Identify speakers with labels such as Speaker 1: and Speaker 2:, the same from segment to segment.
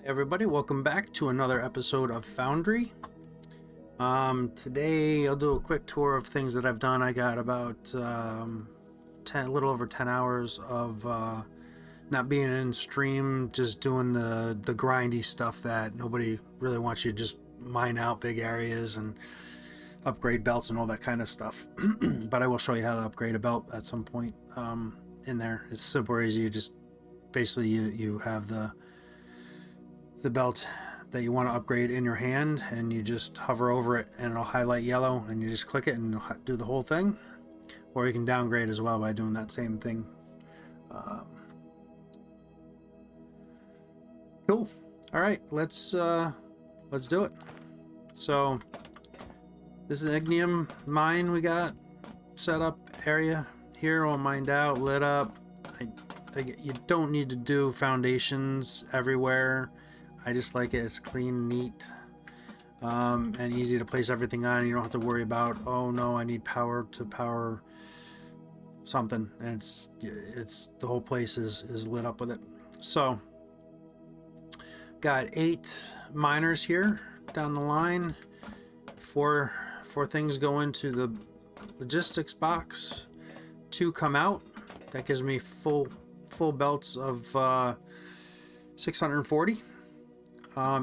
Speaker 1: Everybody, welcome back to another episode of Foundry. Today I'll do a quick tour of things that I've done. I got about a little over 10 hours of not being in stream, just doing the grindy stuff that nobody really wants you to just mine out big areas and upgrade belts and all that kind of stuff. But I will show you how to upgrade a belt at some point in there. It's super easy. You just basically you have the belt that you want to upgrade in your hand, and you just hover over it and it'll highlight yellow, and you just click it and it'll do the whole thing. Or you can downgrade as well by doing that same thing. Cool. All right, let's do it. So this is an Ignium mine we got set up area here, all mined out, lit up. You don't need to do foundations everywhere. I just like it. It's clean, neat, and easy to place everything on. You don't have to worry about, oh no, I need power to power something. And it's the whole place is lit up with it. So got 8 miners here down the line. Four things go into the logistics box. 2 come out. That gives me full belts of 640.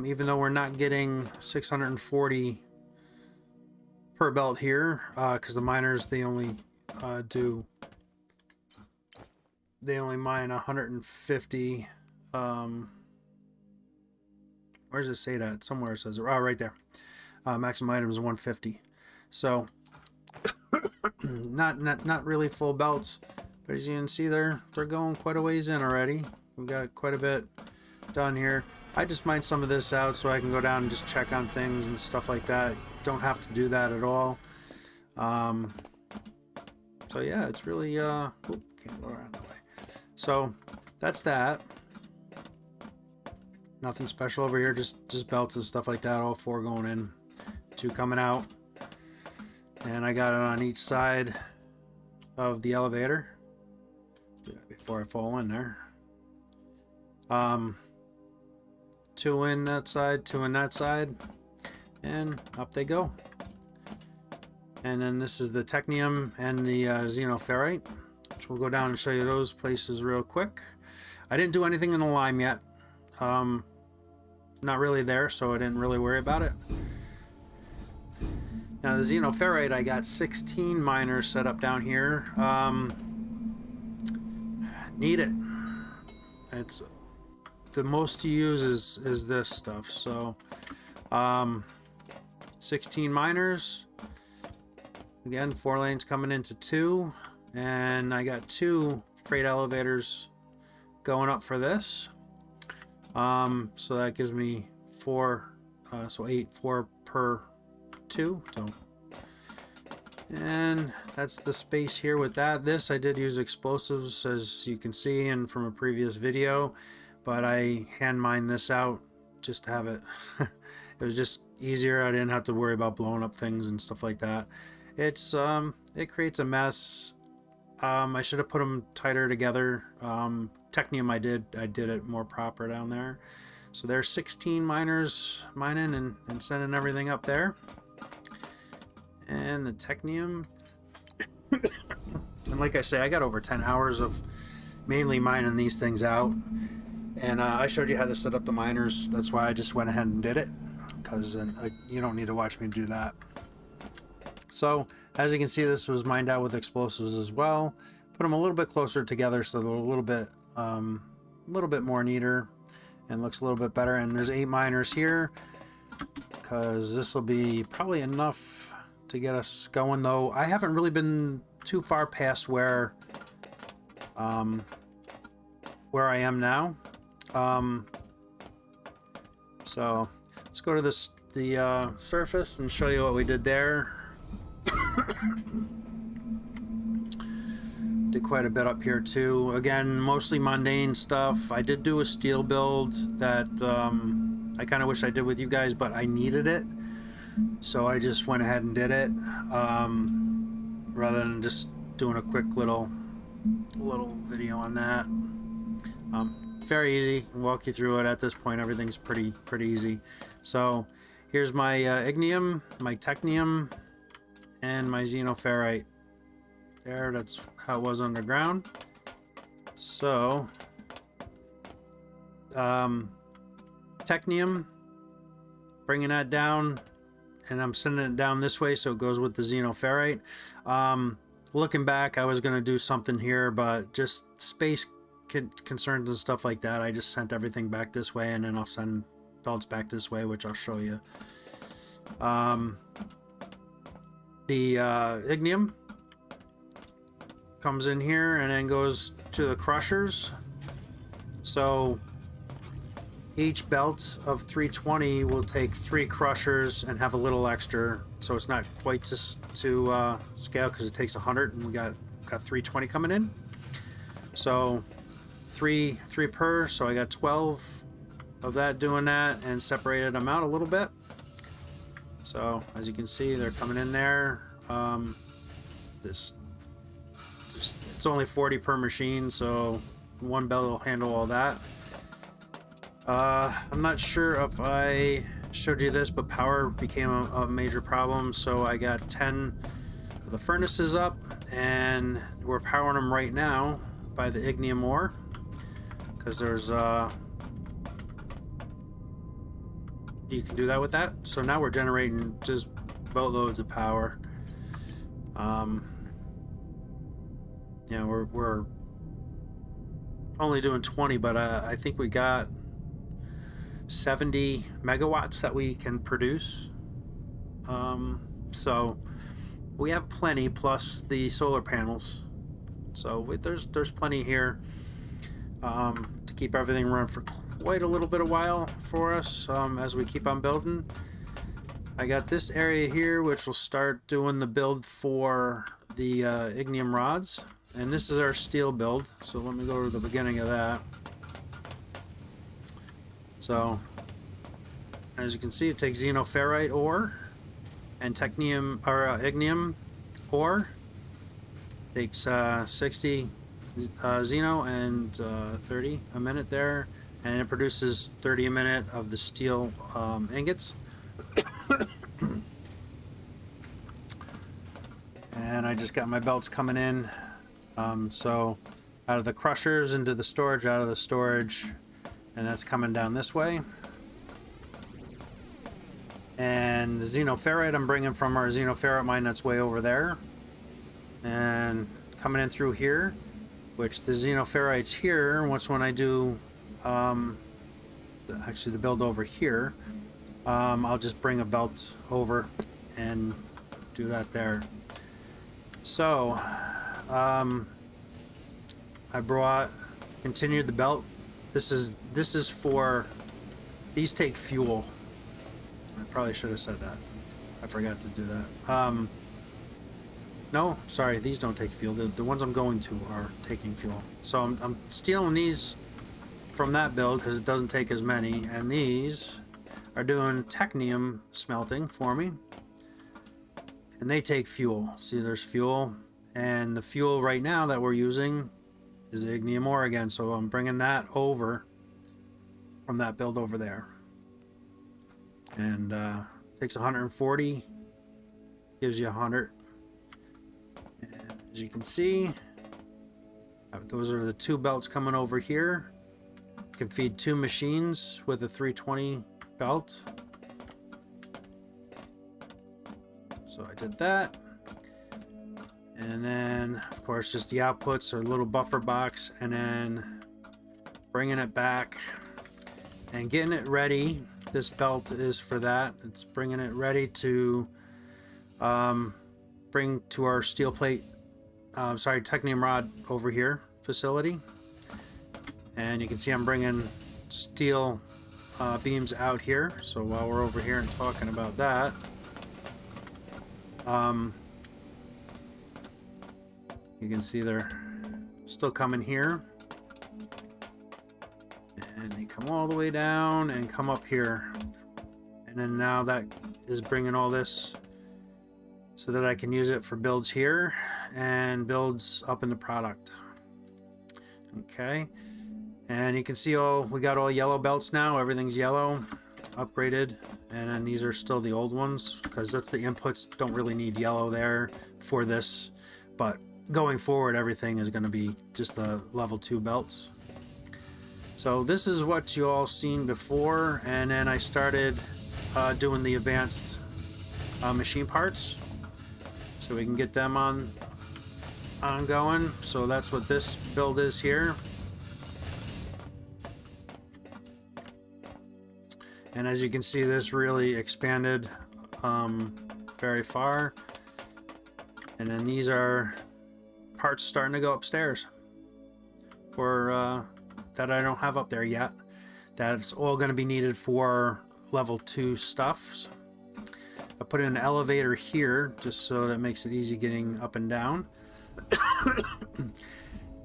Speaker 1: Even though we're not getting 640 per belt here, because the miners, they only mine 150. Where does it say that? Somewhere it says, oh, right there. Maximum item is 150. So not really full belts, but as you can see, they're going quite a ways in already. We got quite a bit done here. I just mined some of this out so I can go down and just check on things and stuff like that. Don't have to do that at all. So yeah, it's really can't go around that way. So that's that. Nothing special over here, just belts and stuff like that. All 4 going in, 2 coming out, and I got it on each side of the elevator. Do that before I fall in there. 2 in that side, 2 in that side, and up they go. And then this is the technium and the xenoferrite, which we'll go down and show you those places real quick. I didn't do anything in the lime yet. Not really there, so I didn't really worry about it. Now the xenoferrite, I got 16 miners set up down here. Need it. It's the most to use is this stuff. So 16 miners, again, 4 lanes coming into 2, and I got 2 freight elevators going up for this. So that gives me 4, so 8, 4 per 2. So, and that's the space here with that. This, I did use explosives, as you can see, and from a previous video, but I hand mined this out just to have it. It was just easier. I didn't have to worry about blowing up things and stuff like that. It's it creates a mess. I should have put them tighter together. Technium, I did it more proper down there. So there's 16 miners mining and sending everything up there. And the technium, and like I say, I got over 10 hours of mainly mining these things out. And I showed you how to set up the miners. That's why I just went ahead and did it, because you don't need to watch me do that. So as you can see, this was mined out with explosives as well. Put them a little bit closer together so they're a little bit more neater and looks a little bit better. And there's 8 miners here, because this will be probably enough to get us going. Though I haven't really been too far past where I am now. So let's go to the surface and show you what we did there. Did quite a bit up here too. Again, mostly mundane stuff. I did do a steel build that I kind of wish I did with you guys, but I needed it, so I just went ahead and did it, rather than just doing a quick little video on that. very easy. I'll walk you through it. At this point, everything's pretty easy. So here's my ignium, my technium, and my xenoferrite. There, that's how it was underground. So technium, bringing that down, and I'm sending it down this way so it goes with the xenoferrite. Looking back, I was going to do something here, but just space concerns and stuff like that, I just sent everything back this way, and then I'll send belts back this way, which I'll show you. The ignium comes in here and then goes to the crushers. So each belt of 320 will take 3 crushers and have a little extra, so it's not quite to scale because it takes 100, and we got 320 coming in. So three per, so I got 12 of that doing that, and separated them out a little bit. So as you can see, they're coming in there. It's only 40 per machine, so one belt will handle all that. I'm not sure if I showed you this, but power became a major problem, so I got 10 of the furnaces up, and we're powering them right now by the ignium ore, because there's you can do that with that. So now we're generating just boatloads of power. Yeah, we're only doing 20, but I think we got 70 megawatts that we can produce. So we have plenty, plus the solar panels. So there's plenty here to keep everything running for quite a little bit of while for us as we keep on building. I got this area here which will start doing the build for the ignium rods, and this is our steel build. So let me go to the beginning of that. So as you can see, it takes xenoferrite ore and technium or ignium ore. Takes 60 xeno and 30 a minute there, and it produces 30 a minute of the steel ingots. And I just got my belts coming in, so out of the crushers into the storage, out of the storage, and that's coming down this way. And the xenoferrite I'm bringing from our xenoferrite mine that's way over there, and coming in through here, which the xenoferrite's here. Once when I do actually the build over here, I'll just bring a belt over and do that there. So I continued the belt. This is for, these take fuel. I probably should have said that. I forgot to do that. No, sorry, these don't take fuel. The ones I'm going to are taking fuel. So I'm stealing these from that build because it doesn't take as many, and these are doing technium smelting for me, and they take fuel. See, there's fuel, and the fuel right now that we're using is ignium ore again, so I'm bringing that over from that build over there. And takes 140, gives you 100. And as you can see, those are the 2 belts coming over here. You can feed 2 machines with a 320 belt. So I did that. And then, of course, just the outputs are a little buffer box, and then bringing it back and getting it ready. This belt is for that. It's bringing it ready to bring to our steel plate, technium rod over here facility. And you can see I'm bringing steel beams out here. So while we're over here and talking about that, you can see they're still coming here, and they come all the way down and come up here, and then now that is bringing all this so that I can use it for builds here and builds up in the product. Okay, And you can see we got all yellow belts now. Everything's yellow, upgraded. And then these are still the old ones because that's the inputs. Don't really need yellow there for this. But going forward, everything is going to be just the level 2 belts. So this is what you all seen before. And then I started doing the advanced machine parts. So we can get them ongoing. So that's what this build is here. And as you can see, this really expanded very far. And then these are parts starting to go upstairs for that I don't have up there yet. That's all going to be needed for level 2 stuffs. I put in an elevator here just so that makes it easy getting up and down.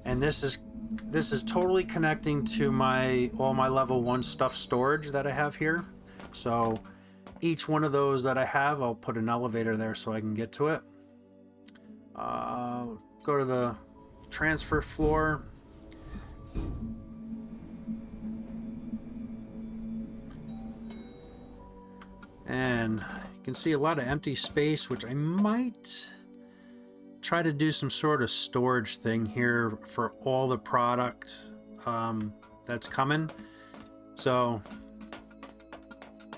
Speaker 1: And this is totally connecting to all my level 1 stuff storage that I have here. So each one of those that I have, I'll put an elevator there so I can get to it. Go to the transfer floor. And you can see a lot of empty space, which I might try to do some sort of storage thing here for all the product that's coming. So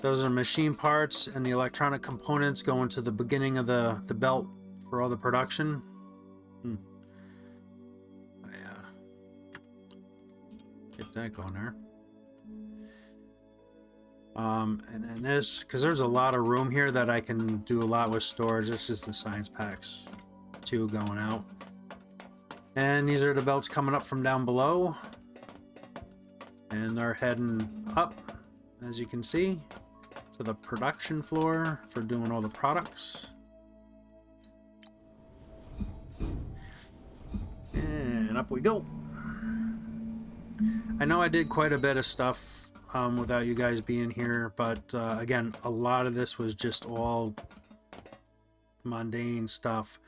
Speaker 1: those are machine parts, and the electronic components go into the beginning of the belt for all the production. Get that going there. And then this, because there's a lot of room here that I can do a lot with storage. This is the science packs 2 going out. And these are the belts coming up from down below. And they're heading up, as you can see, to the production floor for doing all the products. And up we go. I know I did quite a bit of stuff without you guys being here, but again, a lot of this was just all mundane stuff.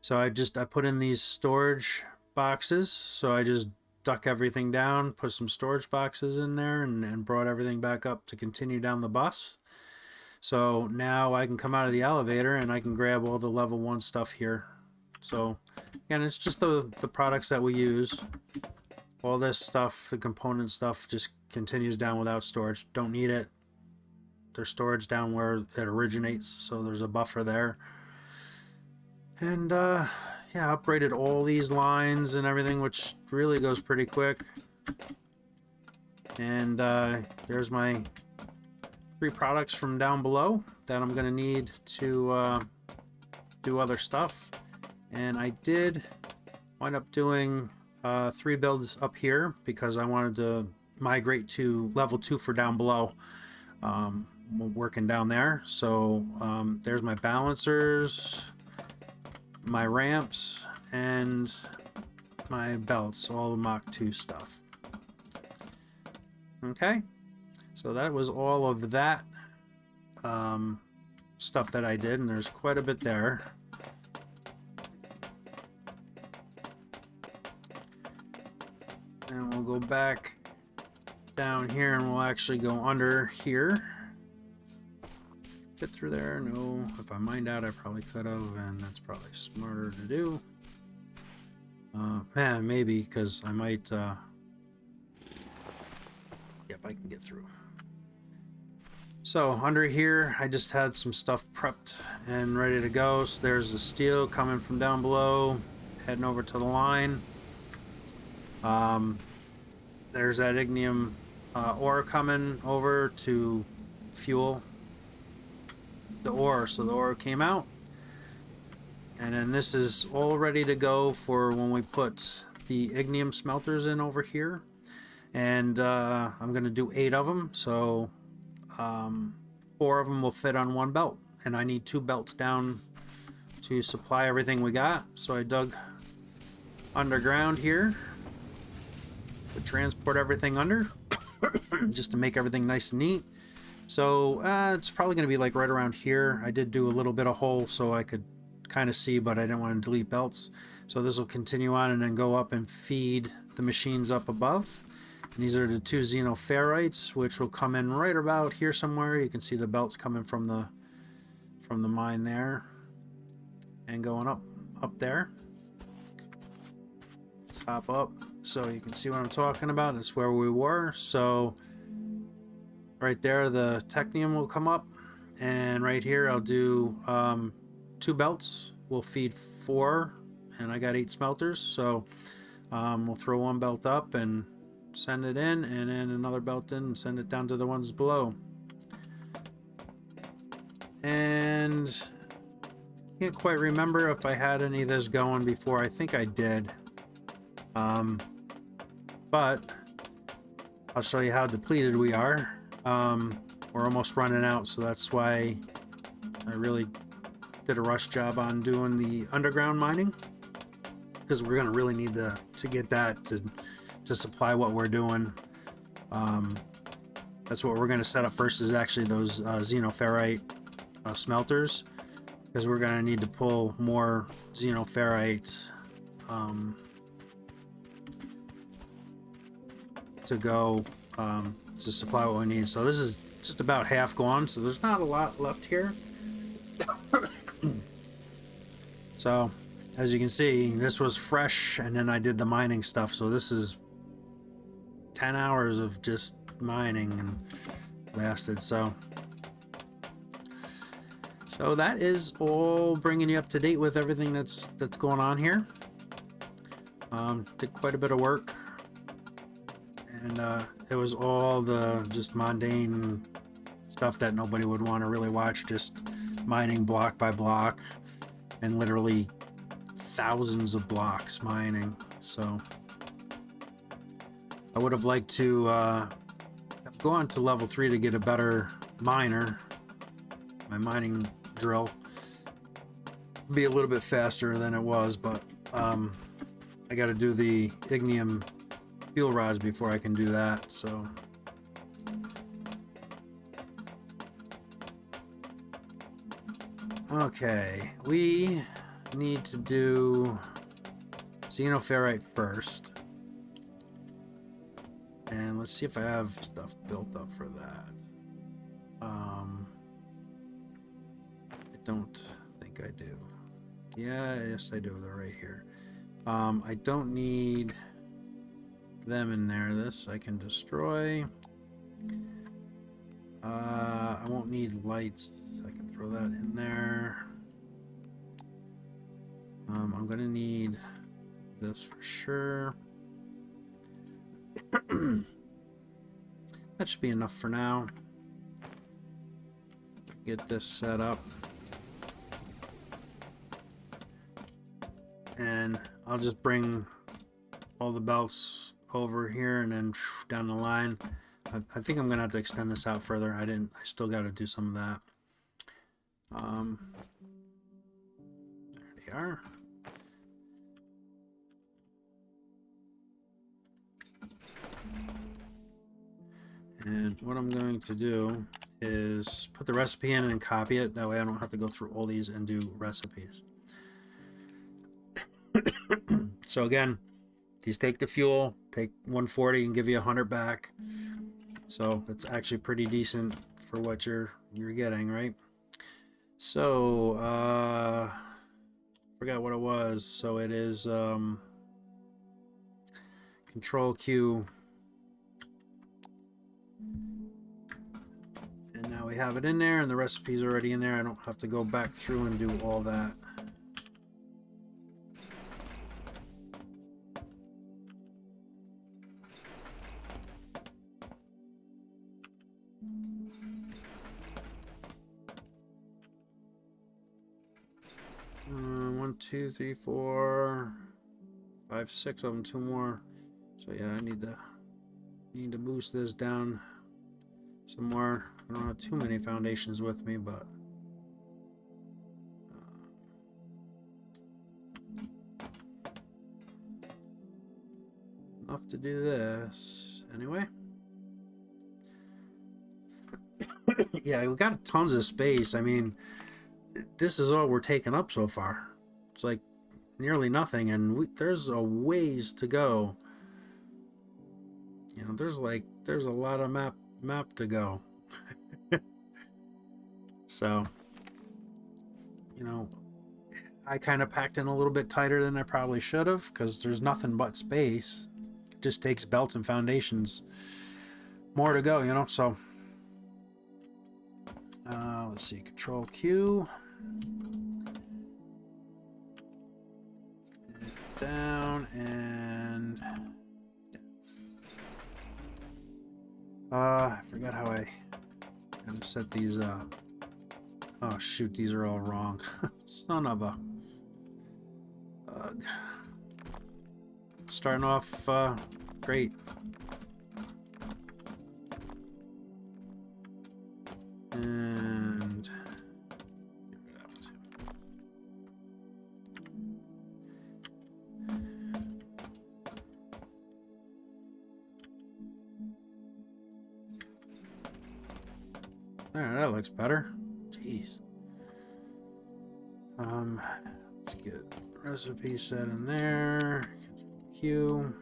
Speaker 1: So I put in these storage boxes. So I just duck everything down, put some storage boxes in there, and brought everything back up to continue down the bus. So now I can come out of the elevator and I can grab all the level 1 stuff here. So again, it's just the products that we use. All this stuff, the component stuff, just continues down without storage. Don't need it. There's storage down where it originates, so there's a buffer there. And yeah, upgraded all these lines and everything, which really goes pretty quick. And there's my 3 products from down below that I'm going to need to do other stuff. And I did wind up doing 3 builds up here because I wanted to migrate to level 2 for down below, working down there. So there's my balancers, my ramps, and my belts, all the Mach 2 stuff. Okay, so that was all of that stuff that I did, and there's quite a bit there. And we'll go back down here and we'll actually go under here. Fit through there? No. If I mined out, I probably could have, and that's probably smarter to do. Maybe, because I might... Yep, I can get through. So, under here, I just had some stuff prepped and ready to go. So there's the steel coming from down below, heading over to the line. There's that ignium ore coming over to fuel the ore. So the ore came out, and then this is all ready to go for when we put the ignium smelters in over here. And I'm gonna do 8 of them, so 4 of them will fit on 1 belt, and I need 2 belts down to supply everything we got. So I dug underground here to transport everything under just to make everything nice and neat. So it's probably going to be like right around here. I did do a little bit of hole so I could kind of see, but I didn't want to delete belts. So this will continue on and then go up and feed the machines up above. And these are the two xenoferrites, which will come in right about here somewhere. You can see the belts coming from the mine there, and going up there. Let's hop up so you can see what I'm talking about. That's where we were. So right there, the technium will come up, and right here I'll do 2 belts. We'll feed 4, and I got 8 smelters. So we'll throw 1 belt up and send it in, and then another belt in and send it down to the ones below. And can't quite remember if I had any of this going before. I think I did. But I'll show you how depleted we are. We're almost running out, so that's why I really did a rush job on doing the underground mining, because we're going to really need to get that to supply what we're doing. That's what we're going to set up first, is actually those xenoferrite smelters, because we're going to need to pull more xenoferrite to go to supply what we need. So this is just about half gone, so there's not a lot left here. So as you can see, this was fresh, and then I did the mining stuff, so this is 10 hours of just mining and lasted. So that is all, bringing you up to date with everything that's going on here. Did quite a bit of work, and it was all the just mundane stuff that nobody would want to really watch, just mining block by block, and literally thousands of blocks mining. So I would have liked to have gone to level 3 to get a better miner. My mining drill be a little bit faster than it was, but I got to do the Ignium Fuel Rods before I can do that. So okay, we need to do xenoferrite first, and let's see if I have stuff built up for that. I don't think I do. Yes, I do. They're right here. I don't need them in there. This I can destroy. I won't need lights. I can throw that in there. I'm gonna need this for sure. That should be enough for now. Get this set up, and I'll just bring all the belts over here and then down the line. I think I'm gonna have to extend this out further. I still got to do some of that. There they are. And what I'm going to do is put the recipe in and copy it. That way I don't have to go through all these and do recipes. So again, these take the fuel, take 140 and give you 100 back. So that's actually pretty decent for what you're getting, right? So forgot what it was. So it is Control Q. And now we have it in there, and the recipe's already in there. I don't have to go back through and do all that. One, two, three, 4, 5, 6 of them. 2 more. So yeah, I need to boost this down some more. I don't have too many foundations with me, but enough to do this anyway. Yeah, we got tons of space. I mean, this is all we're taking up so far. It's like nearly nothing, and there's a ways to go You know, there's a lot of map to go. So, you know, I kind of packed in a little bit tighter than I probably should have, because there's nothing but space. It just takes belts and foundations more to go, you know. So let's see, Control Q, down, and I forgot how I gotta set these oh shoot, these are all wrong. Son of a starting off great. And give it out too. Alright, that looks better. Jeez. Let's get recipe set in there. Q.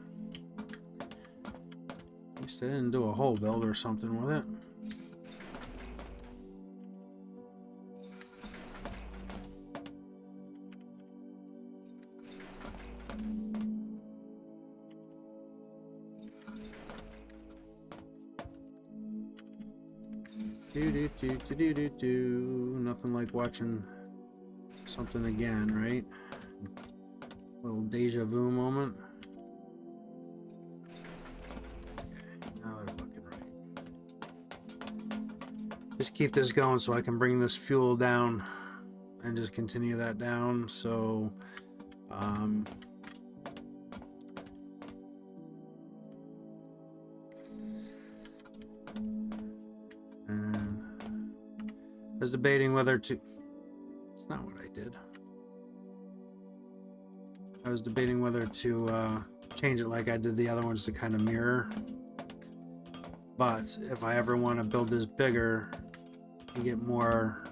Speaker 1: At least I didn't do a whole build or something with it. Nothing like watching something again, right? A little deja vu moment. Okay, now they're looking right. Just keep this going so I can bring this fuel down and just continue that down. So, and I was debating whether to. It's not what I did. I was debating whether to change it like I did the other ones to kind of mirror. But if I ever want to build this bigger and get more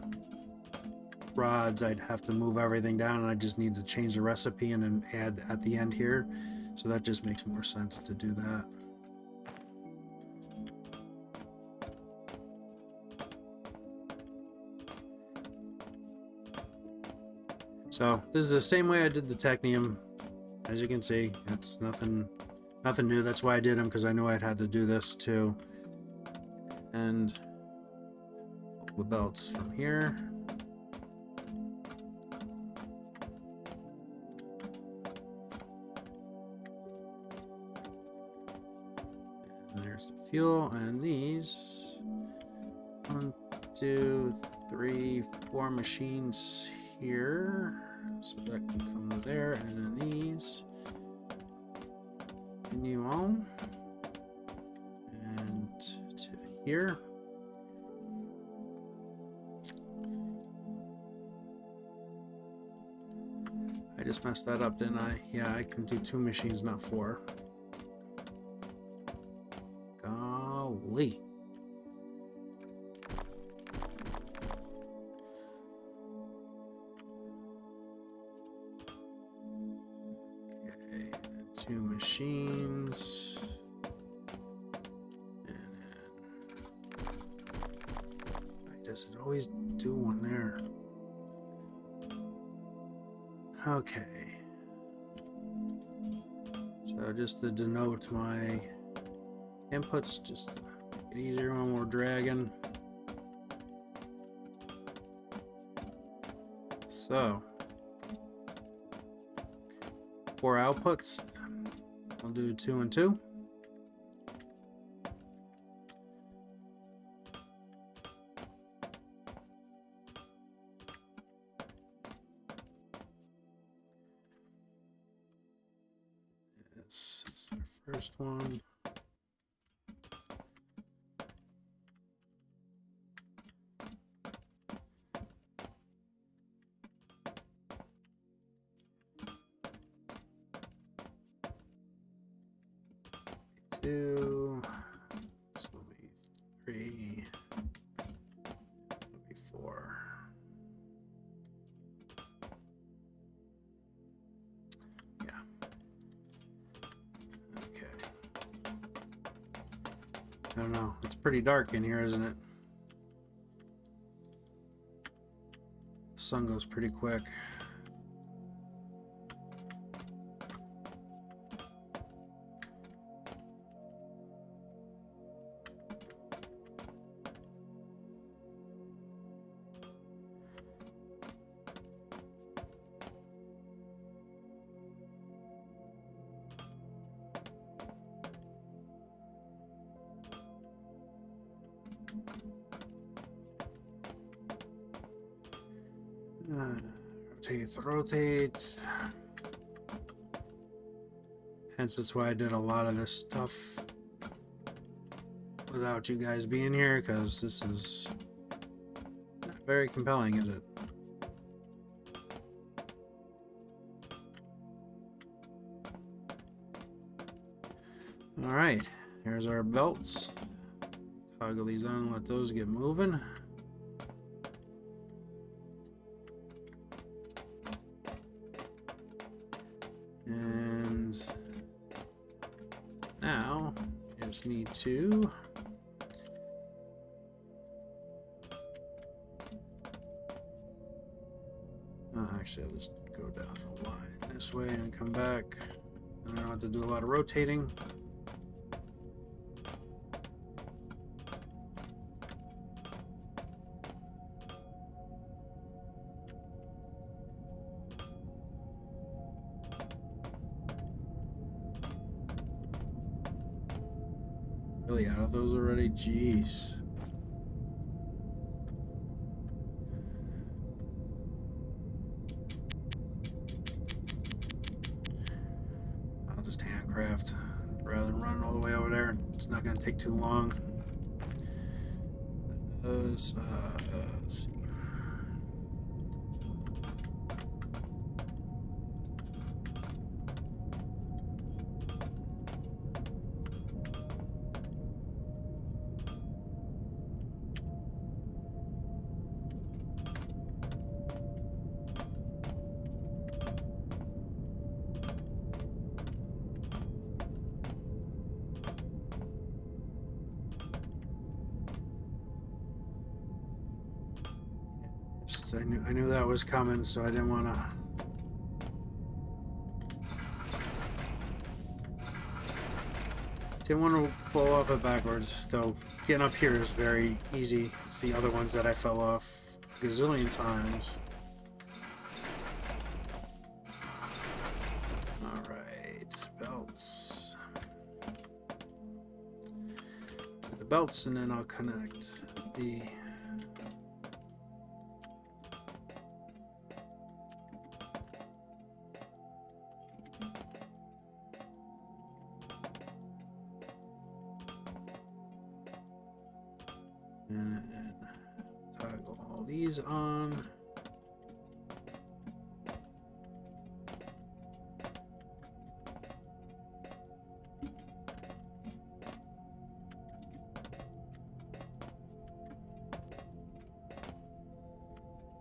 Speaker 1: rods, I'd have to move everything down, and I just need to change the recipe and then add at the end here. So that just makes more sense to do that. So this is the same way I did the Technium. As you can see, it's nothing new. That's why I did them, because I knew I'd had to do this too. And the belts from here. And there's the fuel, and these 1, 2, 3, 4 machines here, so that can come there, and then these continue on and to here. I just messed that up, didn't I? Yeah, I can do 2 machines, not 4. Golly. Okay, 2 machines. And then why does it always do one there? Okay. So just to denote my inputs, just to make it easier when we're dragging. So 4 outputs. I'll do 2 and 2. This is the first one. Two. This will be 3. This will be 4. Yeah. Okay. I don't know. It's pretty dark in here, isn't it? The sun goes pretty quick. Rotate. Hence, that's why I did a lot of this stuff without you guys being here, because this is not very compelling, is it? Alright, here's our belts. Toggle these on, let those get moving. And now I just need to actually I'll just go down the line this way and come back. I don't have to do a lot of rotating. Really out of those already? Jeez. I'll just handcraft rather than run all the way over there. It's not going to take too long. Let's see. I knew that was coming, so I didn't want to fall off it backwards. Though getting up here is very easy. It's the other ones that I fell off a gazillion times. All right, belts. Do the belts, and then I'll connect the. And toggle all these on.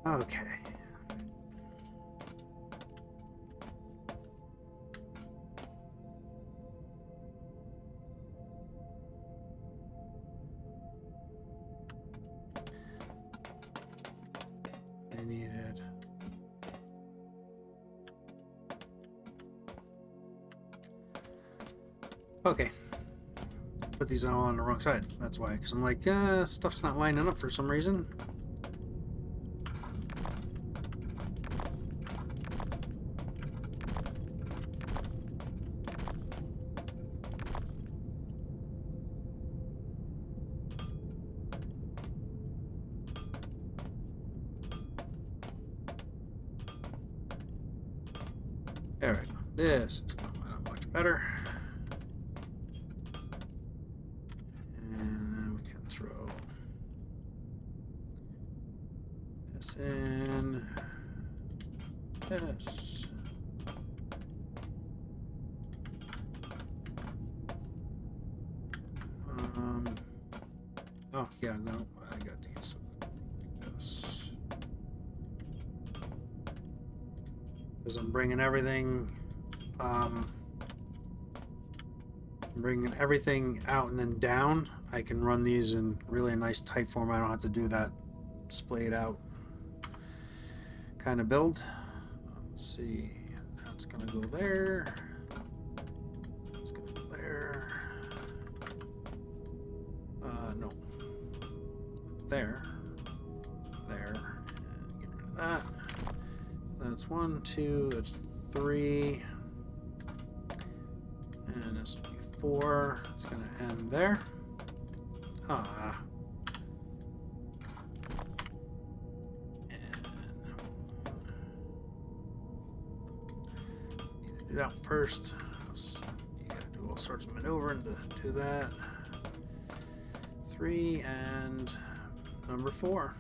Speaker 1: Okay. Needed. Okay. Put these all on the wrong side. That's why. Because I'm like, stuff's not lining up for some reason. There we go. This is going out much better. And then we can throw this in. This. Oh, yeah, no, I got to get something like this. Because I'm bringing everything bring everything out and then down, I can run these in really a nice tight form. I don't have to do that splayed out kind of build. Let's see, that's gonna go there. It's gonna go there. No. There. There. And get rid of that. That's 1, 2, that's 3. And this will be 4. It's gonna end there. Ah. Do that first. You gotta do all sorts of maneuvering to do that. 3 and number 4.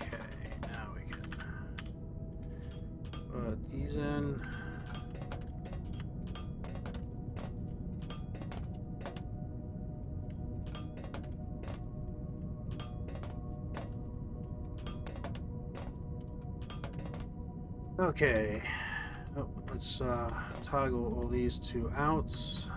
Speaker 1: Okay, now we can put these in. Okay. Oh, let's toggle all these two outs.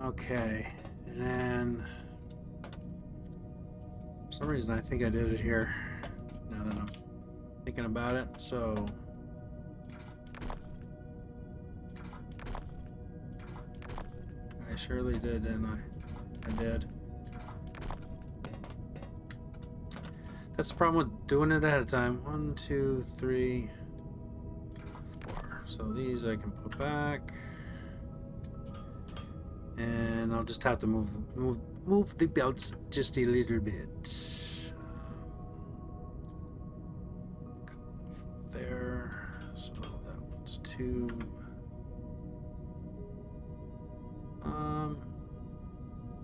Speaker 1: Okay, and then for some reason I think I did it here now that I'm thinking about it. So I surely did, and I did. That's the problem with doing it ahead of time. 1, 2, 3, 4. So these I can put back, and I'll just have to move the belts just a little bit. There, so that one's 2.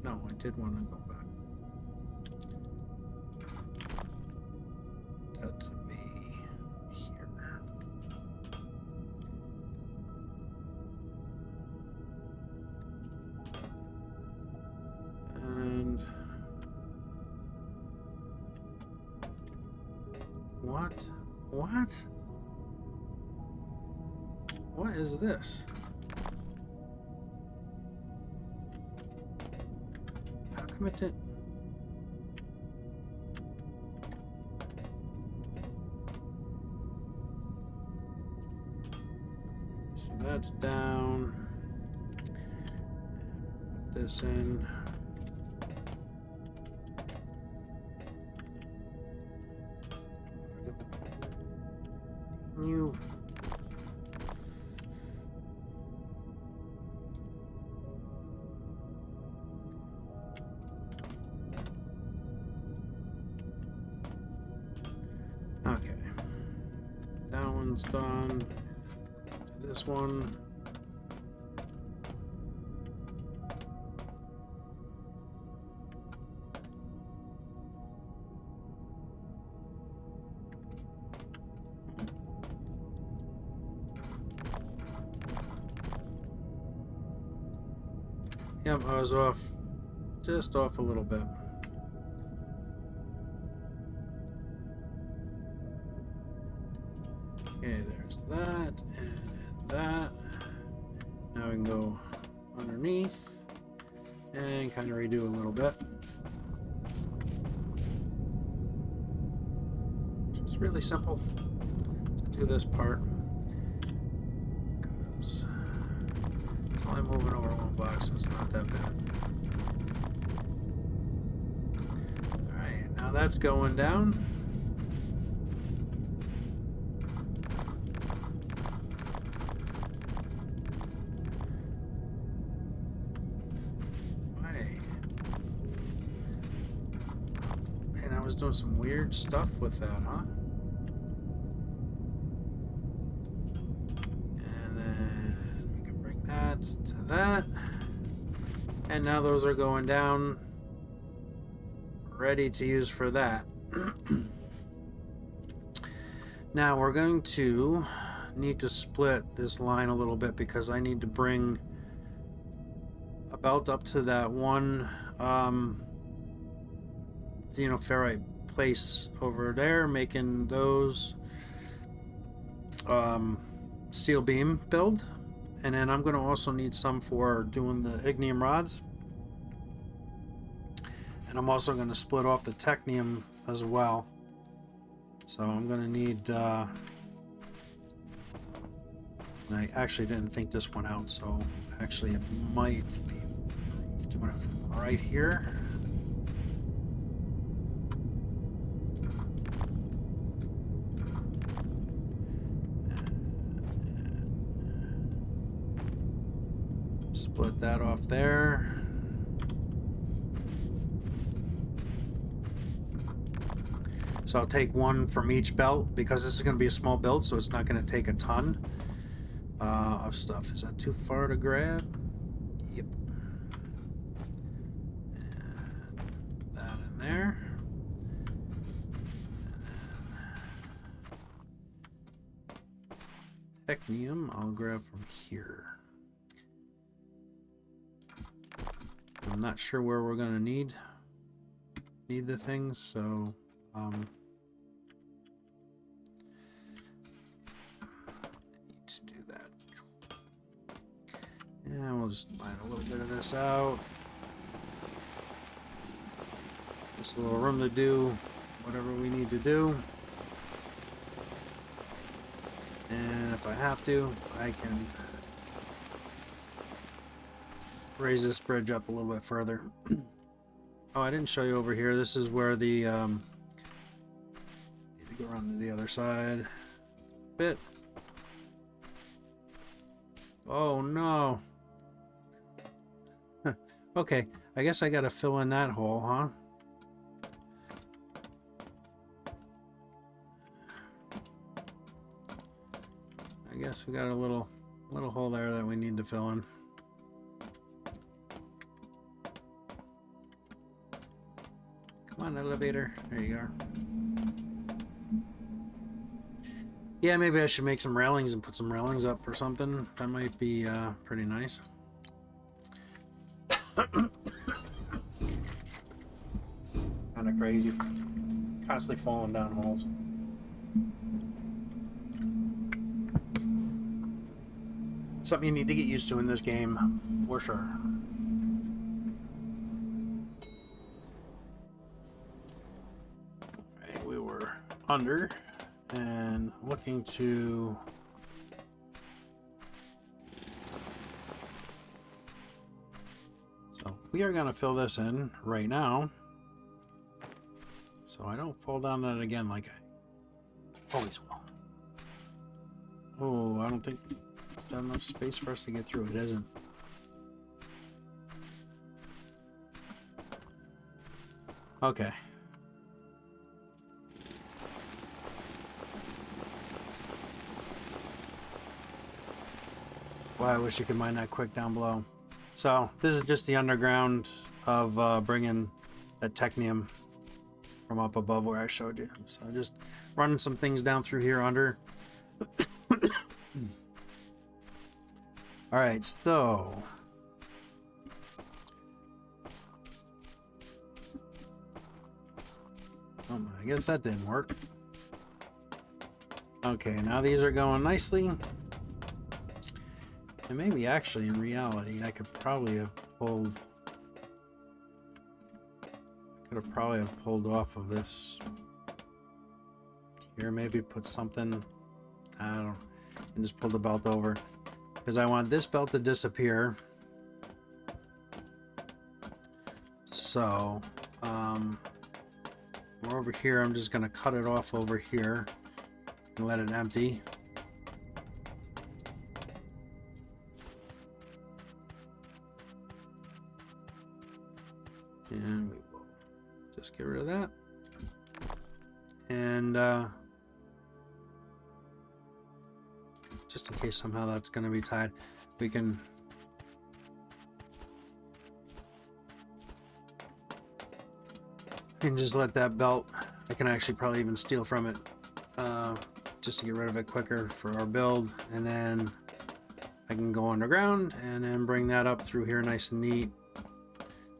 Speaker 1: No, I did want to go back. That to be here. And what? What is this? How come it did? So that's down. Put this in. New. Okay. That one's done. This one. Yep, I was off, just off a little bit. Okay, there's that, and that. Now we can go underneath and kind of redo a little bit. It's really simple to do this part, because it's only moving over one block, so it's not that bad. Alright, now that's going down. And I was doing some weird stuff with that, huh? To that, and now those are going down, ready to use for that. Now we're going to need to split this line a little bit because I need to bring a belt up to that one ferrite place over there, making those steel beam build. And then I'm going to also need some for doing the ignium rods. And I'm also going to split off the technium as well. So I'm going to need... I actually didn't think this one out, so actually it might be doing it from right here. Split that off there. So I'll take one from each belt because this is going to be a small build, so it's not going to take a ton of stuff. Is that too far to grab? Yep. And that in there. And then technium I'll grab from here. I'm not sure where we're going to need the things, so need to do that. And we'll just mine a little bit of this out. Just a little room to do whatever we need to do. And if I have to, I can raise this bridge up a little bit further. Oh, I didn't show you over here. This is where the need to go around to the other side. Bit. Oh no. Okay, I guess I gotta fill in that hole, huh? I guess we got a little hole there that we need to fill in. Come on, elevator. There you are. Yeah, maybe I should make some railings and put some railings up or something. That might be pretty nice. Kind of crazy. Constantly falling down holes. Something you need to get used to in this game, for sure. Alright, we were under and looking to we are going to fill this in right now so I don't fall down that again like I always will. Oh, I don't think is there enough space for us to get through. It isn't. Okay. Well, I wish you could mine that quick down below. So this is just the underground of bringing that technium from up above where I showed you. So just running some things down through here under. All right, so I guess that didn't work. Okay, now these are going nicely. And maybe actually in reality I could probably have pulled off of this here, maybe put something, I don't know, and just pull the belt over because I want this belt to disappear. So we're over here. I'm just gonna cut it off over here and let it empty. And we will just get rid of that. And just in case somehow that's going to be tied, we can just let that belt, I can actually probably even steal from it just to get rid of it quicker for our build, and then I can go underground and then bring that up through here nice and neat.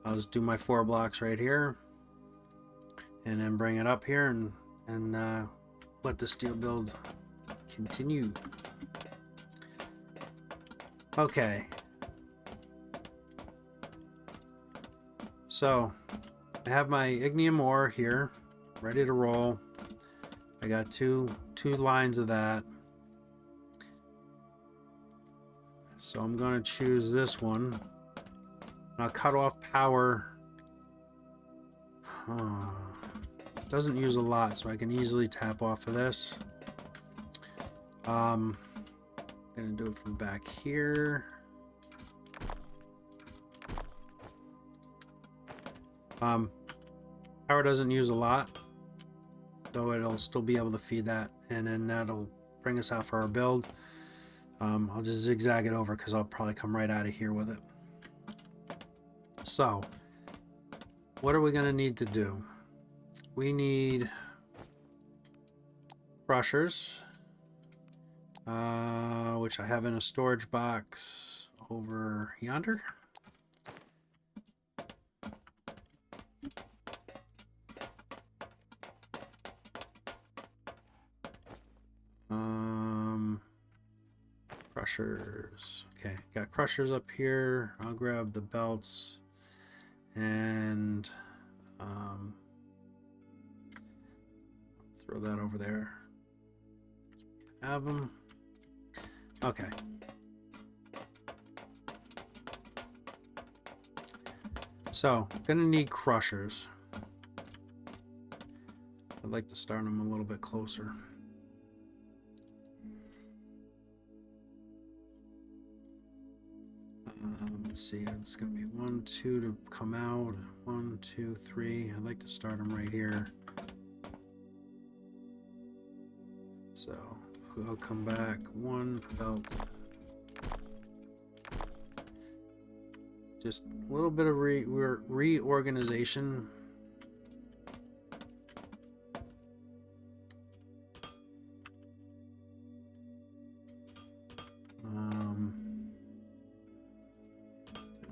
Speaker 1: I'll just do my 4 blocks right here and then bring it up here and let the steel build continue. Okay, so I have my ignium ore here ready to roll. I got two lines of that, so I'm going to choose this one. I'll cut off power. Doesn't use a lot, so I can easily tap off of this. I'm gonna do it from back here. Power doesn't use a lot, so it'll still be able to feed that, and then that'll bring us out for our build. I'll just zigzag it over because I'll probably come right out of here with it. So, what are we gonna need to do? We need crushers, which I have in a storage box over yonder. Crushers. Okay, got crushers up here. I'll grab the belts and throw that over there. Have them. Okay. So, gonna need crushers. I'd like to start them a little bit closer. Let's see, it's gonna be 1, 2 to come out. 1, 2, 3. I'd like to start them right here. So I'll come back 1 belt. Just a little bit of reorganization.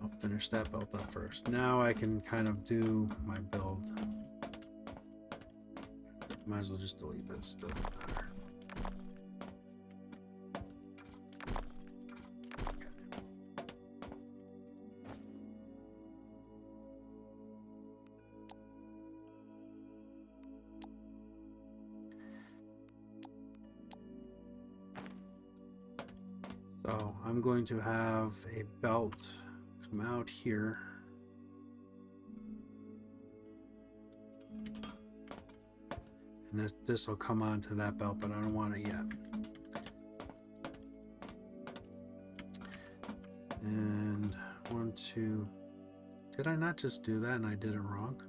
Speaker 1: I'll finish that belt up first. Now I can kind of do my build. Might as well just delete this. Doesn't matter. So I'm going to have a belt come out here. And this will come onto that belt, but I don't want it yet. And 1, 2. Did I not just do that and I did it wrong?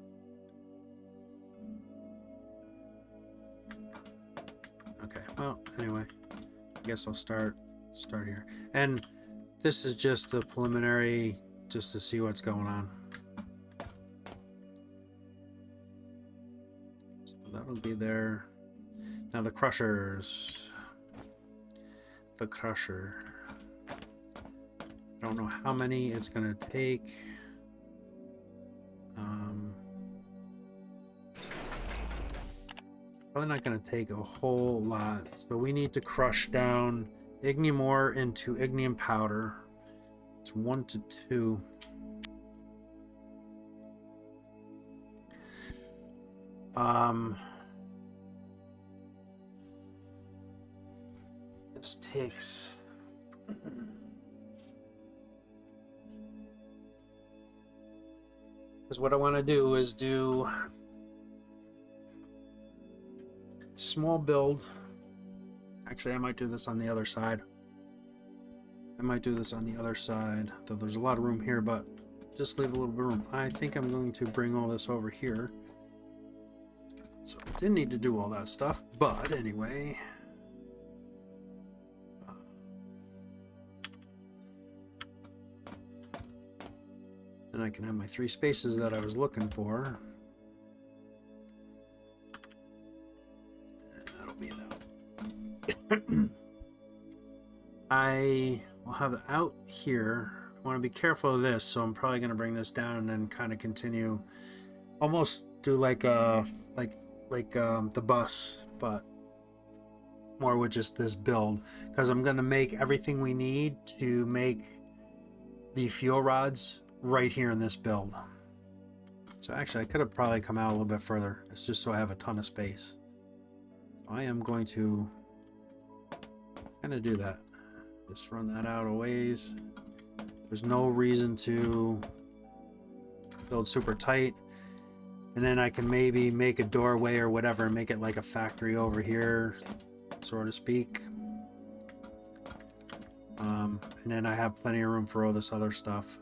Speaker 1: Okay, well, anyway, I guess I'll start here. And this is just a preliminary, just to see what's going on. So that'll be there. Now the crushers. The crusher. I don't know how many it's gonna take. Probably not gonna take a whole lot. So we need to crush down ignium ore into ignium powder. It's 1 to 2. This takes because what I want to do is do small build. Actually, I might do this on the other side. Though there's a lot of room here, but just leave a little bit of room. I think I'm going to bring all this over here. So I didn't need to do all that stuff, but anyway. And I can have my 3 spaces that I was looking for. And that'll be that. I will have it out here. I want to be careful of this, so I'm probably going to bring this down and then kind of continue, almost do like the bus, but more with just this build, because I'm going to make everything we need to make the fuel rods right here in this build. So actually I could have probably come out a little bit further. It's just so I have a ton of space. I am going to kind of do that. Just run that out a ways. There's no reason to build super tight. And then I can maybe make a doorway or whatever and make it like a factory over here, so to speak. And then I have plenty of room for all this other stuff.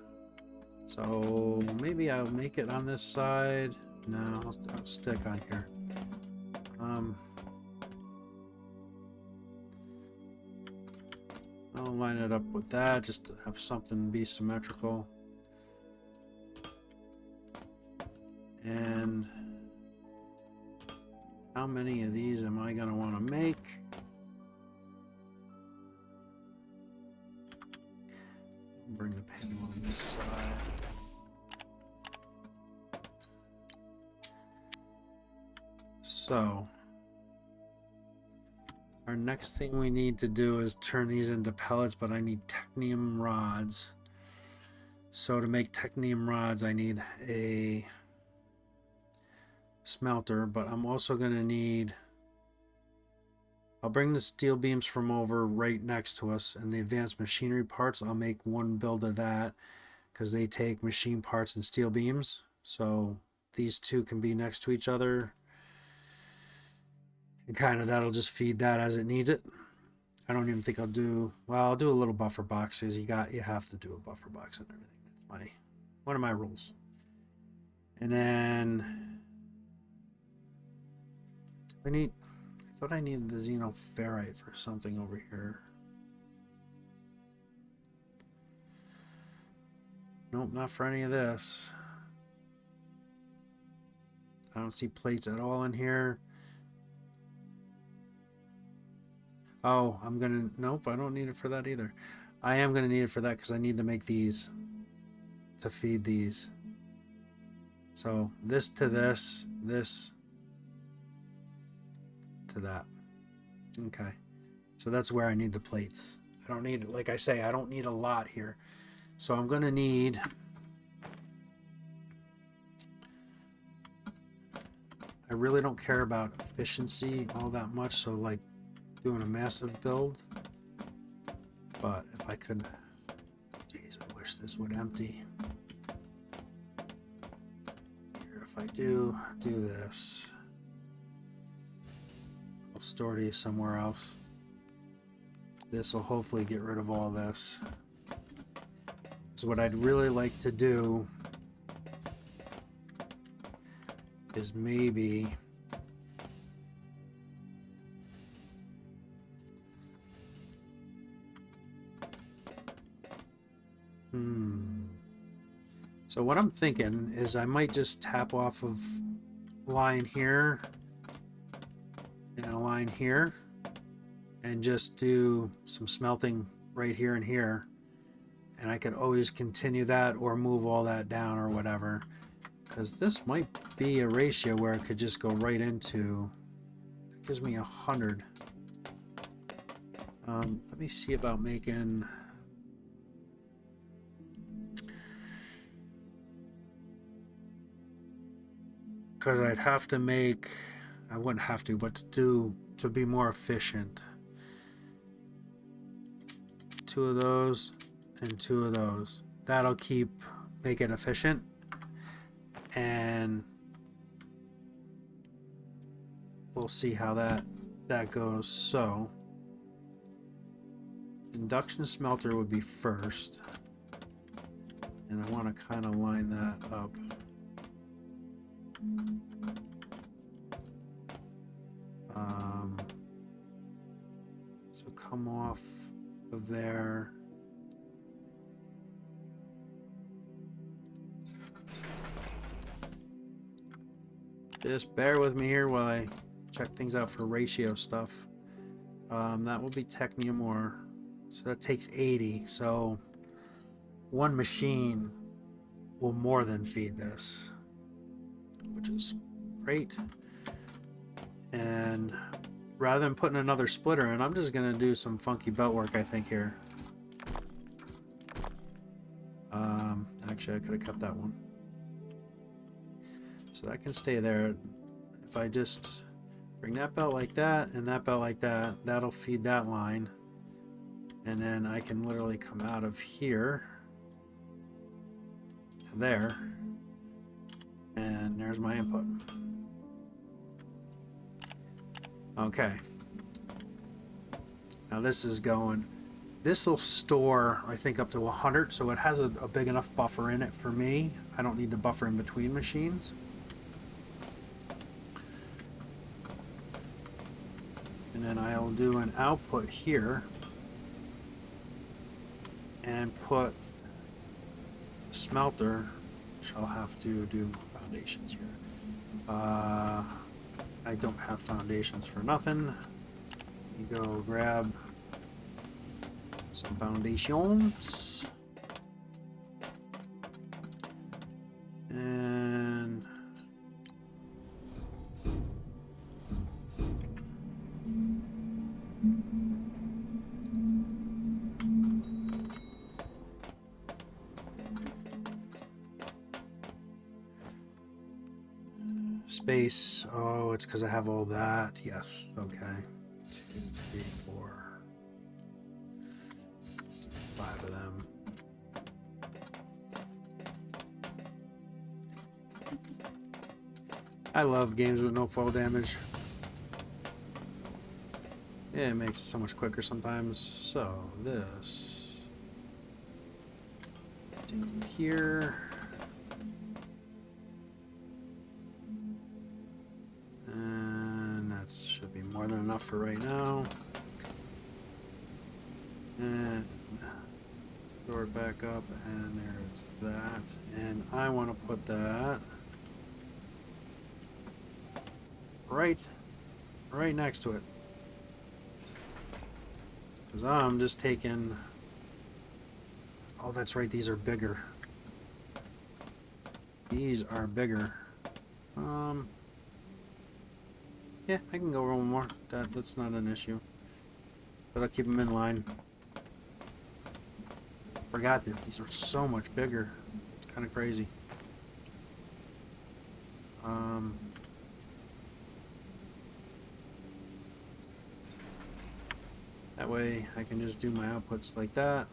Speaker 1: So maybe I'll make it on this side. No, I'll stick on here. I'll line it up with that just to have something be symmetrical. And how many of these am I going to want to make? Bring the panel on this side. So our next thing we need to do is turn these into pellets, but I need technium rods. So to make technium rods, I need a smelter, but I'm also going to need, I'll bring the steel beams from over right next to us, and the advanced machinery parts, I'll make one build of that because they take machine parts and steel beams. So these two can be next to each other. And kind of that'll just feed that as it needs it. I don't even think I'll do, well, I'll do a little buffer boxes. You have to do a buffer box and everything. That's one of my rules. And then I thought I needed the xenoferrite for something over here. Nope, not for any of this. I don't see plates at all in here. Oh, nope, I don't need it for that either. I am gonna need it for that because I need to make these to feed these. So this to this, this to that. Okay, so that's where I need the plates. I don't need, like I say, I don't need a lot here. So I'm gonna need, I really don't care about efficiency all that much, so like doing a massive build, but if I could, geez, I wish this would empty. Here, if I do this, I'll store these somewhere else. This will hopefully get rid of all this. So what I'd really like to do is maybe so what I'm thinking is I might just tap off of a line here and a line here and just do some smelting right here and here, and I could always continue that or move all that down or whatever, because this might be a ratio where it could just go right into, it gives me 100. Let me see about making, because I'd have to make, I wouldn't have to, but to be more efficient, 2 of those and 2 of those. That'll make it efficient, and we'll see how that goes. So induction smelter would be first, and I want to kind of line that up. So come off of there. Just bear with me here while I check things out for ratio stuff. That will be technium ore. So that takes 80. So one machine will more than feed this, which is great. And rather than putting another splitter in, I'm just going to do some funky belt work, I think, here. Actually, I could have kept that one. So that can stay there. If I just bring that belt like that and that belt like that, that'll feed that line. And then I can literally come out of here to there. And there's my input. Okay. Now this is going. This will store, I think, up to 100, so it has a big enough buffer in it for me. I don't need to buffer in between machines. And then I'll do an output here and put a smelter, which I'll have to do foundations here. I don't have foundations for nothing. You go grab some foundations. And space. Oh, it's because I have all that. Yes. Okay. 2, 3, 4, 5 of them. I love games with no fall damage. Yeah, it makes it so much quicker sometimes. So this take here. That should be more than enough for right now. And store it back up, and there's that. And I want to put that right next to it. Because I'm just taking... Oh, that's right, these are bigger. These are bigger. Yeah, I can go one more. That's not an issue. But I'll keep them in line. Forgot that these are so much bigger. It's kind of crazy. That way I can just do my outputs like that.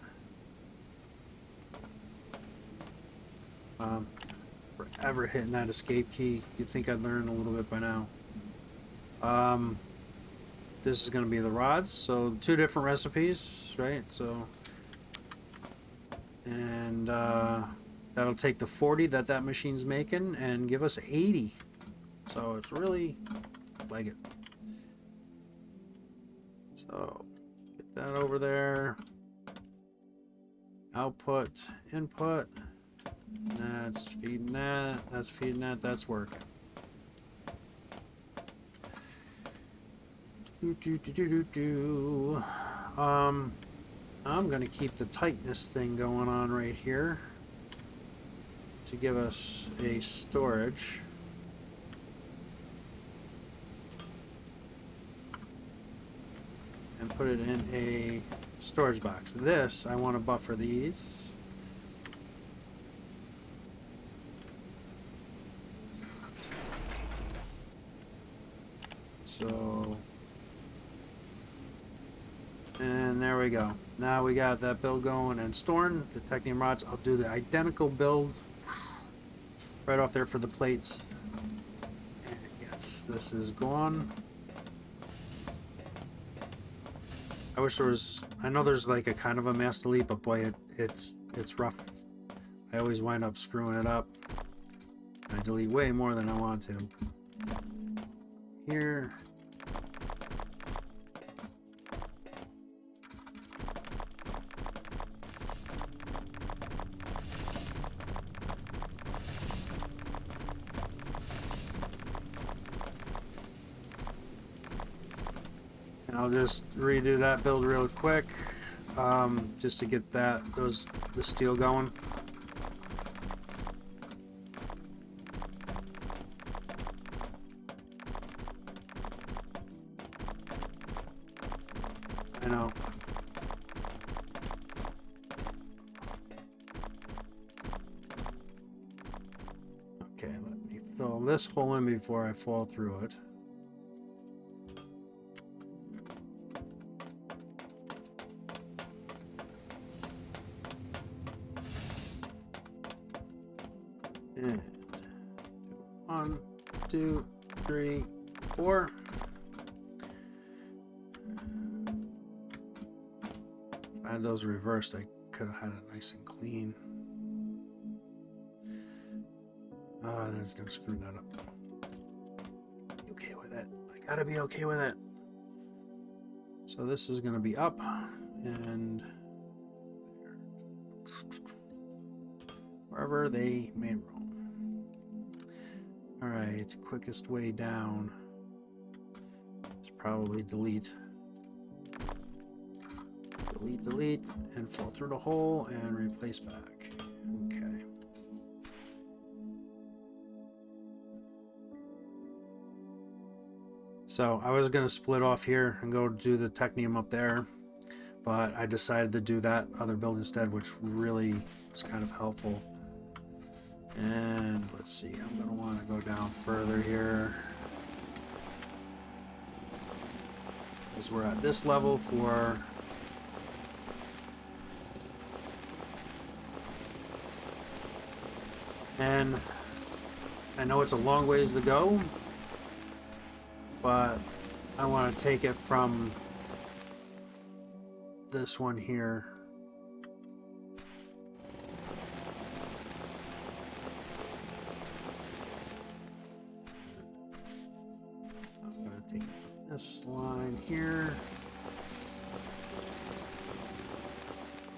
Speaker 1: Forever hitting that escape key. You'd think I'd learn a little bit by now. This is going to be the rods, so 2 different recipes, right? So, and that'll take the 40 that machine's making and give us 80. So it's really like it. So get that over there. Output, input. That's feeding that. That's feeding that. That's working. I'm going to keep the tightness thing going on right here to give us a storage. And put it in a storage box. This, I want to buffer these. So... And there we go. Now we got that build going and storing the technium rods. I'll do the identical build right off there for the plates. And yes, this is gone. I wish there was. I know there's like a kind of a mass delete, but boy, it's rough. I always wind up screwing it up. I delete way more than I want to. Here. I'll just redo that build real quick, just to get the steel going. I know. Okay, let me fill this hole in before I fall through it. And 1, 2, 3, 4. If I had those reversed, I could have had it nice and clean. Oh, then it's gonna screw that up. Be okay with it. I gotta be okay with it. So this is gonna be up and wherever they may roam. Alright, quickest way down is probably delete. Delete, delete, and fall through the hole and replace back. Okay. So I was going to split off here and go do the Technium up there, but I decided to do that other build instead, which really was kind of helpful. And let's see, I'm going to want to go down further here, because we're at this level for and I know it's a long ways to go, but I want to take it from this one here. I'm going to take it from this line here.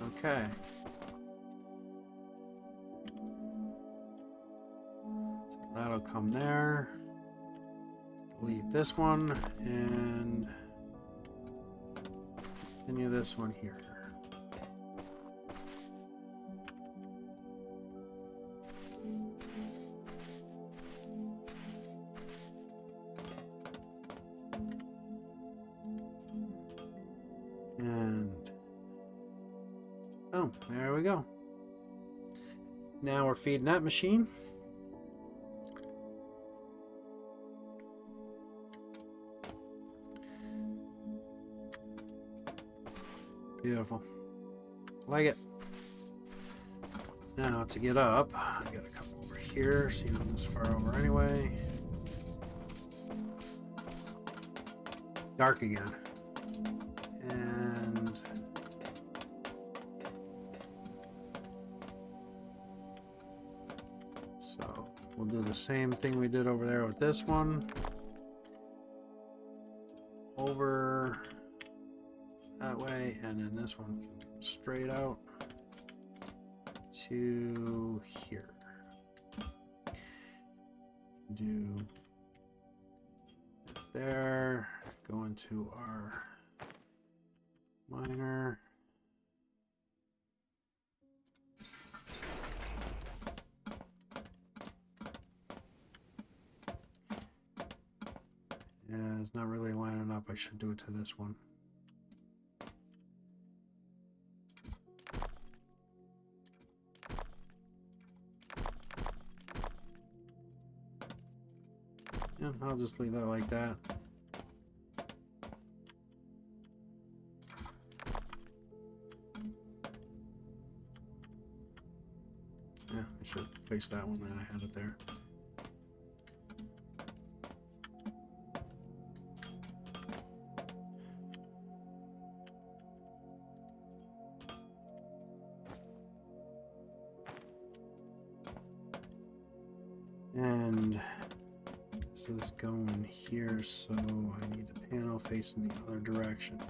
Speaker 1: Okay. So that'll come there. Delete this one and continue this one here. And oh, there we go. Now we're feeding that machine. Beautiful. Like it. Now to get up, I gotta come over here, so you're not this far over anyway. Dark again. And so we'll do the same thing we did over there with this one. Over that way, and then this one can come straight out to here. Do there, go into our miner. Yeah, it's not really lining up. I should do it to this one. Yeah, I'll just leave that like that. Yeah, I should place that one and I had it there. And this is going here, so I need the panel facing the other direction,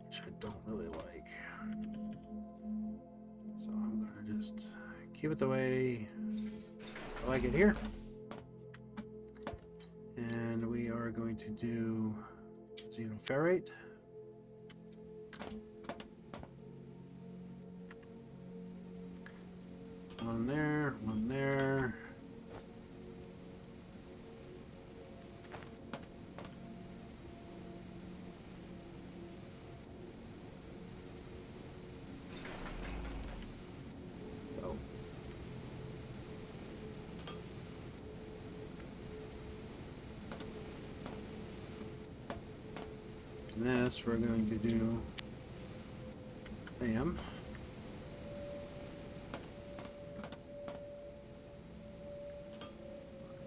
Speaker 1: which I don't really like. So I'm gonna just keep it the way I like it here. And we are going to do xenoferrate. One there, one there. This we're going to do bam.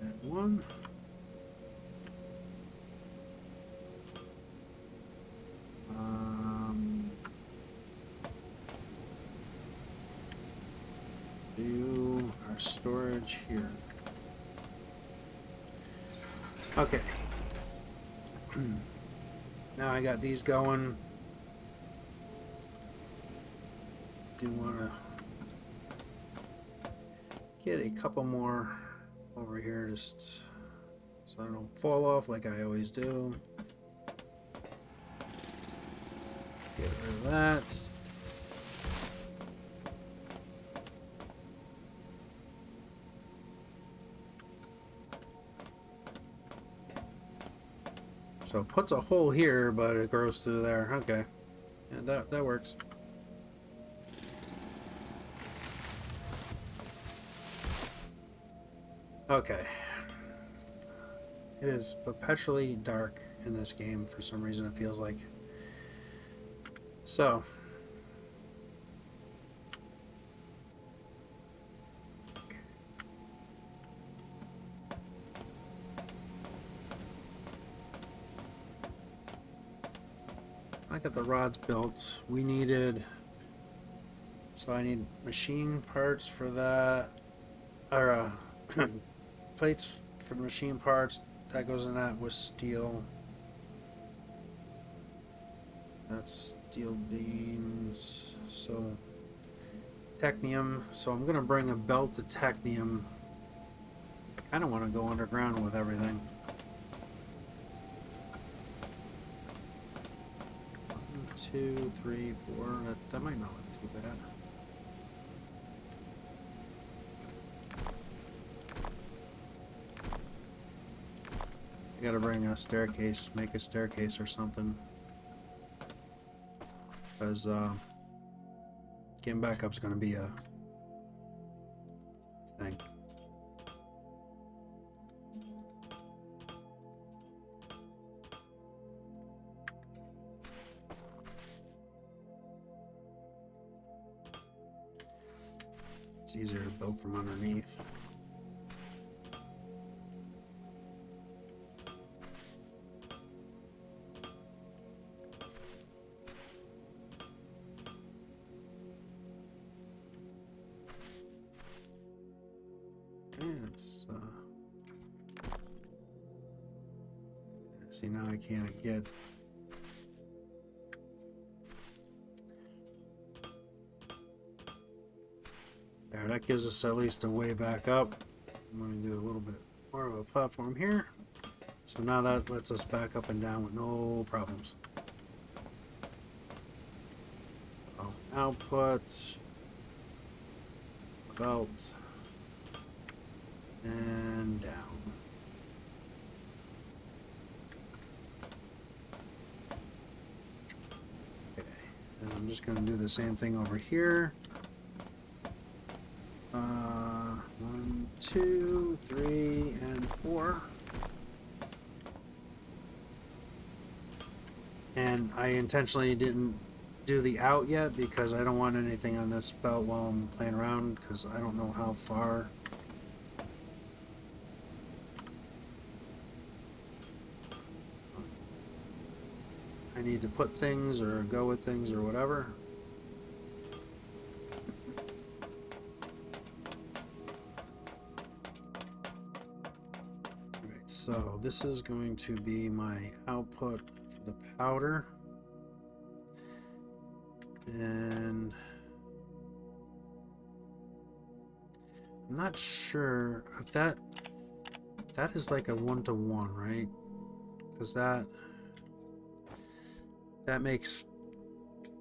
Speaker 1: And one. Do our storage here. Okay. Now I got these going. Do want to get a couple more over here just so I don't fall off like I always do. Get rid of that. So it puts a hole here, but it grows through there. Okay. Yeah, that works. Okay. It is perpetually dark in this game for some reason, it feels like. So. I got the rods built. We needed, so I need machine parts for that, or plates for the machine parts. That goes in that with steel. That's steel beams. So technium. So I'm gonna bring a belt of technium. I kind of want to go underground with everything. 2, 3, 4. That might not look too bad. I gotta bring a staircase, make a staircase or something. Because getting back up's gonna be a thing. It's easier to build from underneath. See, now I can't get. There, that gives us at least a way back up. I'm going to do a little bit more of a platform here. So now that lets us back up and down with no problems. Output, belt, and down. Okay, and I'm just going to do the same thing over here. 1, 2, 3, and 4. And I intentionally didn't do the out yet because I don't want anything on this belt while I'm playing around, because I don't know how far I need to put things or go with things or whatever. Alright, so this is going to be my output for the powder. And I'm not sure if that that is like a 1-to-1, right? Because that makes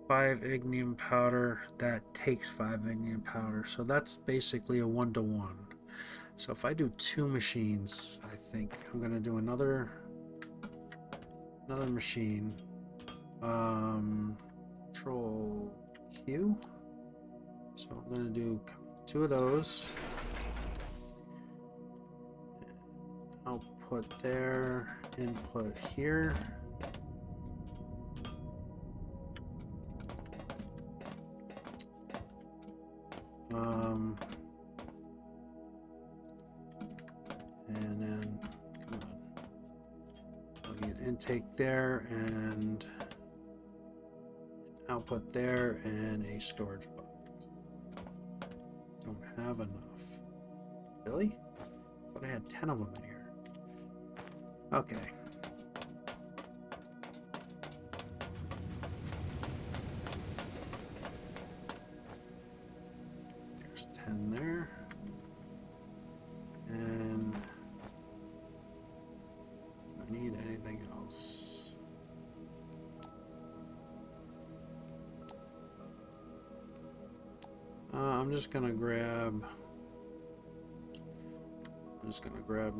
Speaker 1: 5 ignium powder. That takes 5 ignium powder. So that's basically a 1-to-1. So if I do 2 machines, I think I'm gonna do another machine. Control Q. So I'm gonna do 2 of those. Output there, input here. And then come on. I'll get intake there and output there and a storage box. Don't have enough. Really? I thought I had 10 of them in here. Okay. There's 10 there. And do I need anything else? I'm just gonna grab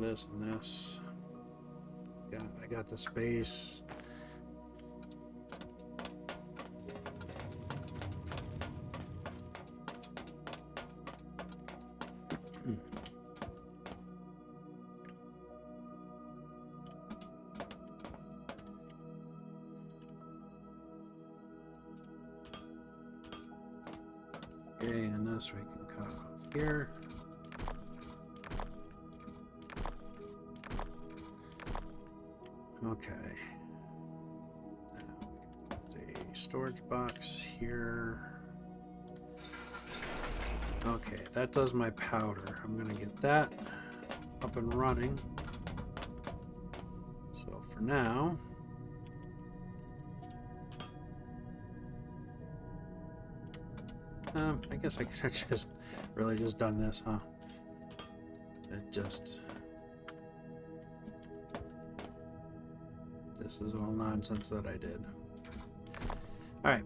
Speaker 1: this and this. I got the space. Okay, and this we can cut off here. Okay. Now we can put a storage box here. Okay, that does my powder. I'm gonna get that up and running. So for now, I guess I could have just really just done this, huh? This is all nonsense that I did. Alright.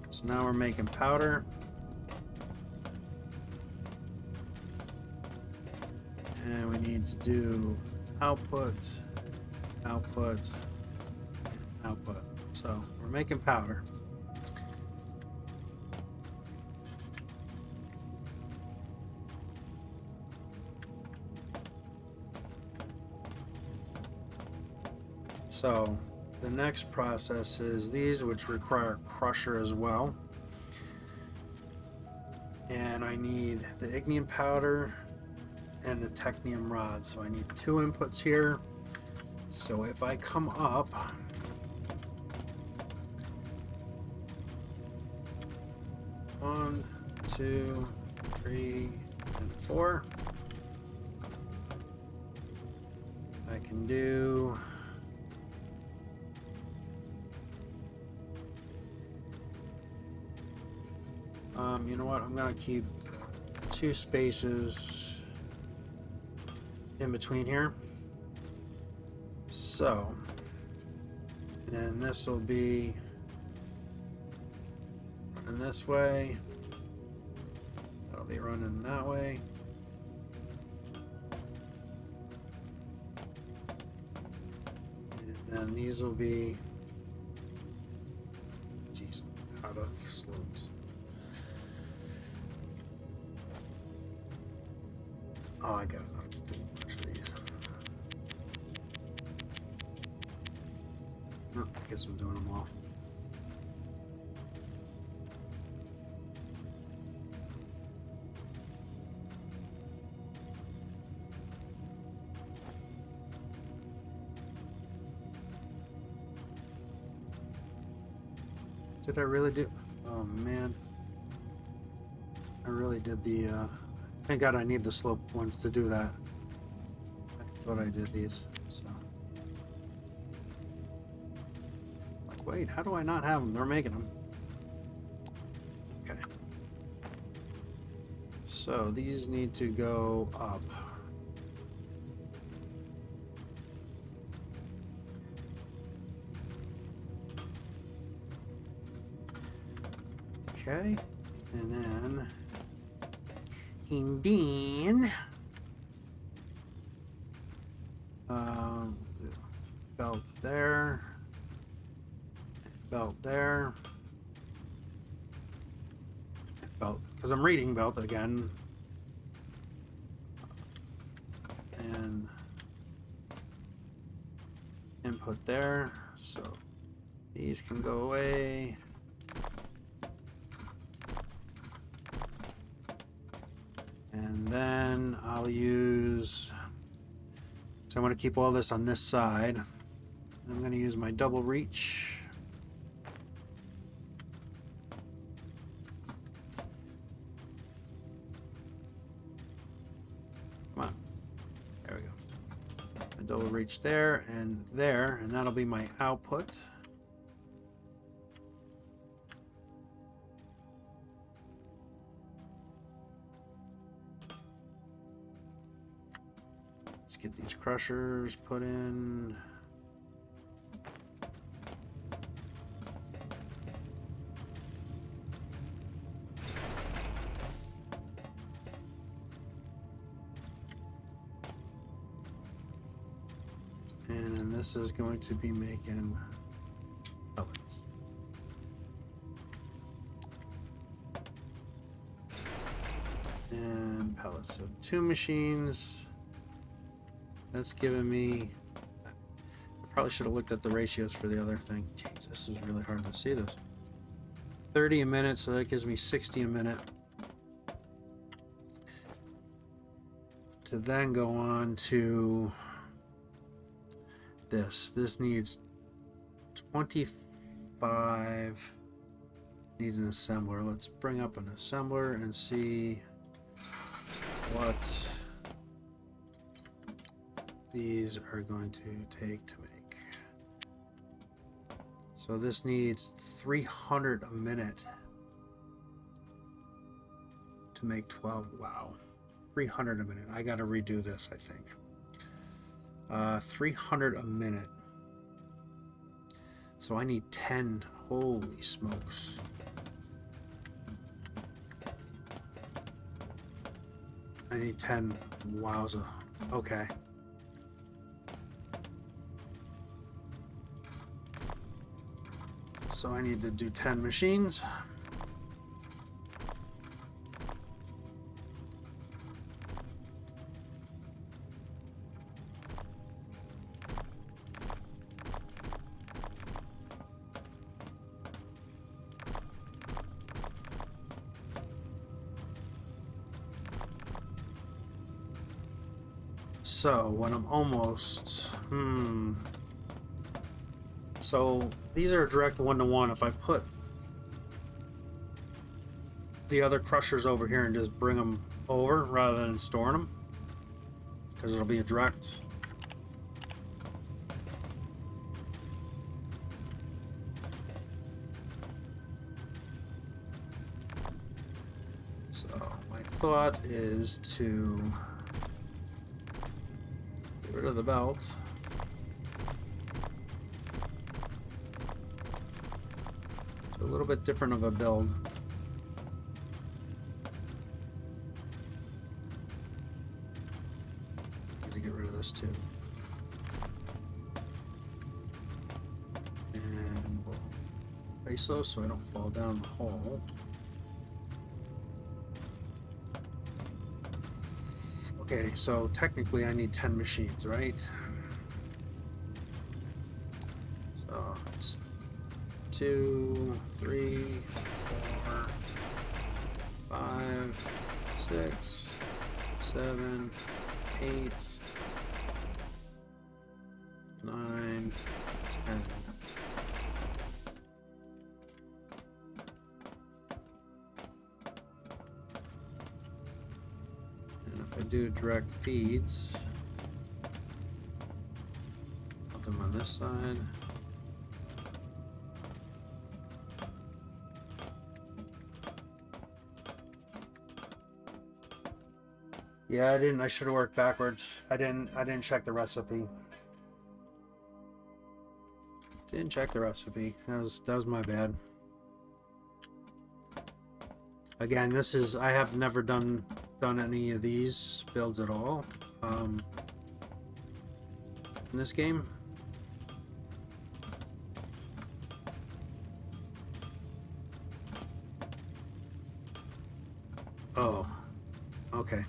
Speaker 1: So now we're making powder. And we need to do output, output, output. So we're making powder. So the next process is these, which require a crusher as well. And I need the ignium powder and the technium rods. So I need 2 inputs here. So if I come up, 1, 2, 3, and 4, I can do you know what? I'm gonna keep 2 spaces in between here. So, and then this will be running this way. That'll be running that way. And then these will be, geez, out of slopes. Oh, I got enough to do a bunch of these. Oh, I guess I'm doing them all. Did I really do? Oh man. I really did the thank God I need the slope ones to do that. I thought I did these, so. Like, wait, how do I not have them? They're making them. Okay. So these need to go up. Okay, and then Indian belt there, belt there, belt, because I'm reading belt again, and input there, so these can go away. And then I'll use, so I want to keep all this on this side. I'm going to use my double reach. Come on. There we go. A double reach there, and that'll be my output. Let's get these crushers put in. And then this is going to be making pellets. And pellets. So 2 machines. That's giving me, I probably should have looked at the ratios for the other thing. Jeez, this is really hard to see this. 30 a minute, so that gives me 60 a minute. To then go on to this. This needs 25, needs an assembler. Let's bring up an assembler and see what these are going to take to make. So this needs 300 a minute to make 12. Wow, 300 a minute. I got to redo this, I think. 300 a minute. So I need 10. Holy smokes. I need 10. Wowza. Okay. So I need to do 10 machines. So when I'm almost, so these are direct 1-to-1. If I put the other crushers over here and just bring them over rather than storing them, because it'll be a direct. So my thought is to get rid of the belt. A little bit different of a build. Need to get rid of this too. And we'll place those so I don't fall down the hole. Okay, so technically I need 10 machines, right? So it's 2, 3, 4, 5, 6, 7, 8, 9, 10. And if I do direct feeds, put them on this side. Yeah, I should have worked backwards. I didn't check the recipe. Didn't check the recipe. That was my bad. Again, this is, I have never done any of these builds at all in this game. Oh, okay.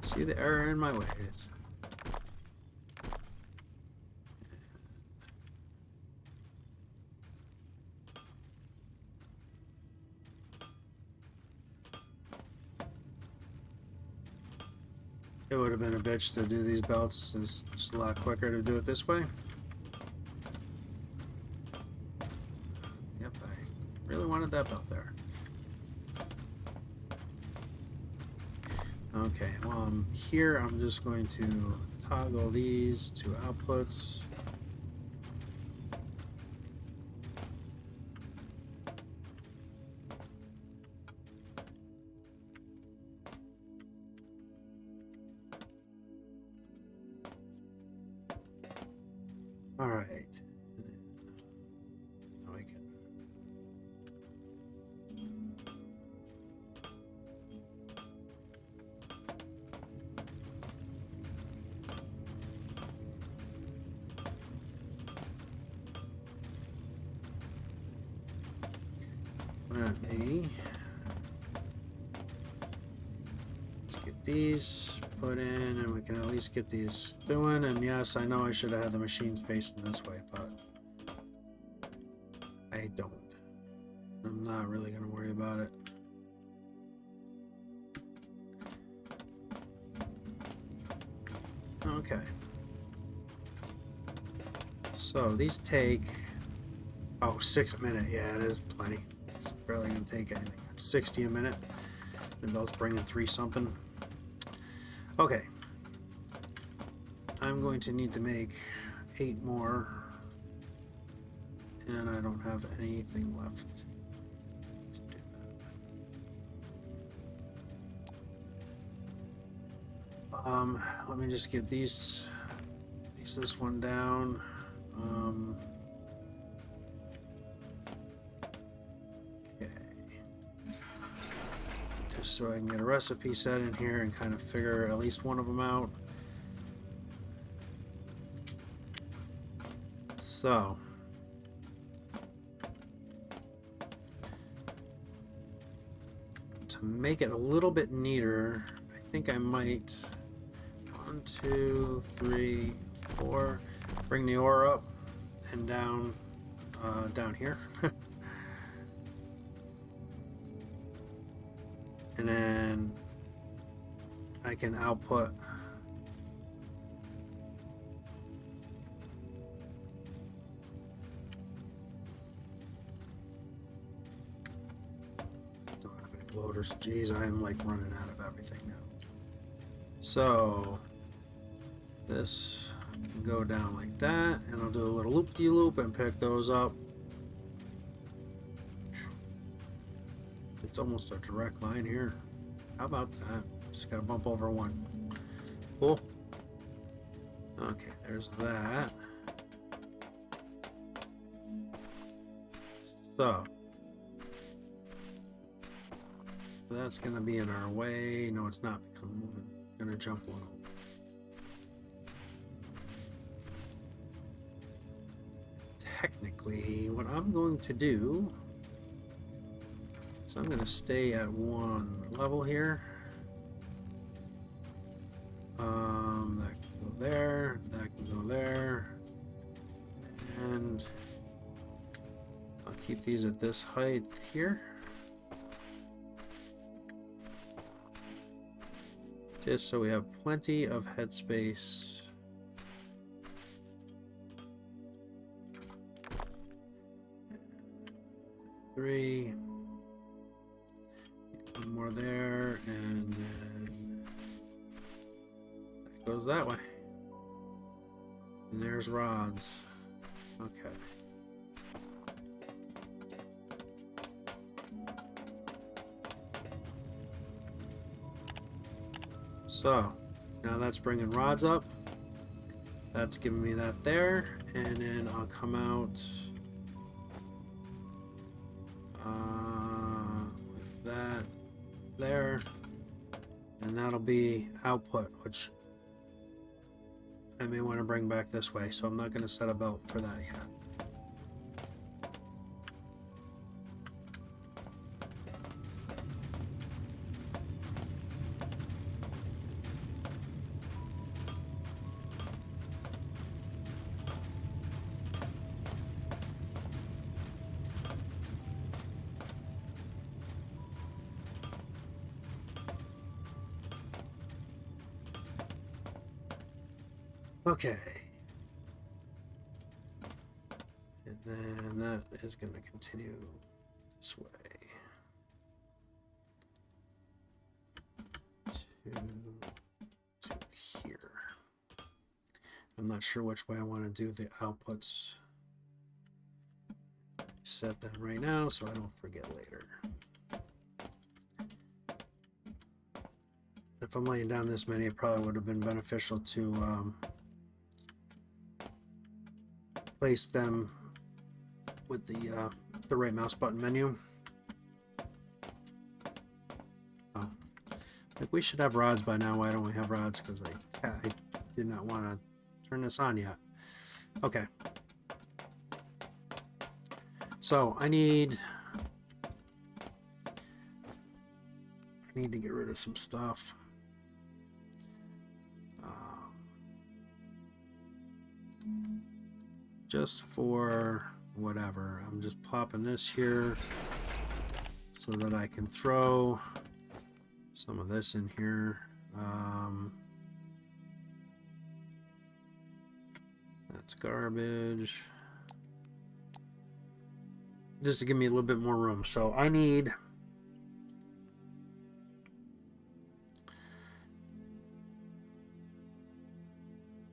Speaker 1: See the error in my ways. It would have been a bitch to do these belts. It's just a lot quicker to do it this way. Yep, I really wanted that belt there. Okay, well, here I'm just going to toggle these to outputs. All right. Now I can. Let's get these put in, and we can at least get these doing. And yes, I know I should have had the machines facing this way, but I don't. I'm not really going to worry about it. Okay. So these take, oh, 6 a minute. Yeah, it is plenty. It's barely going to take anything. It's 60 a minute. The belt's bringing 3 something. Okay. I'm going to need to make 8 more. And I don't have anything left to do that. Let me just get these, this one down. Okay. Just so I can get a recipe set in here and kind of figure at least one of them out. So. To make it a little bit neater, I think I might 1, 2, 3, 4 bring the ore up and down down here. And then I can output loaders. Jeez, I'm like running out of everything now. So this can go down like that, and I'll do a little loop-de-loop and pick those up. It's almost a direct line here. How about that? Just gotta bump over one. Cool. Okay, there's that. So that's gonna be in our way. No, it's not, because I'm moving. I'm gonna jump one over. Technically, what I'm going to do is I'm going to stay at one level here. That can go there, that can go there, and I'll keep these at this height here. Just so we have plenty of headspace. Three. One more there, and then that goes that way. And there's rods. Okay. So now that's bringing rods up. That's giving me that there, and then I'll come out with that there, and that'll be output, which I may want to bring back this way, so I'm not going to set a belt for that yet. Okay. And then that is going to continue this way to here. I'm not sure which way I want to do the outputs. Set them right now so I don't forget later. If I'm laying down this many, it probably would have been beneficial to place them with the right mouse button menu. Oh, like we should have rods by now. Why don't we have rods? Because I did not want to turn this on yet. Okay. So I need to get rid of some stuff. Just for whatever. I'm just plopping this here so that I can throw some of this in here. That's garbage. Just to give me a little bit more room. So I need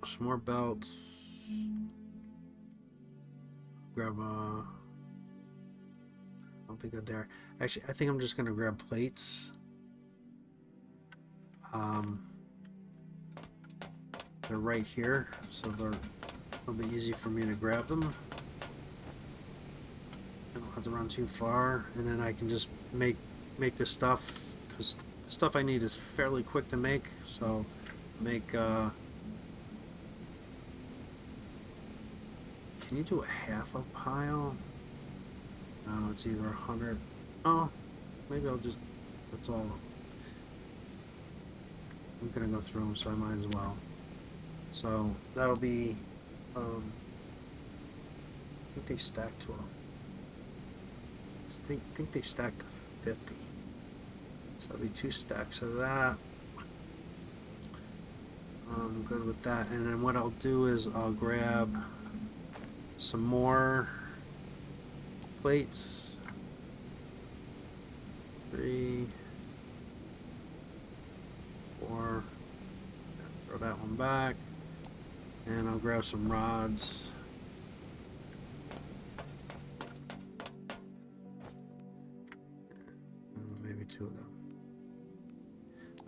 Speaker 1: some more belts. Grab I'll be good there. Actually, I think I'm just gonna grab plates. They're right here, so it'll be easy for me to grab them. I don't have to run too far, and then I can just make the stuff, because the stuff I need is fairly quick to make. So make can you do a half a pile? No, it's either 100. Oh, maybe I'll just, that's all. I'm gonna go through them, so I might as well. So that'll be, I think they stack to I think they stack to 50. So that'll be 2 stacks of that. I'm good with that. And then what I'll do is I'll grab some more plates. 3, 4. Throw that one back. And I'll grab some rods. Maybe 2 of them.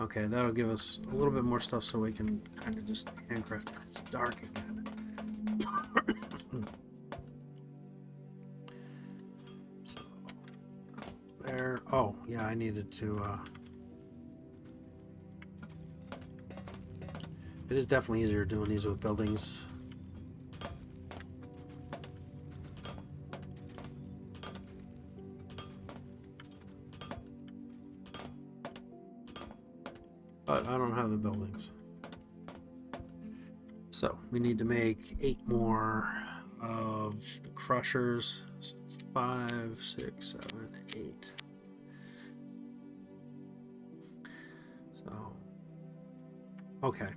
Speaker 1: Okay, that'll give us a little bit more stuff so we can kind of just handcraft it. It's dark again. So, there. Oh, yeah, I needed to... It is definitely easier doing these with buildings. But I don't have the buildings. So we need to make 8 more of the crushers. So it's 5, 6, 7, 8. So, okay.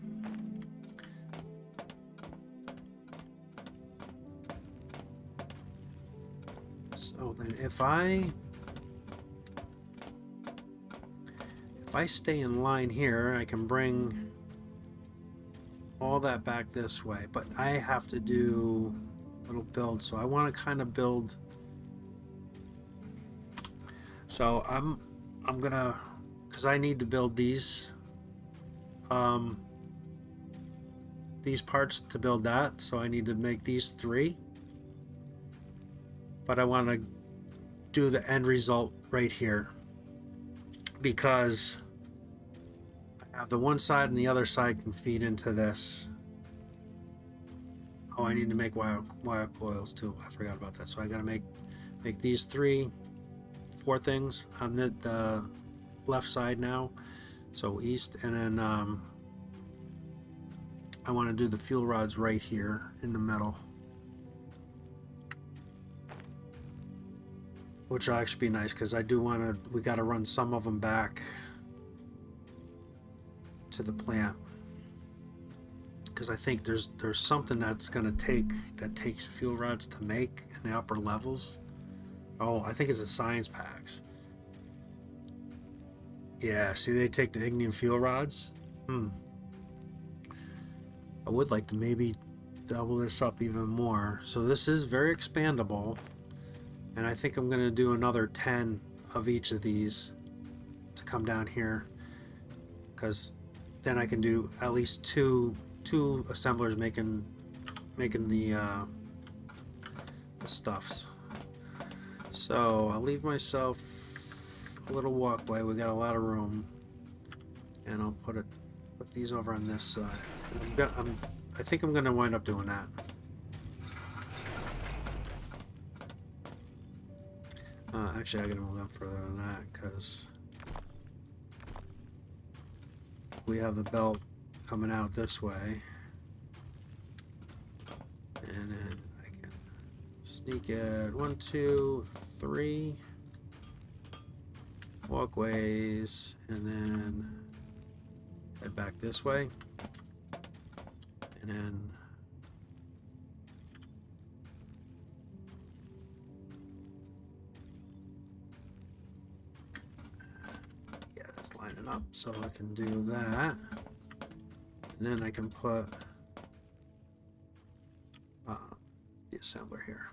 Speaker 1: So then if I stay in line here, I can bring all that back this way, but I have to do a little build. So I want to kind of build. So I'm gonna, because I need to build these. these parts to build that, so I need to make these 3. But I want to do the end result right here, because I have the one side and the other side can feed into this. Oh, I need to make wire coils too. I forgot about that. So I gotta make these 4 things on the left side now. So east, and then I want to do the fuel rods right here in the middle, which will actually be nice, because I do want to. We got to run some of them back to the plant, because I think there's something that's gonna takes fuel rods to make in the upper levels. Oh, I think it's the science packs. Yeah, see, they take the Ignium Fuel Rods. I would like to maybe double this up even more. So this is very expandable, and I think I'm going to do another 10 of each of these to come down here, because then I can do at least two assemblers making the stuffs. So I'll leave myself a little walkway. We got a lot of room, and I'll put these over on this side. I think I'm gonna wind up doing that. Actually, I gotta move up further than that, because we have the belt coming out this way, and then I can sneak it 1, 2, 3 walkways, and then head back this way, and then yeah, just line it up so I can do that, and then I can put the assembler here.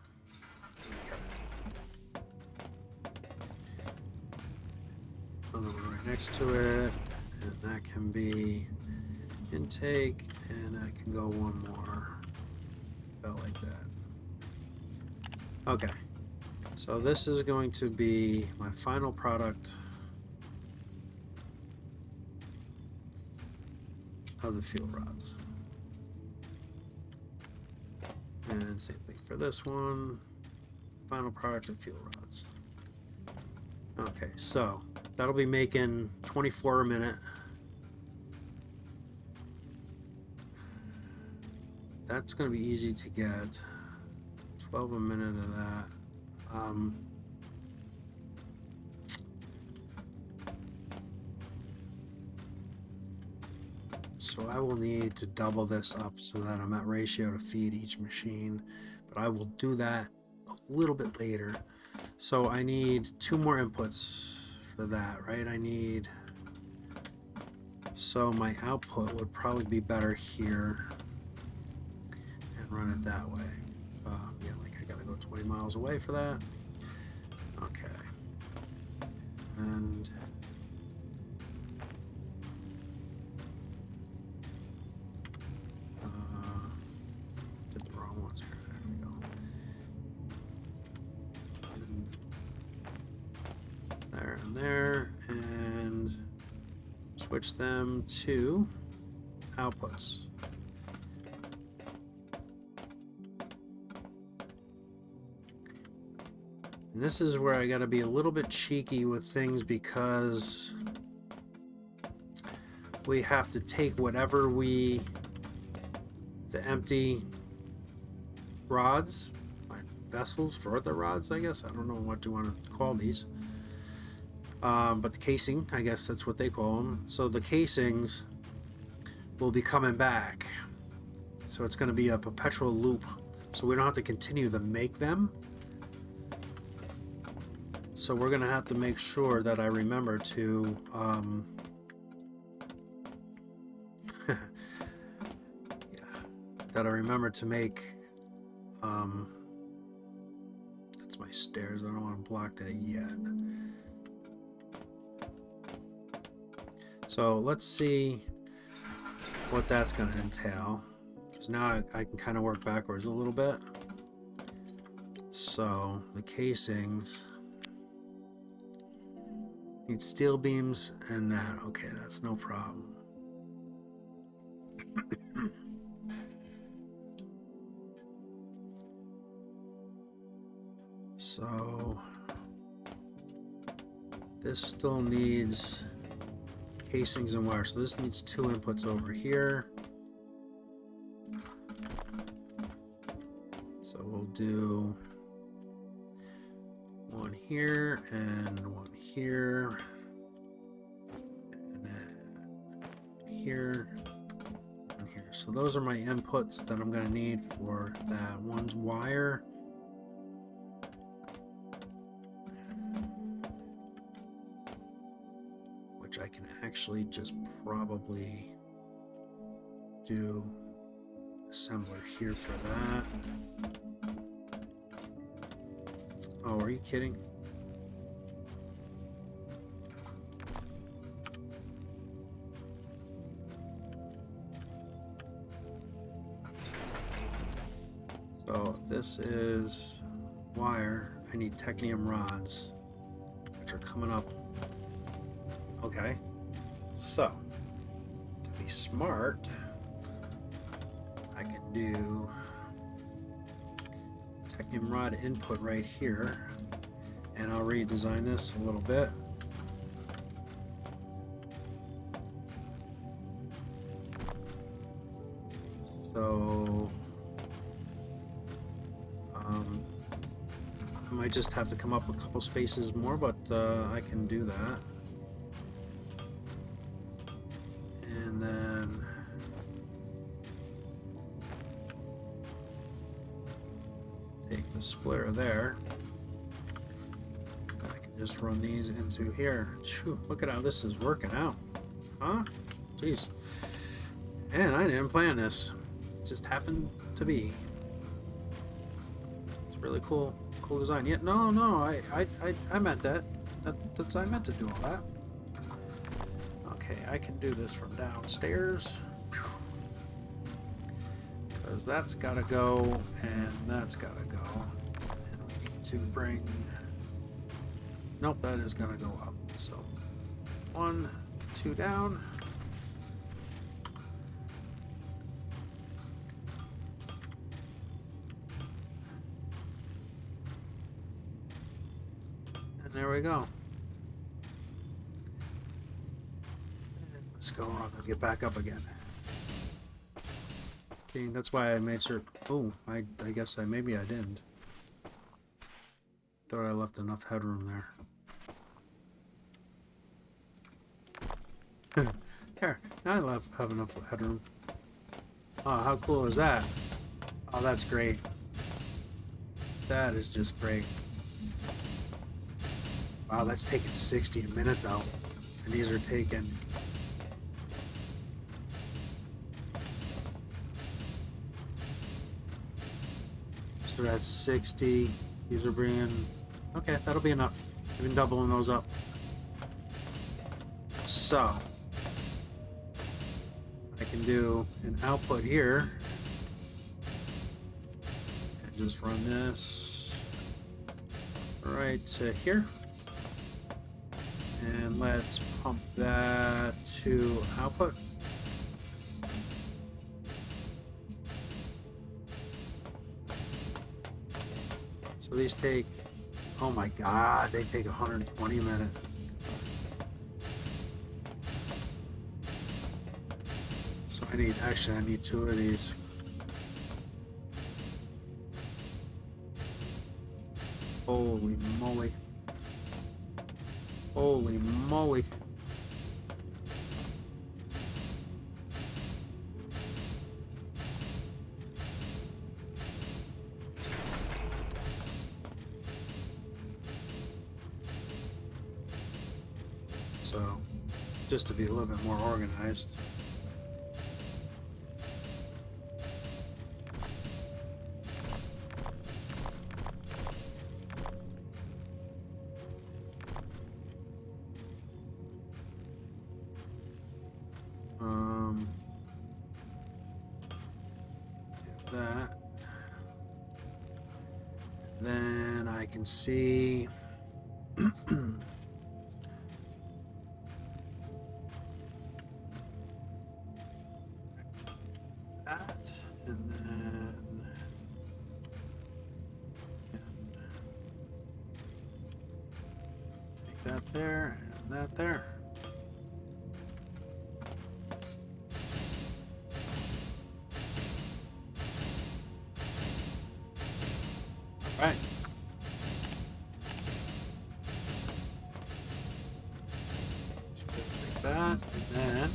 Speaker 1: Another one right next to it, and that can be intake, and I can go one more about like that. Okay, so this is going to be my final product of the fuel rods, and same thing for this one, final product of fuel rods. Okay, so that'll be making 24 a minute. That's going to be easy to get. 12 a minute of that. So I will need to double this up so that I'm at ratio to feed each machine, but I will do that a little bit later. So I need 2 more inputs for that, right? So my output would probably be better here, and run it that way. Yeah, like I gotta go 20 miles away for that. Okay. And did the wrong ones here. There we go. And there and there, and switch them to outputs. And this is where I got to be a little bit cheeky with things, because we have to take whatever the empty rods, vessels for the rods, I guess. I don't know what you want to call these. But the casing, I guess that's what they call them. So the casings will be coming back. So it's going to be a perpetual loop. So we don't have to continue to make them. So we're going to have to make sure that I remember to that I remember to make that's my stairs. I don't want to block that yet. So let's see what that's going to entail. because now I can kind of work backwards a little bit. So the casings need steel beams and that. Okay, that's no problem. So this still needs casings and wire. So this needs 2 inputs over here. So we'll do 1 here and 1 here. And then here and here. So those are my inputs that I'm going to need for that. One's wire. Which I can actually just probably do assembler here for that. Oh, are you kidding? So this is wire. I need Ignium rods, which are coming up. Okay, so to be smart, I can do Ignium rod input right here, and I'll redesign this a little bit. So I might just have to come up a couple spaces more, but I can do that. And then take the splitter there. I can just run these into here. Phew, look at how this is working out. Huh? Jeez. And I didn't plan this. It just happened to be. It's really cool. Cool design. Yeah, no, I meant that. That's I meant to do all that. Okay, I can do this from downstairs. Because that's gotta go, and that's gotta go. And we need to bring... Nope, that is gonna go up. So, 1, 2 down. And there we go. Let's go on and get back up again. Okay, that's why I made sure. Oh, I guess maybe I didn't. Thought I left enough headroom there. Here, now I have enough headroom. Oh, how cool is that? Oh, that's great. That is just great. Wow, that's taking 60 a minute though. And these are taking... So that's 60. These are bringing... Okay, that'll be enough. Even doubling those up. So... I can do an output here. And just run this right to here. And let's pump that to output. So these take, oh my god, they take 120 minutes. So I need 2 of these. Holy moly. Holy moly. So, just to be a little bit more organized. that. Then I can see that, and then take that there and that there. All right. So take that, and then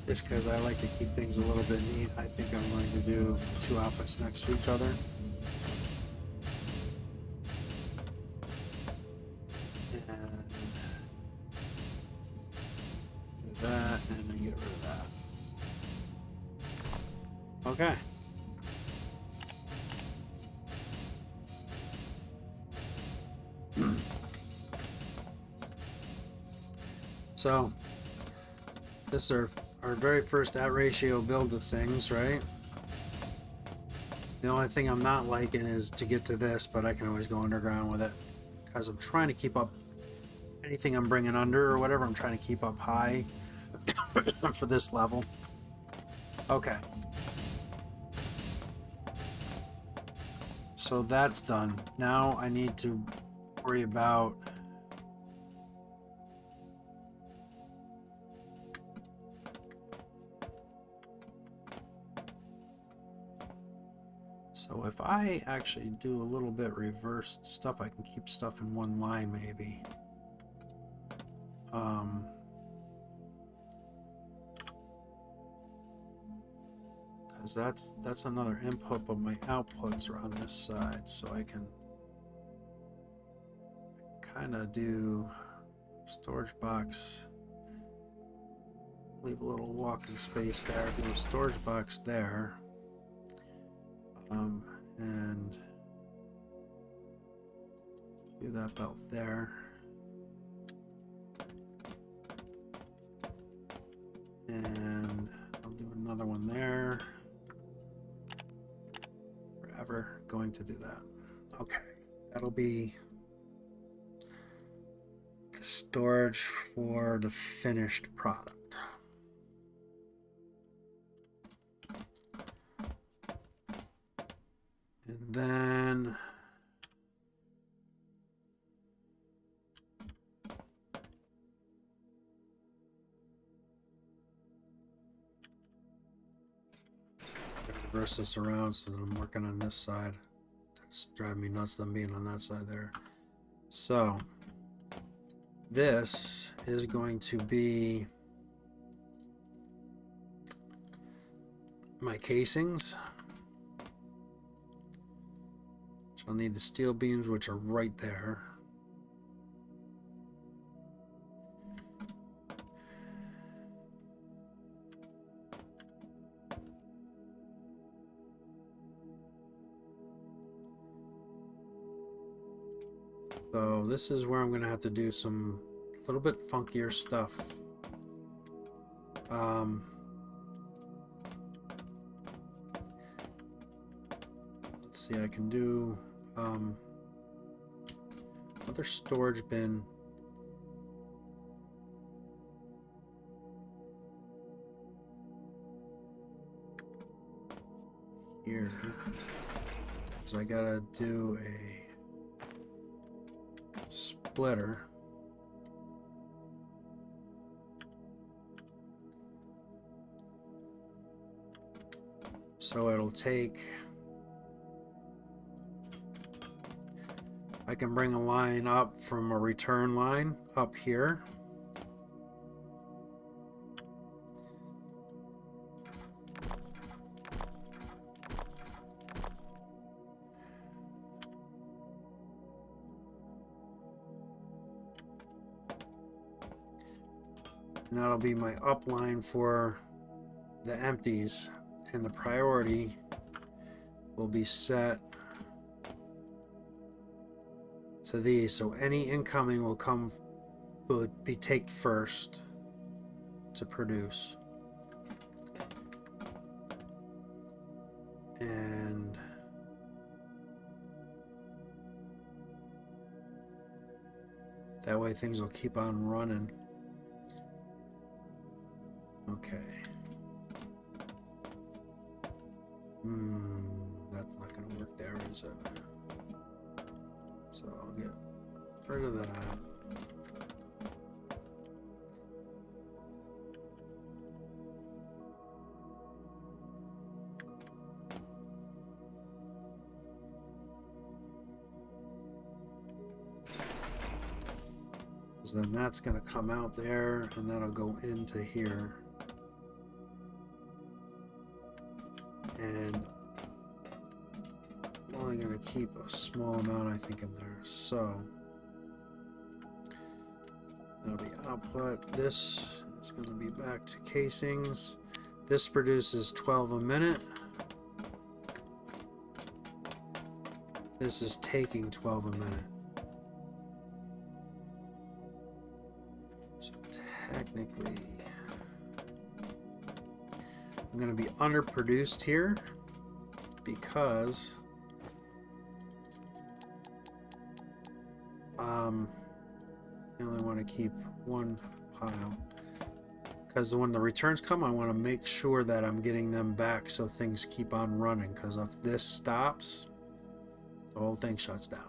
Speaker 1: just because I like to keep things a little bit neat, I think I'm going to do 2 outputs next to each other. And do that, and then get rid of that. Okay. So, this is our very first at ratio build of things, right? The only thing I'm not liking is to get to this, but I can always go underground with it because I'm trying to keep up anything I'm bringing under or whatever. I'm trying to keep up high for this level. Okay. So that's done. Now I need to worry about so if I actually do a little bit reversed stuff, I can keep stuff in one line maybe. Because that's another input, but my outputs are on this side, so I can kind of do storage box, leave a little walking space there, do a storage box there, and do that about there, and I'll do another one there. Forever going to do that. Okay, that'll be storage for the finished product. And then reverse this around so that I'm working on this side. It's driving me nuts them being on that side there. So this is going to be my casings. So I'll need the steel beams, which are right there. So this is where I'm going to have to do some little bit funkier stuff. Let's see, I can do another storage bin. Here. So I gotta do a splitter. So it'll take, I can bring a line up from a return line up here. And that'll be my upline for the empties, and the priority will be set to these, so any incoming will be taked first, to produce. And that way things will keep on running. Okay. That's not going to work there, is it? So I'll get rid of that. So then that's going to come out there, and that'll go into here. And I'm only going to keep a small amount, I think, in there. So that'll be output. This is going to be back to casings. This produces 12 a minute. This is taking 12 a minute. So technically, I'm going to be underproduced here because I only want to keep one pile. Because when the returns come, I want to make sure that I'm getting them back so things keep on running. Because if this stops, the whole thing shuts down.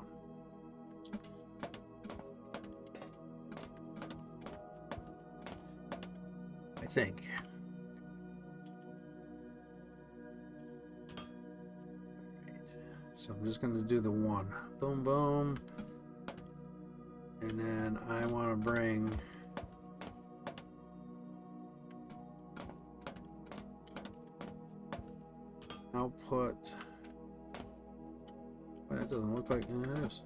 Speaker 1: I think. So I'm just going to do the one. Boom, boom. And then I want to bring output. But it doesn't look like it is.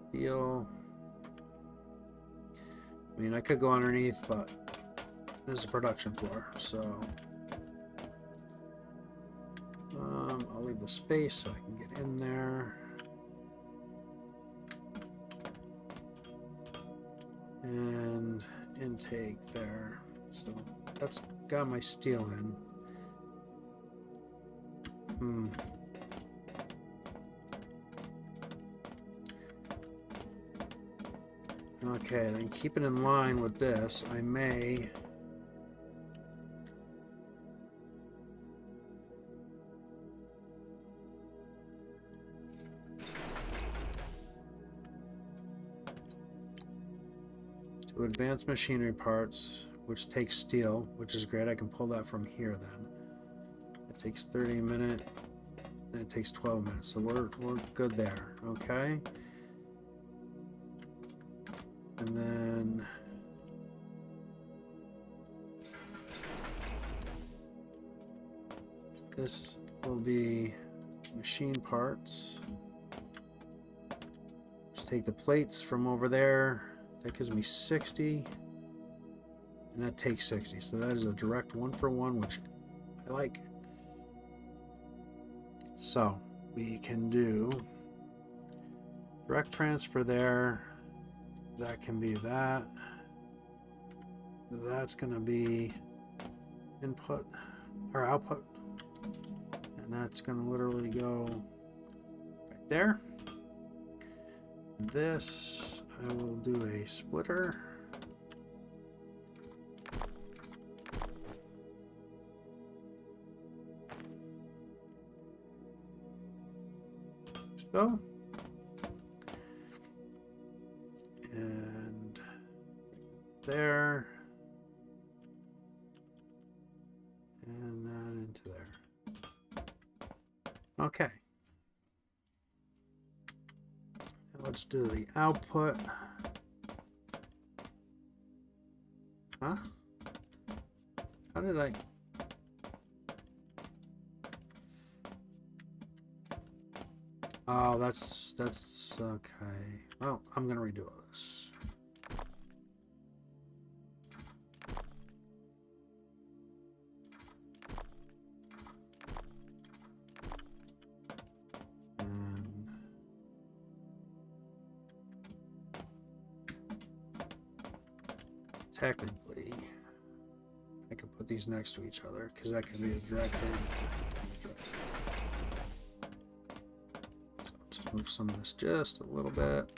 Speaker 1: Steel. I mean, I could go underneath, but this is a production floor, so I'll leave the space so I can get in there. And intake there. So that's got my steel in. Okay, then keep it in line with this. I may do advanced machinery parts, which takes steel, which is great. I can pull that from here then. It takes 30 minutes, and it takes 12 minutes, so we're good there, okay? And then this will be machine parts. Just take the plates from over there. That gives me 60. And that takes 60. So that is a direct 1-for-1, which I like. So we can do direct transfer there. That can be that. That's going to be input or output. And that's going to literally go right there. This, I will do a splitter. So. And there. And that into there. Okay. Let's do the output. Huh? How did I... Oh, that's okay. Well, I'm gonna redo all this. technically, I can put these next to each other because that can be a direct in. So just move some of this just a little bit.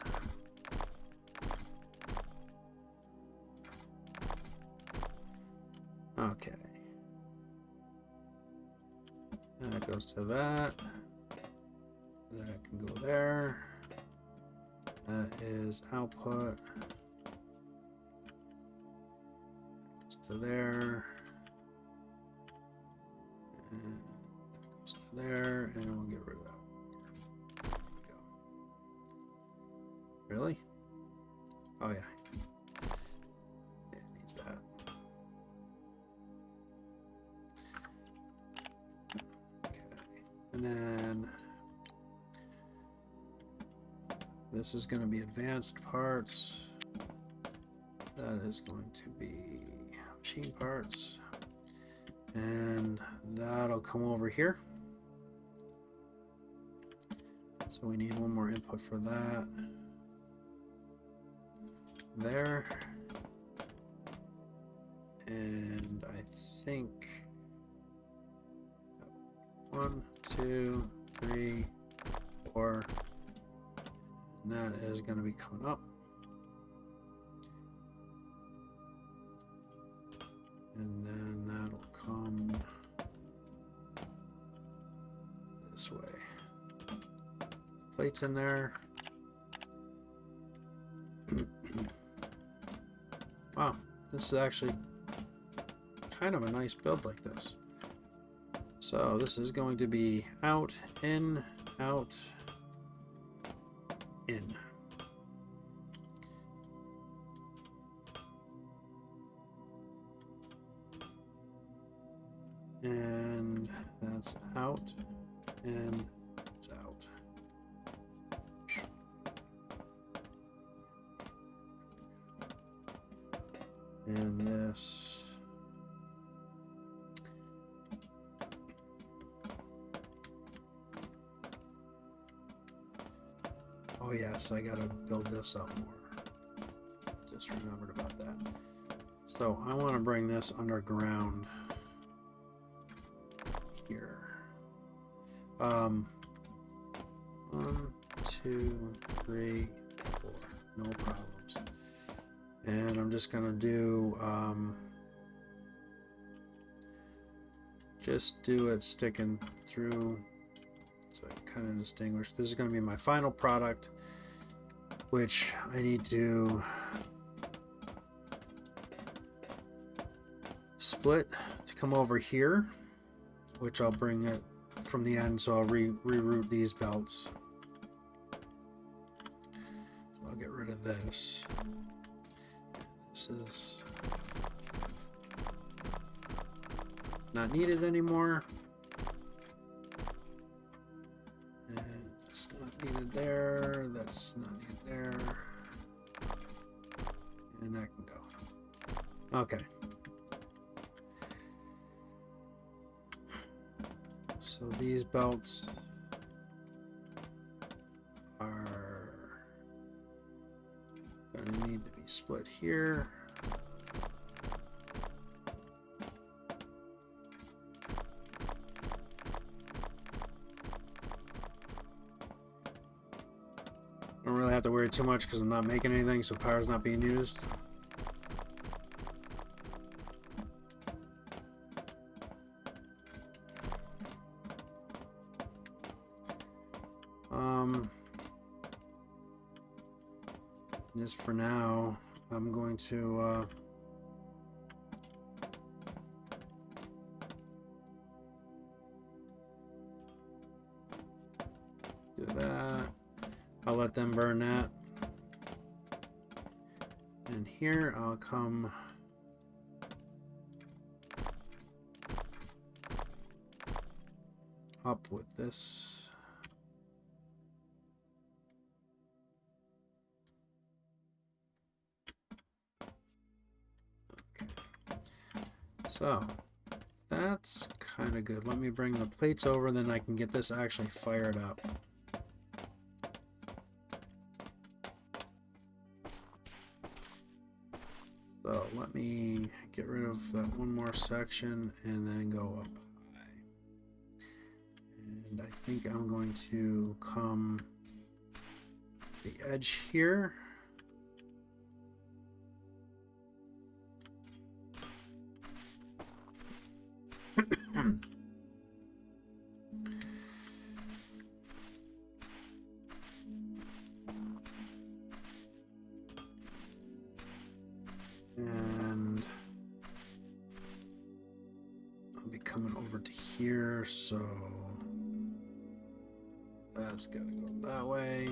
Speaker 1: Okay. And that goes to that. That can go there. That is output. Goes to there. And that goes to there. And we'll get rid of that. There we go. Really? Oh yeah. It needs that. Okay. And then this is going to be advanced parts. That is going to be machine parts. And that'll come over here. So we need one more input for that. There. And I think 1, 2, 3, 4. And that is going to be coming up. And then that'll come this way. Plates in there. Wow, this is actually kind of a nice build like this. So this is going to be out, in, out, in. And that's out, and it's out. And this. Oh yes, I gotta build this up more. Just remembered about that. So I want to bring this underground here. 1, 2, 3, 4. No problems. And I'm just gonna do just do it sticking through, so I kind of distinguish. This is going to be my final product, which I need to split to come over here, which I'll bring it from the end, so I'll reroute these belts. So I'll get rid of this. This is not needed anymore. And it's not needed there. That's not needed there. And that can go. Okay. So these belts are going to need to be split here. Don't really have to worry too much because I'm not making anything, so power's not being used. Just for now, I'm going to do that. I'll let them burn that. And here I'll come up with this. So that's kind of good. Let me bring the plates over, then I can get this actually fired up. So let me get rid of that one more section and then go up high. And I think I'm going to come the edge here. And I'll be coming over to here, so that's gotta go that way,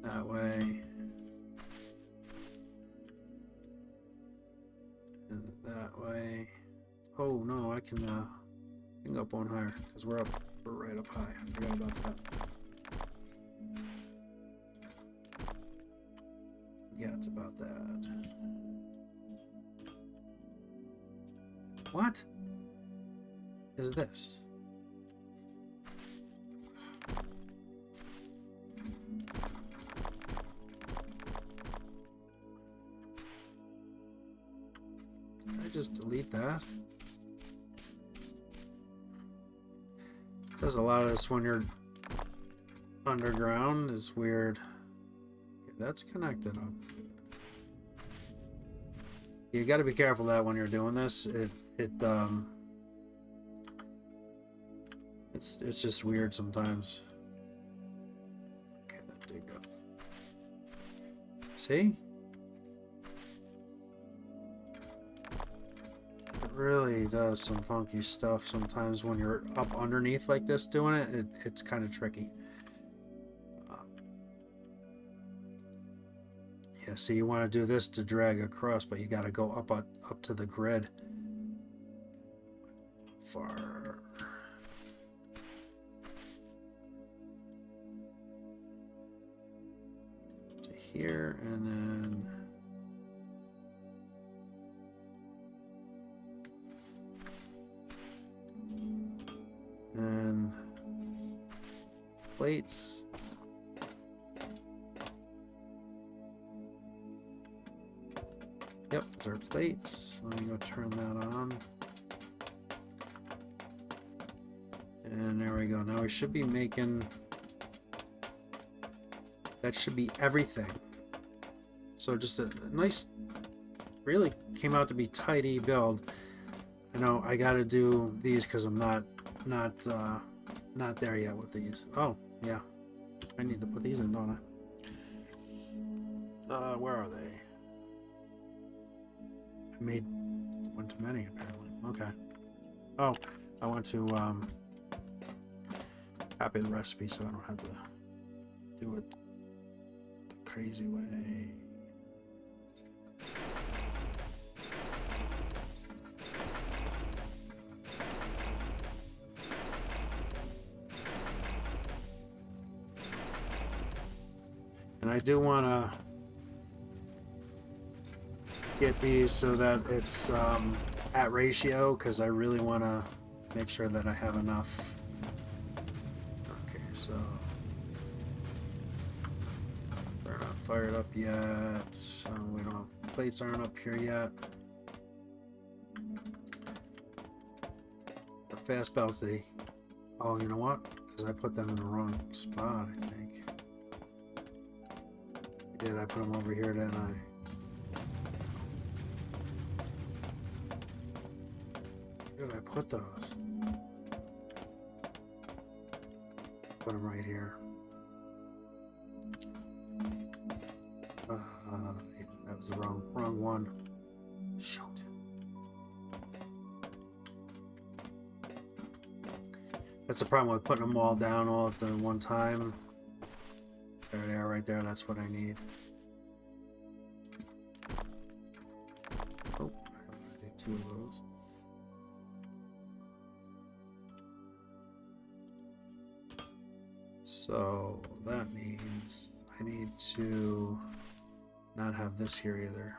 Speaker 1: that way, and that way. Oh no, I can go up one higher because we're right up high. I forgot about that. Yeah, it's about that. What is this? Did I just delete that? It does a lot of this when you're underground. It's weird. Okay, that's connected up. You got to be careful that when you're doing this, it's just weird sometimes. Okay, that did go. See? It really does some funky stuff sometimes when you're up underneath like this doing it. It's kind of tricky. Yeah, so you want to do this to drag across, but you got to go up to the grid. Far. To here, and then plates. Yep, those are plates. Let me go turn that on. And there we go. Now we should be making... That should be everything. So just a nice... Really came out to be tidy build. I know I got to do these because I'm not there yet with these. Oh, yeah. I need to put these in, don't I? Where are they? I made one too many, apparently. Okay. Oh, I want to copy the recipe so I don't have to do it the crazy way. And I do want to get these so that it's at ratio, because I really want to make sure that I have enough. Okay, so they're not fired up yet. So we don't have, plates aren't up here yet. The fast belts, they... Oh, you know what? Because I put them in the wrong spot, I think. I did. I put them over here, didn't I? Where did I put those? Put them right here. Yeah, that was the wrong one. Shoot. That's the problem with putting them all down all at the one time. There they are right there. That's what I need. Oh, I don't want to do 2 of those. So that means I need to not have this here either.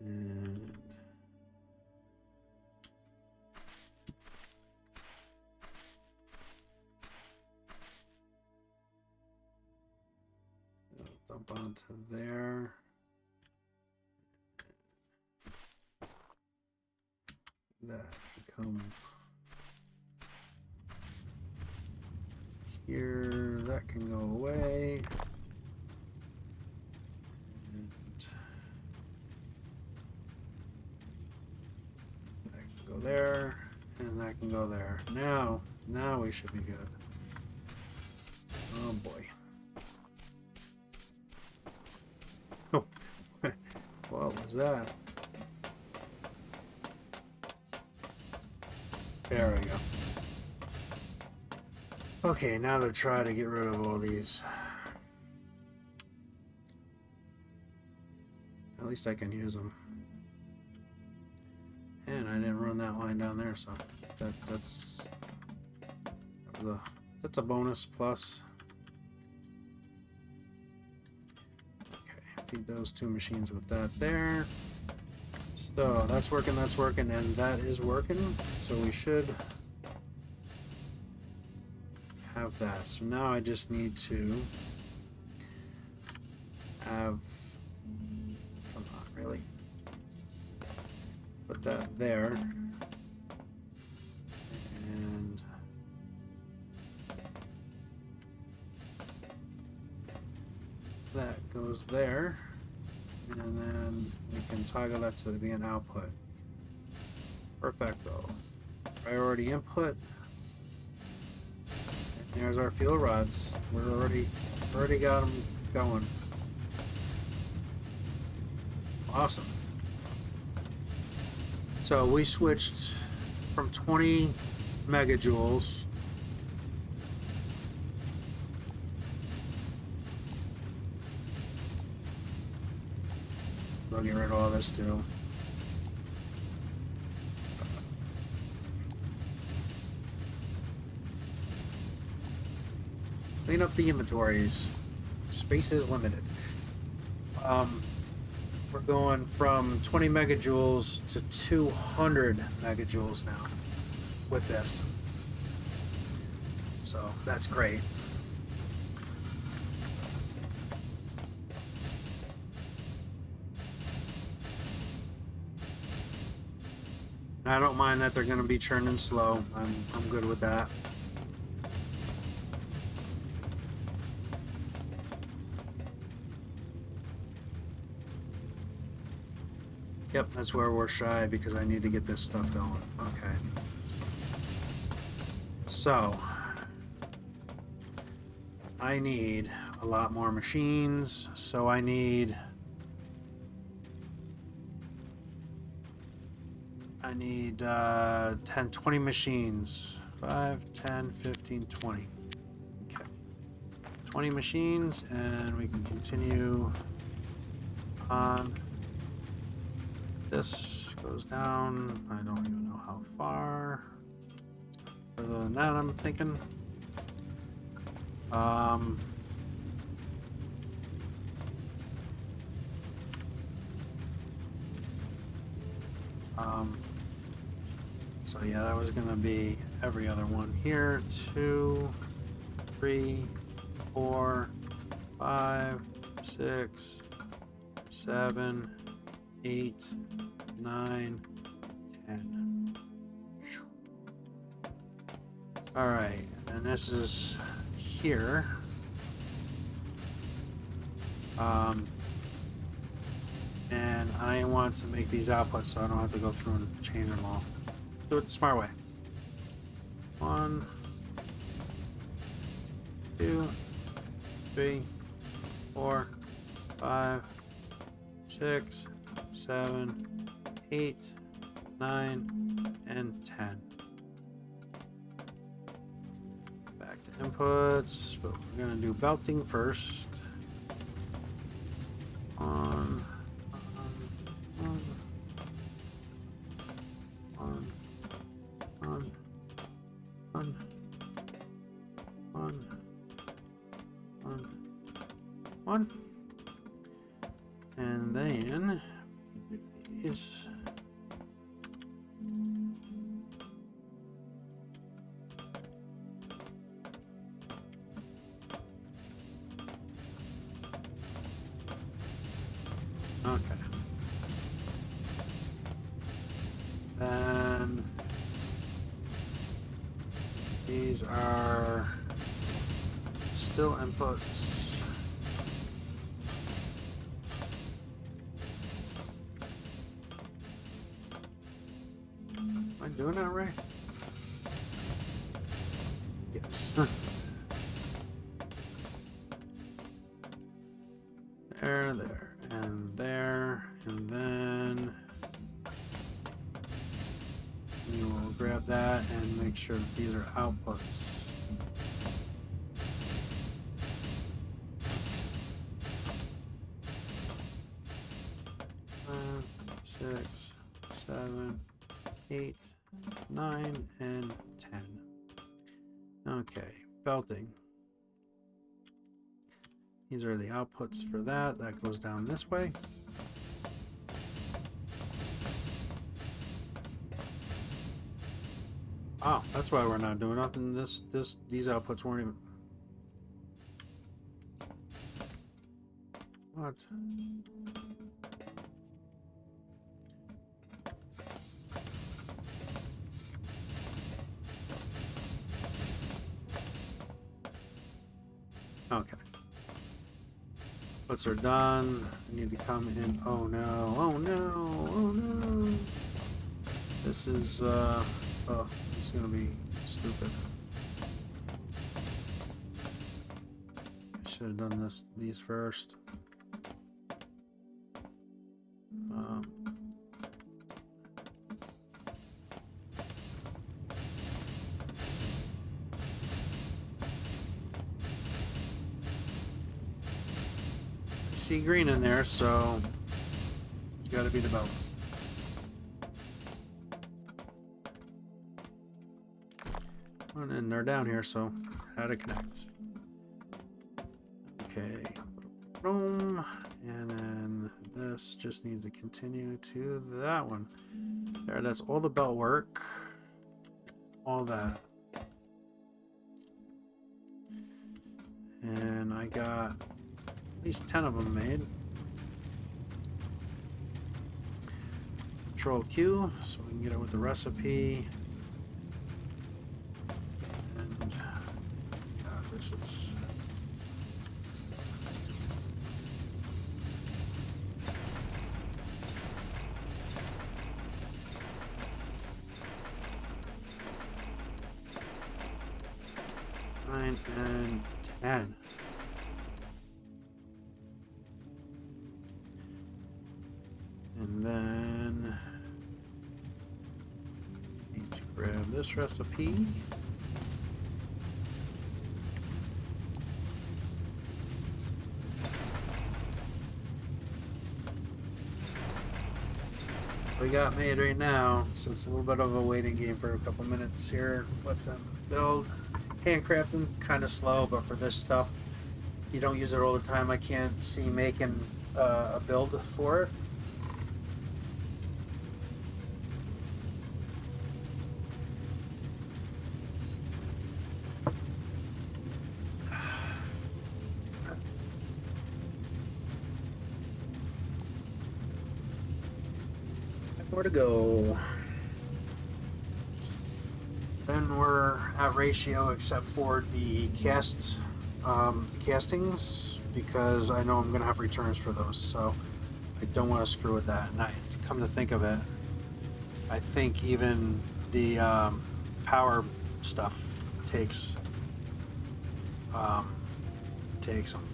Speaker 1: And dump onto there. That can come here. That can go away. And that can go there. And that can go there. Now we should be good. Oh boy. Oh, what was that? There we go. Okay, now to try to get rid of all these. At least I can use them. And I didn't run that line down there, so that's a bonus plus. Okay, feed those two machines with that there. So that's working, and that is working. So we should have that. So now I just need to have, come on, really? Put that there. And that goes there. And then we can toggle that to be an output. Perfecto. Priority input. And there's our fuel rods. We're already got them going. Awesome. So we switched from 20 megajoules I'll get rid of all this too. Clean up the inventories. Space is limited. We're going from 20 megajoules to 200 megajoules now with this. So that's great. I don't mind that they're going to be churning slow. I'm good with that. Yep, that's where we're shy because I need to get this stuff going. Okay. So, I need a lot more machines. So I need 10, 20 machines. 5, 10, 15, 20. Okay. 20 machines, and we can continue on. This goes down, I don't even know how far. Further than that, I'm thinking. So yeah, that was gonna be every other one here. 2, 3, 4, 5, 6, 7, 8, 9, 10. All right, and this is here. And I want to make these outputs so I don't have to go through and change them all. Do it the smart way. 1, 2, 3, 4, 5, 6, 7, 8, 9, and 10. Back to inputs, but we're going to do belting first. On. And then we can do these. Okay. Then these are still inputs. Am I doing that right? Yes. There, there, and then we will grab that and make sure that these are outputs. Five, 6, 7, 8, 9, and 10. Okay, belting. These are the outputs for that. That goes down this way. Oh, that's why we're not doing nothing. These outputs weren't even. What? Okay. Outputs are done. I need to come in. Oh no! Oh no! Oh no! This is oh, it's gonna be stupid. I should have done these first. I see green in there, so it's got to be the belt. And they're down here, so how to connect. Okay, boom, and then this just needs to continue to that one. There, that's all the belt work, all that. And I got at least 10 of them made. Control Q, so we can get it with the recipe. And this is. And 10. And then need to grab this recipe. We got made right now, so it's a little bit of a waiting game for a couple minutes here. Let them build. Handcrafting kind of slow, but for this stuff, you don't use it all the time. I can't see making a build for it. More to go. Then we're at ratio except for the castings, because I know I'm gonna have returns for those, so I don't want to screw with that. And come to think of it, I think even the power stuff takes them.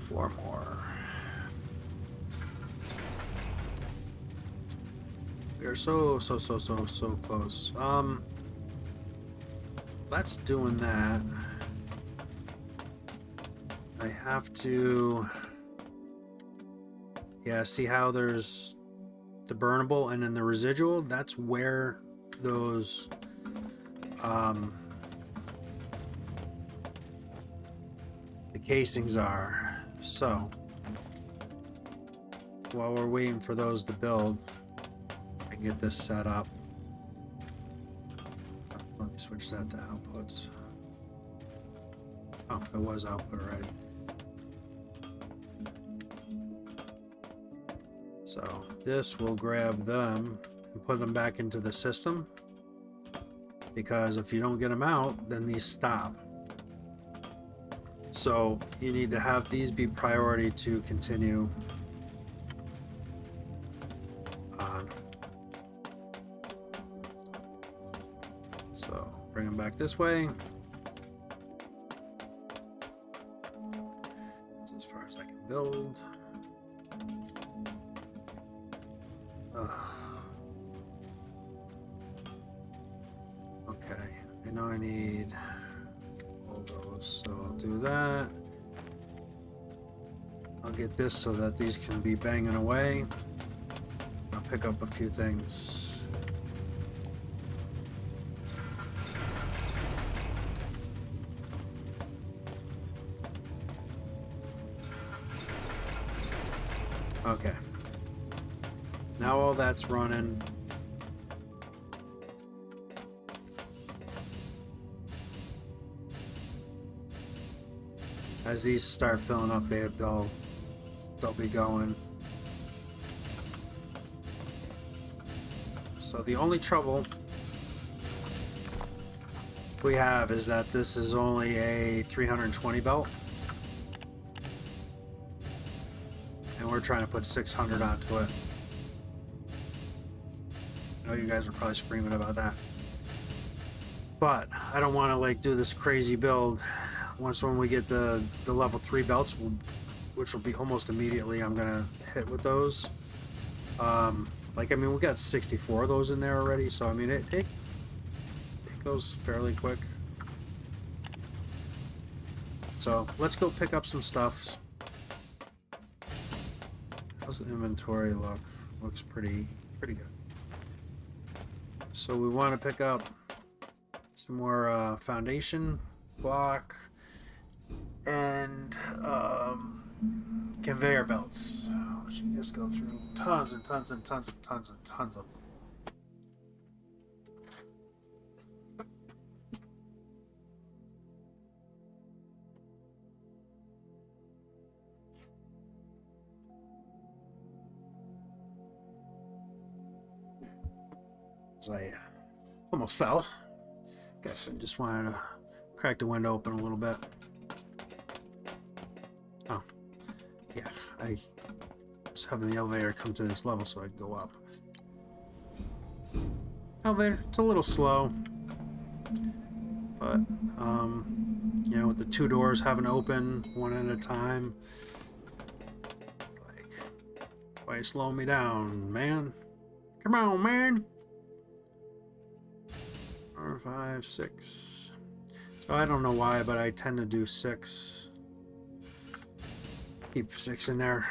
Speaker 1: 4 more. We are so close. That's doing that. I have to, yeah, see how there's the burnable and then the residual. That's where those the casings are. So while we're waiting for those to build, I can get this set up. Let me switch that to outputs. Oh, it was output already. So this will grab them and put them back into the system, because if you don't get them out, then these stop. So you need to have these be priority to continue on. So bring them back this way. That's as far as I can build. Okay, I know I need all those, so I'll do that. I'll get this so that these can be banging away. I'll pick up a few things. Okay. Now all that's running. As these start filling up, they'll be going. So the only trouble we have is that this is only a 320 belt, and we're trying to put 600 onto it. I know you guys are probably screaming about that, but I don't want to like do this crazy build. When we get the level 3 belts, which will be almost immediately, I'm gonna hit with those. Like, I mean, we got 64 of those in there already, so I mean it goes fairly quick. So let's go pick up some stuff. How's the inventory look? Looks pretty good. So we want to pick up some more foundation block and conveyor belts, which you just go through tons and tons and tons and tons and tons of them. I almost fell. Guess I just wanted to crack the window open a little bit. Oh, yeah, I was having the elevator come to this level so I could go up. Elevator, it's a little slow, but you know, with the 2 doors having to open one at a time, like, why are you slowing me down, man? Come on, man. 4, 5, 6. So I don't know why, but I tend to do 6. Keep 6 in there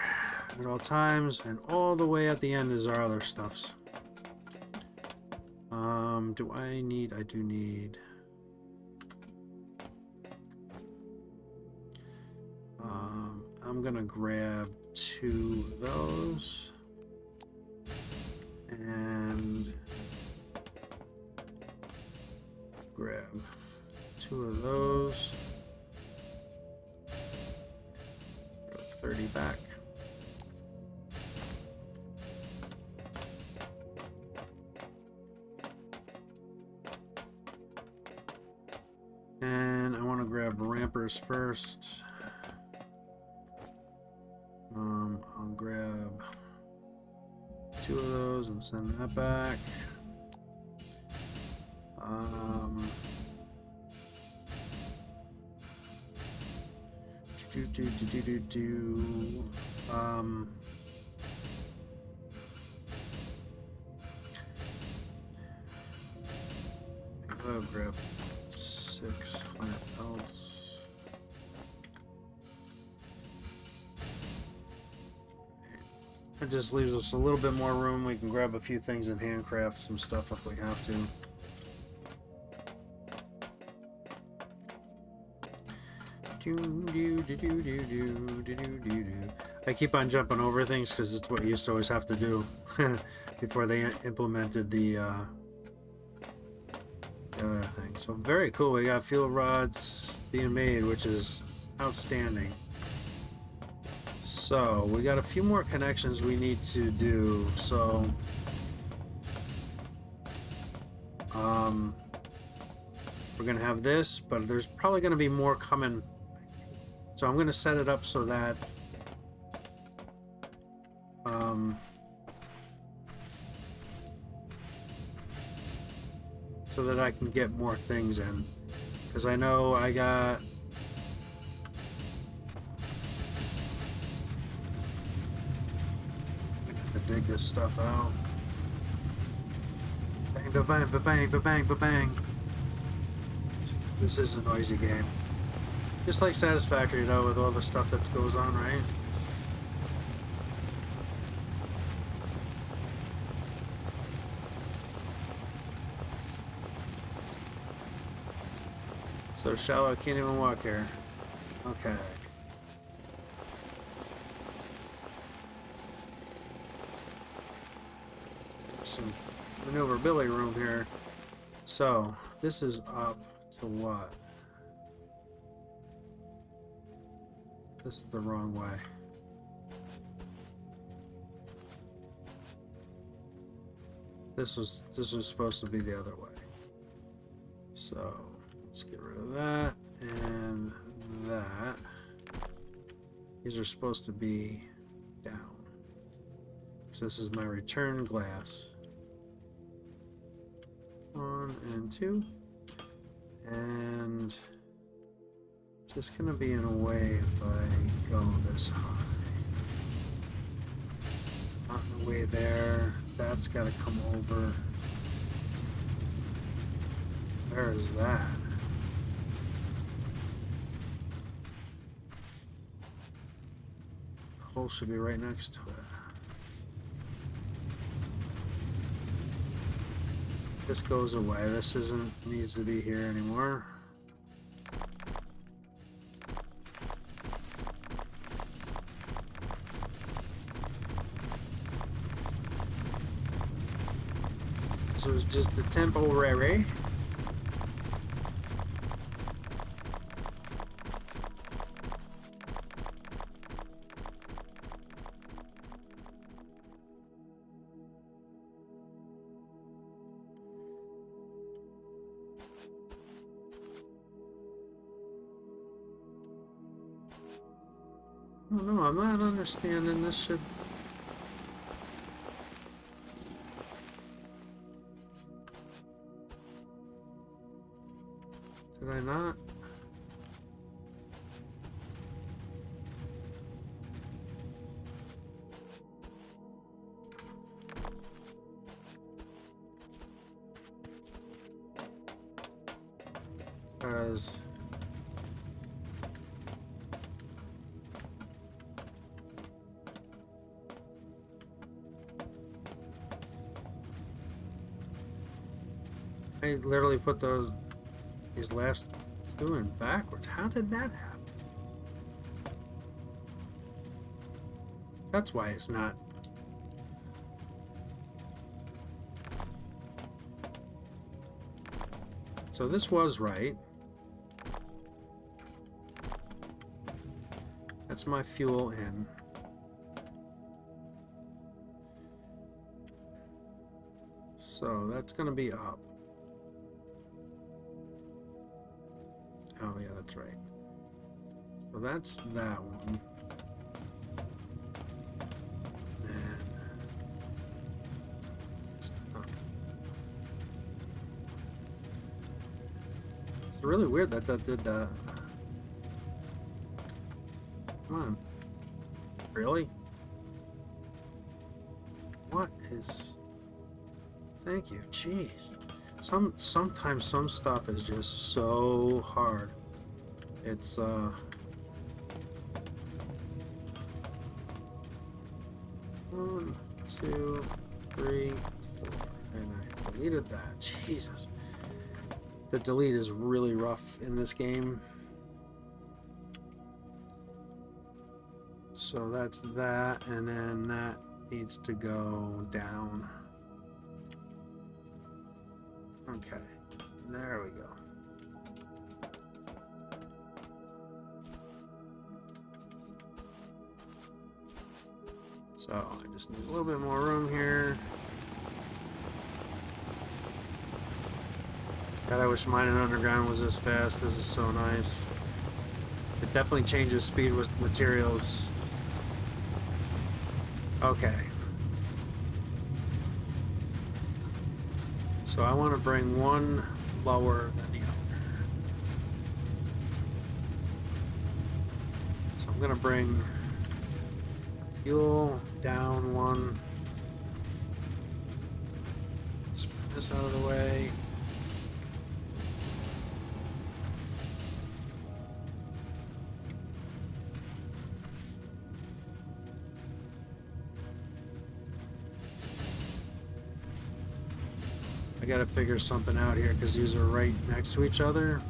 Speaker 1: at all times, and all the way at the end is our other stuffs. Do I need? I do need. I'm gonna grab 2 of those, and grab 2 of those. Throw 30 back. And I want to grab rampers first. I'll grab 2 of those and send that back. I'll grab 6 plant belts. It just leaves us a little bit more room. We can grab a few things and handcraft some stuff if we have to. I keep on jumping over things because it's what you used to always have to do before they implemented the the other thing. So very cool. We got fuel rods being made, which is outstanding. So we got a few more connections we need to do. So we're gonna have this, but there's probably gonna be more coming. So I'm gonna set it up so that I can get more things in, because I know I got to dig this stuff out. Bang, ba bang, ba bang, ba bang, ba bang. This is a noisy game, just like Satisfactory, though, with all the stuff that goes on, right? So shallow, I can't even walk here. Okay. Some maneuverability room here. So this is up to what? This is the wrong way. This was supposed to be the other way. So let's get rid of that and that. These are supposed to be down. So this is my return glass. 1 and 2. And just gonna be in a way if I go this high. Not in the way there. That's gotta come over. Where is that? The hole should be right next to it. This goes away. This needs to be here anymore. So it's just a temporary. Oh no, I'm not understanding this shit. Did I not? Because I literally put these last two in backwards. How did that happen? That's why it's not. So this was right. That's my fuel in. So that's gonna be up. Oh yeah, that's right. So that's that one. And it's not. It's really weird that that did that. Come on. Really? What is... Thank you. Jeez. Sometimes some stuff is just so hard. It's 1, 2, 3, 4, and I deleted that. Jesus. The delete is really rough in this game. So that's that, and then that needs to go down. Okay. There we go. So I just need a little bit more room here. God, I wish mining underground was this fast. This is so nice. It definitely changes speed with materials. Okay. So I want to bring one lower than the other. So I'm going to bring fuel down one. Spin this out of the way. I gotta figure something out here because these are right next to each other.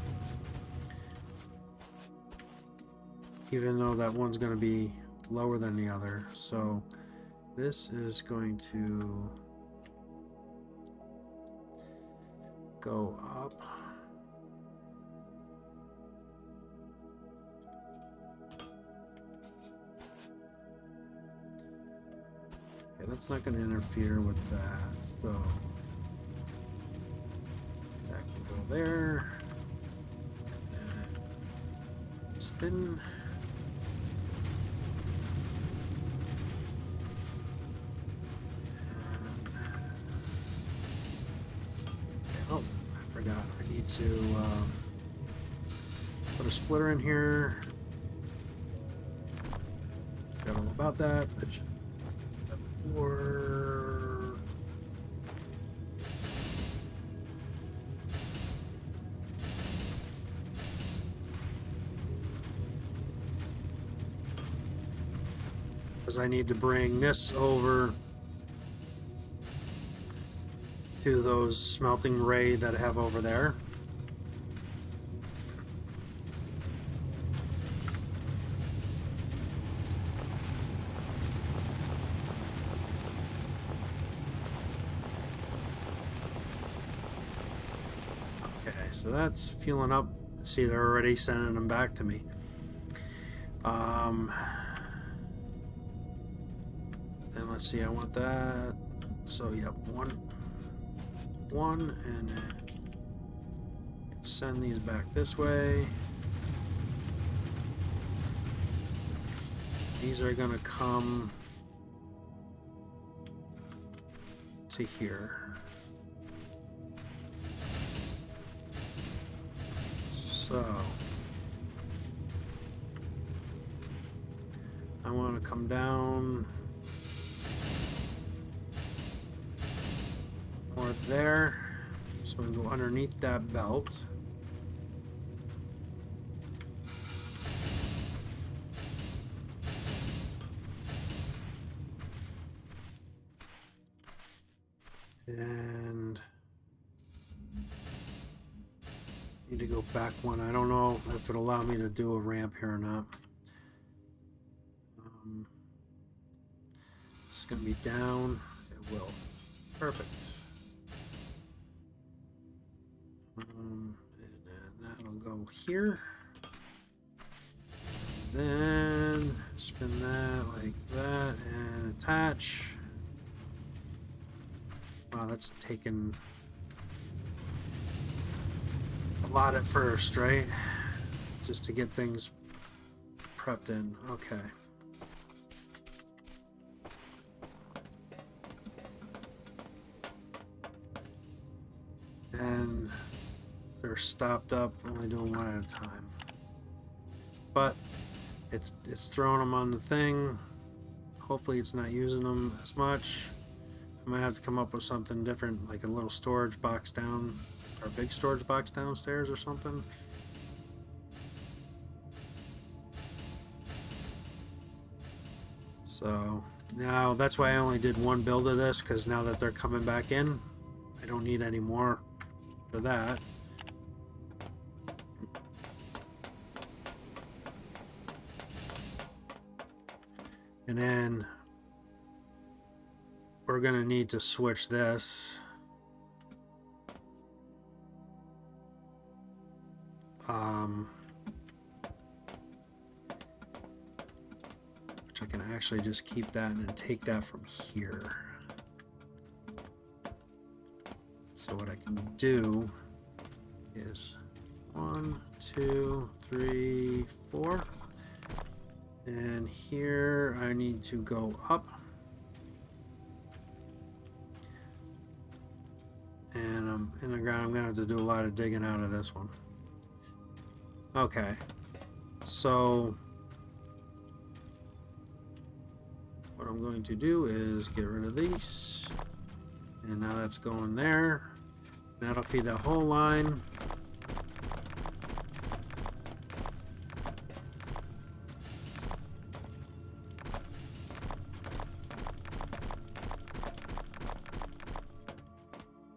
Speaker 1: Even though that one's gonna be lower than the other. So this is going to go up. Okay, that's not gonna interfere with that. So there. Spin. Oh, I forgot. I need to put a splitter in here. Forgot all about that. I should do that before. Because I need to bring this over to those smelting ray that I have over there. Okay, so that's fueling up. See, they're already sending them back to me. And let's see, I want that. So, yep, one, and send these back this way. These are gonna come to here. So I want to come down more there, so we go underneath that belt. And need to go back one. I don't know if it'll allow me to do a ramp here or not. It's going to be down. It will. Perfect. And then that'll go here. Then spin that like that and attach. Wow, that's taken a lot at first, right? Just to get things prepped in. Okay. And they're stopped up, only doing one at a time. But it's throwing them on the thing. Hopefully it's not using them as much. I might have to come up with something different, like a little storage box down, or a big storage box downstairs or something. So now that's why I only did one build of this, because now that they're coming back in, I don't need any more for that. And then we're going to need to switch this which I can actually just keep that and then take that from here. So what I can do is 1, 2, 3, 4. And here I need to go up. And I'm in the ground. I'm going to have to do a lot of digging out of this one. Okay. So what I'm going to do is get rid of these. And now that's going there. That'll feed that whole line.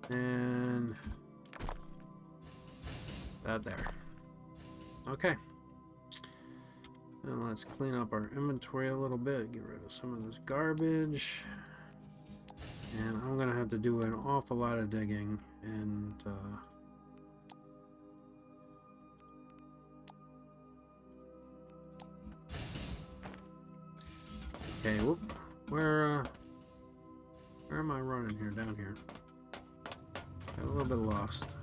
Speaker 1: And that there. Okay. And let's clean up our inventory a little bit. Get rid of some of this garbage. And I'm gonna have to do an awful lot of digging. And okay, whoop. Where am I running here? Down here. Got a little bit lost.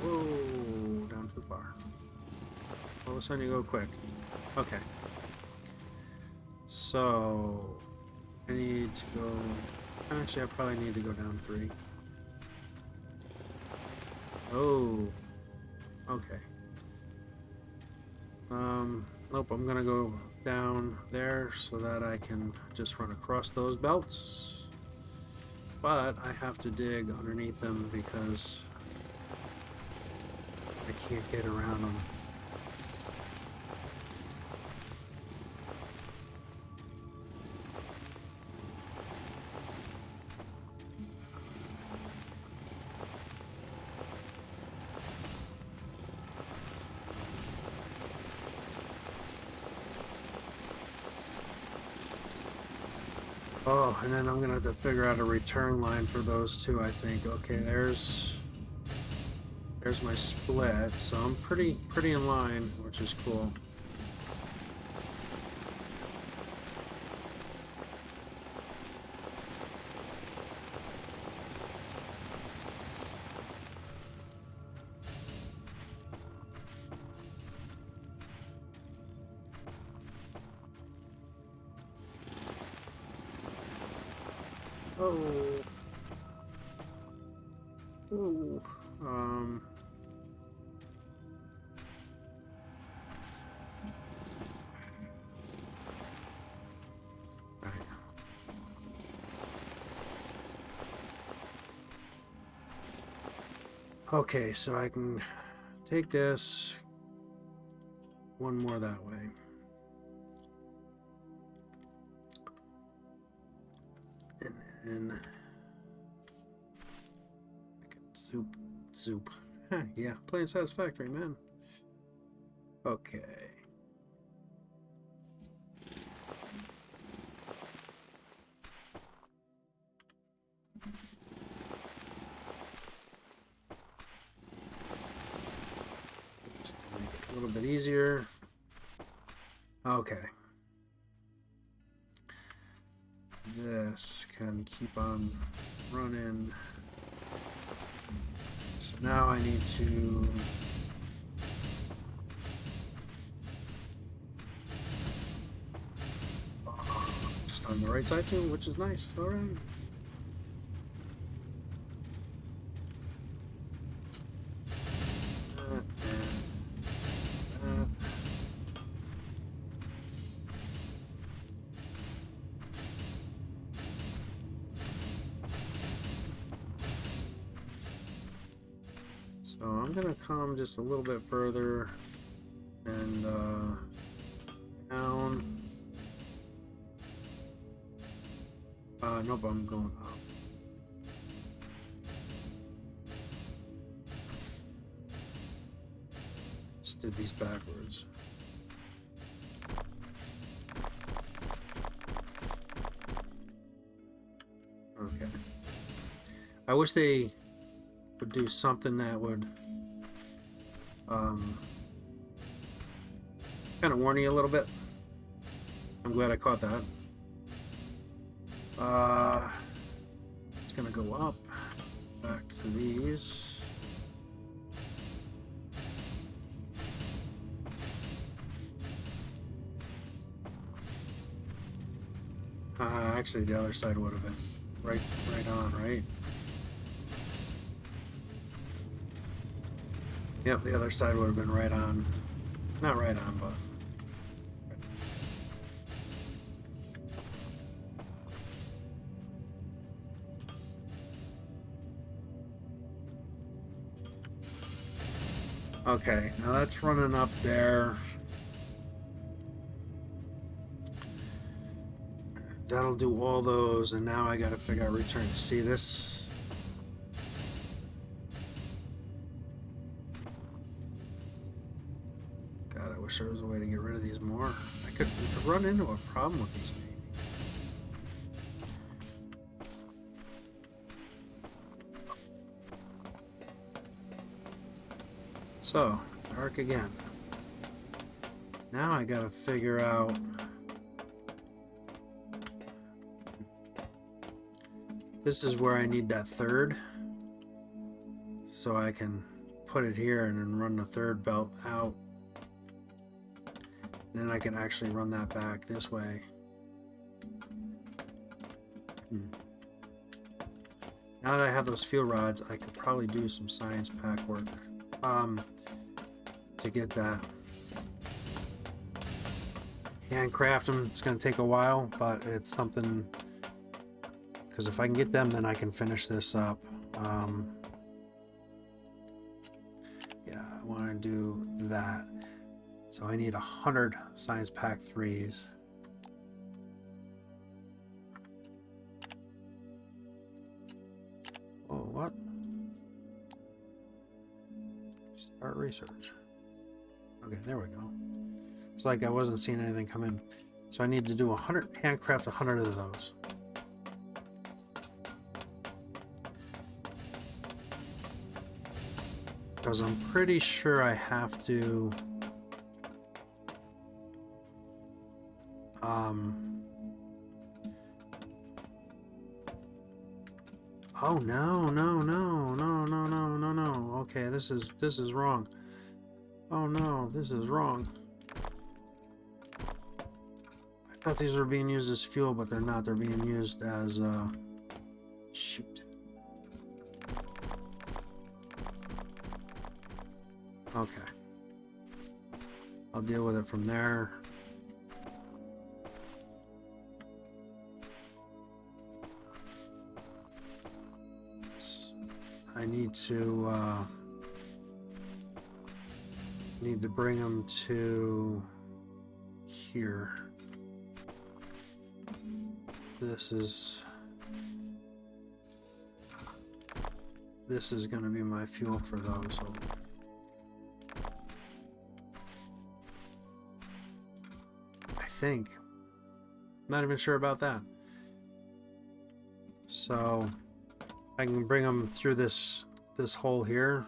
Speaker 1: Whoa, down too far. All of a sudden you go quick. Okay. So I need to go. Actually, I probably need to go down 3. Oh. Okay. Nope, I'm gonna go down there so that I can just run across those belts. But I have to dig underneath them because I can't get around them. Oh, and then I'm gonna have to figure out a return line for those two, I think. Okay, there's my split, so I'm pretty in line, which is cool. Oh. Ooh. Right. Okay, so I can take this one more that way. And I can zoop. Yeah, playing satisfactory, man. Okay. Just to make it a little bit easier. Okay. This can keep on running. So now I need to just on the right side too, which is nice. All right. So I'm gonna come just a little bit further and down. Nope, I'm going up. Just did these backwards. Okay. I wish they would do something that would kind of warn you a little bit. I'm glad I caught that. It's gonna go up, back to these. Actually, the other side would have been right on, right? Yep, the other side would have been right on. Not right on, but... Okay, now that's running up there. That'll do all those, and now I gotta figure out return to see this. God, I wish there was a way to get rid of these more. We could run into a problem with these maybe. So, arc again. Now I gotta figure out... This is where I need that third, so I can put it here and then run the third belt out, and then I can actually run that back this way. Now that I have those fuel rods, I could probably do some science pack work to get that. Handcraft them, it's going to take a while, but it's something... Because if I can get them, then I can finish this up. Yeah, I want to do that. So I need 100 Science Pack 3s. Oh, what? Start research. Okay, there we go. It's like I wasn't seeing anything come in. So I need to do 100, handcraft 100 of those. Because I'm pretty sure I have to oh no. Okay, this is wrong. Oh no, this is wrong. I thought these were being used as fuel, but they're not. They're being used as shoot. Okay. I'll deal with it from there. I need to bring them to here. This is going to be my fuel for those. I think. Not even sure about that. So I can bring them through this hole here,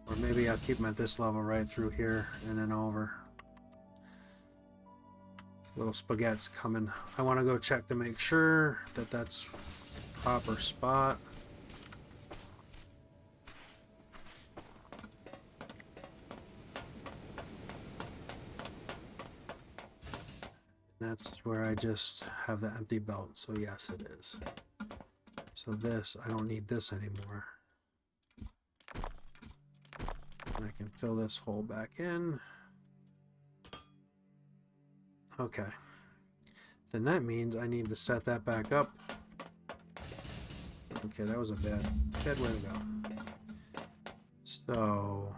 Speaker 1: or maybe I'll keep them at this level right through here and then over. Little spaghetti's coming. I want to go check to make sure that that's proper spot. That's where I just have the empty belt, so yes it is. So this, I don't need this anymore. And I can fill this hole back in. Okay. Then that means I need to set that back up. Okay, that was a bad way to go. So...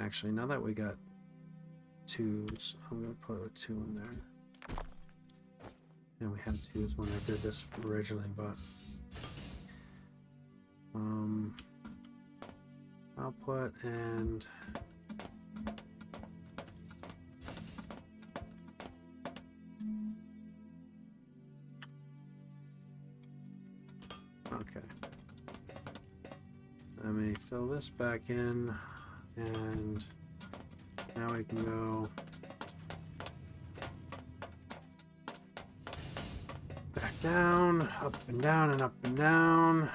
Speaker 1: actually, now that we got twos, I'm going to put a 2 in there. And we had twos when I did this originally, but output and Let me fill this back in, and now we can go back down, up and down, and up and down.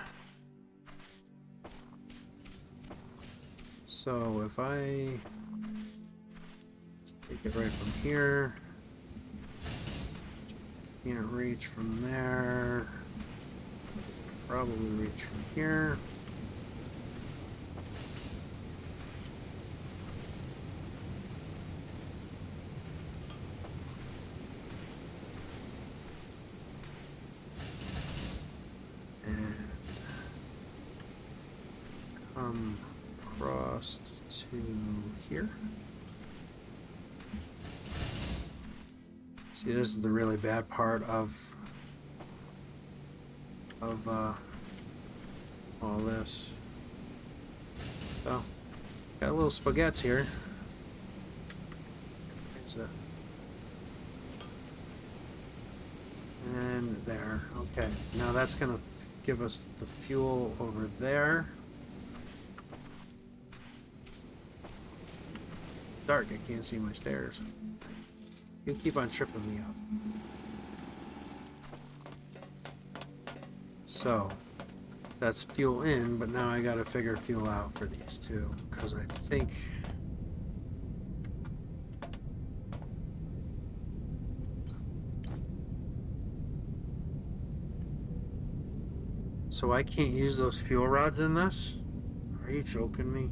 Speaker 1: So if I just take it right from here, can't reach from there, probably reach from here. Across to here. See, this is the really bad part of all this. So, got a little spaghetti here. And there. Okay, now that's gonna give us the fuel over there. Dark, I can't see my stairs. You keep on tripping me up. So, that's fuel in, but now I gotta figure fuel out for these two, because I think... So I can't use those fuel rods in this? Are you joking me?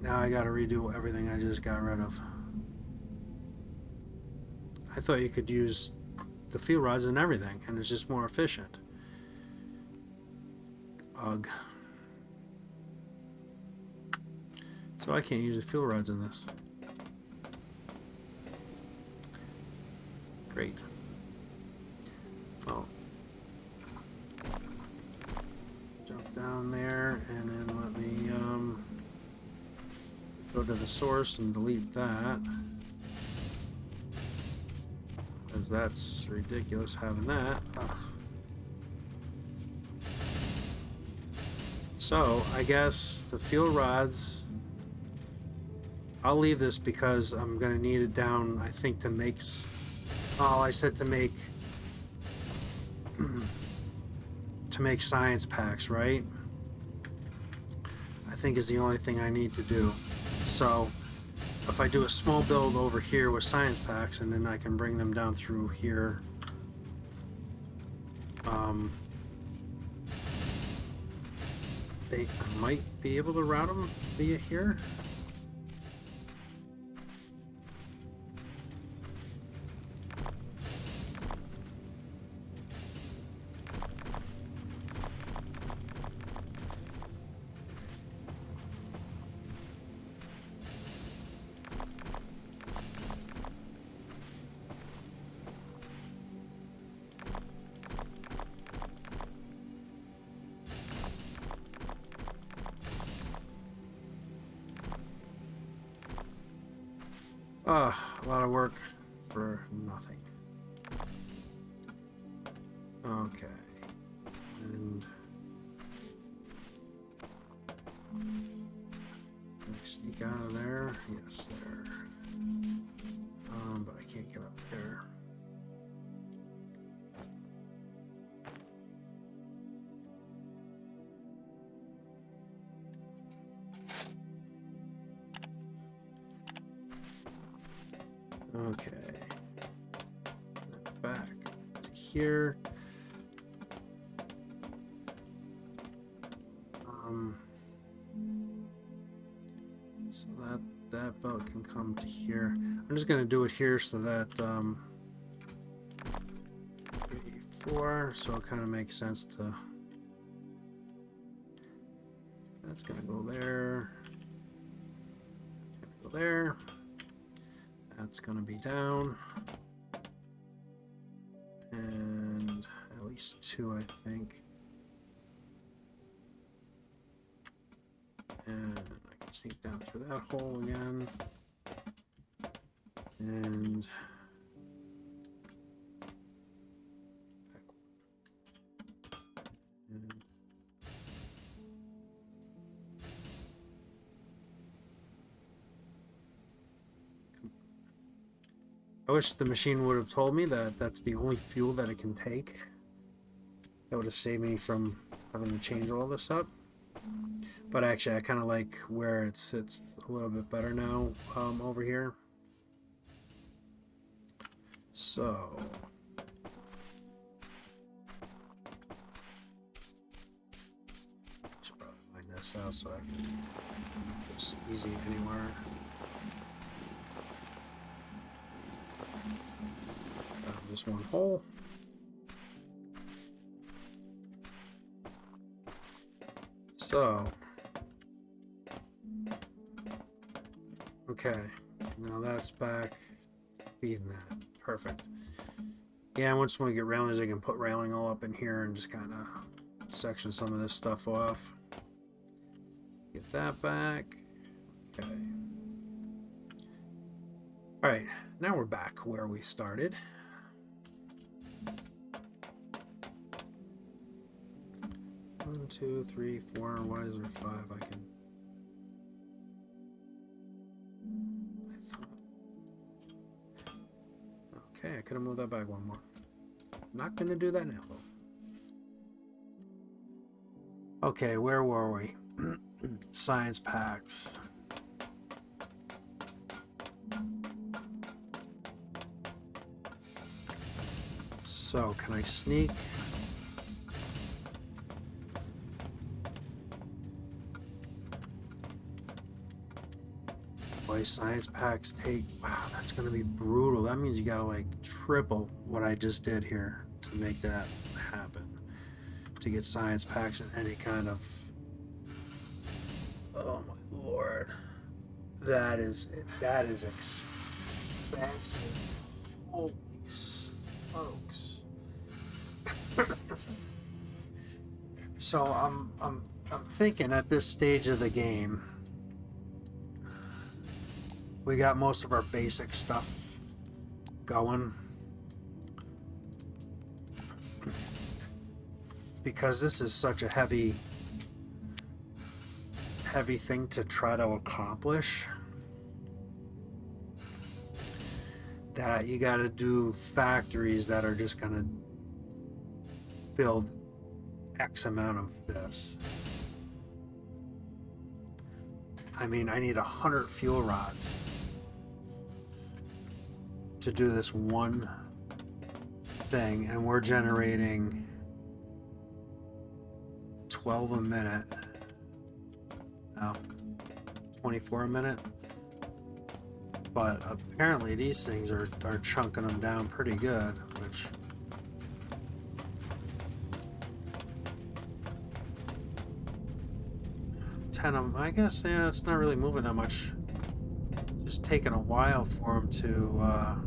Speaker 1: Now I gotta redo everything I just got rid of. I thought you could use the fuel rods and everything, and it's just more efficient. Ugh. So I can't use the fuel rods in this. Great. Well, jump down there, and then let me, go to the source and delete that, because that's ridiculous having that. Ugh. So I guess the fuel rods, I'll leave this because I'm gonna need it down, I think, to make I said to make to make science packs, right? I think is the only thing I need to do. So if I do a small build over here with science packs, and then I can bring them down through here, I might be able to route them via here. A lot of work for nothing. Okay. And can I sneak out of there? Yes, there. But I can't get up there. Okay, back to here. So that belt can come to here. I'm just gonna do it here so that 3, 4. So it kind of makes sense to. That's gonna go there. That's gonna go there. That's going to be down, and at least 2, I think. And I can sneak down through that hole again, and I wish the machine would have told me that that's the only fuel that it can take. That would have saved me from having to change all this up. But actually, I kind of like where it sits a little bit better now over here. So... should probably find this out so I can do this easy anywhere. Just one hole. So, okay, now that's back feeding that. Perfect. Yeah, once we get railings, I can put railing all up in here and just kind of section some of this stuff off. Get that back. Okay. All right, now we're back where we started. One, two, three, four. Why is there five? I can. I thought. Okay, I could have moved that back one more. Not gonna do that now, though. Okay, where were we? Science packs. So, can I sneak? Boy, science packs take... Wow, that's going to be brutal. That means you got to, like, triple what I just did here to make that happen. To get science packs in any kind of... Oh, my Lord. That is expensive. Holy smokes. So I'm thinking at this stage of the game, we got most of our basic stuff going, because this is such a heavy thing to try to accomplish, that you got to do factories that are just gonna build X amount of this. I mean, I need 100 fuel rods to do this one thing, and we're generating 12 a minute. No, 24 a minute. But apparently these things are chunking them down pretty good, which... I guess, yeah, it's not really moving that much. Just taking a while for them to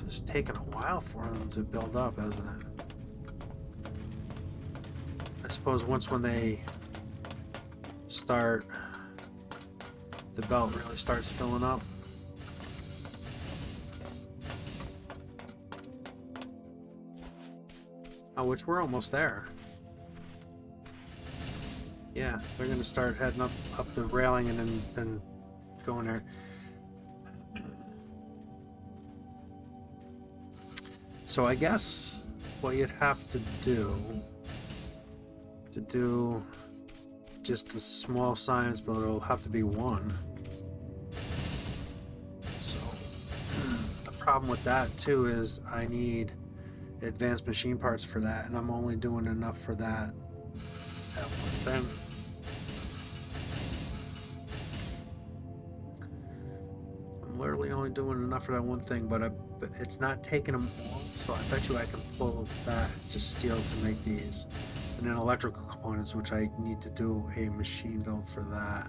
Speaker 1: just taking a while for them to build up, isn't it? I suppose when they start, the belt really starts filling up. Which we're almost there. Yeah, they're gonna start heading up the railing and then going there. So I guess what you'd have to do just a small science build, it'll have to be one. So the problem with that too is I need advanced machine parts for that, and I'm only doing enough for that at one thing. I'm literally only doing enough for that one thing, but it's not taking them all, so I bet you I can pull that just steel to make these. And then electrical components, which I need to do a machine build for that.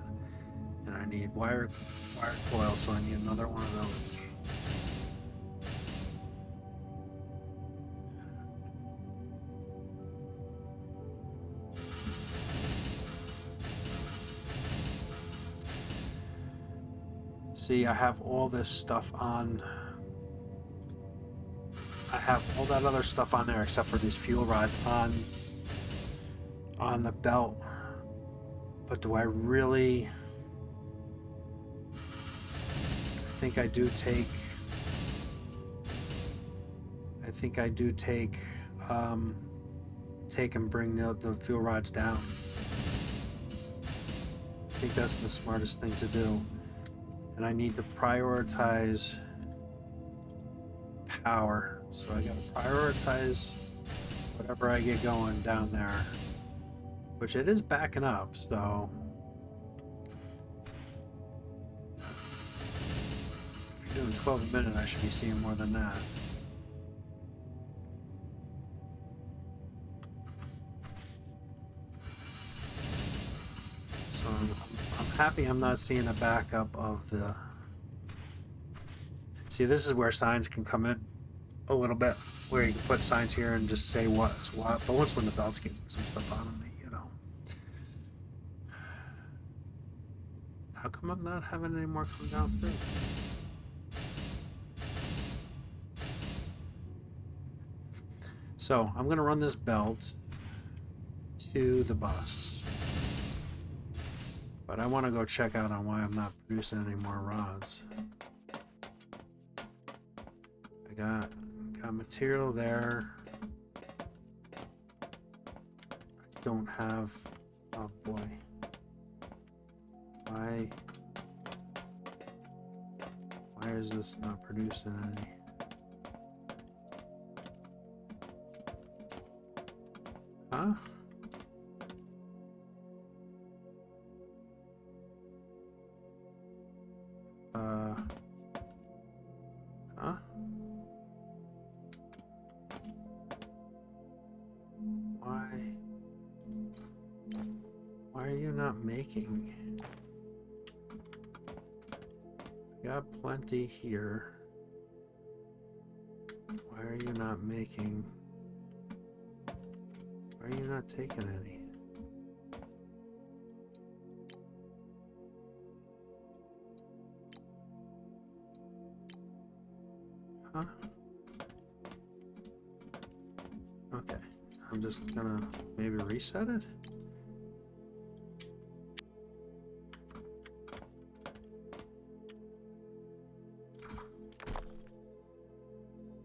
Speaker 1: And I need wire coil, so I need another one of those. See, I have all this stuff on. I have all that other stuff on there except for these fuel rods on the belt. But do I really think I do take. I think I do take and bring the fuel rods down. I think that's the smartest thing to do. And I need to prioritize power. So I gotta prioritize whatever I get going down there. Which it is backing up, so if you're doing 12 a minute, I should be seeing more than that. So I'm happy I'm not seeing a backup of the... See, this is where signs can come in a little bit, where you can put signs here and just say what's what, but once when the belts get some stuff on them, you know. How come I'm not having any more come down through? So I'm gonna run this belt to the bus, but I want to go check out on why I'm not producing any more rods. I got material there. I don't have. Oh boy. Why is this not producing any? Huh? Huh? Why are you not making? Got plenty here. Why are you not making? Why are you not taking any? Huh? Okay, I'm just gonna maybe reset it.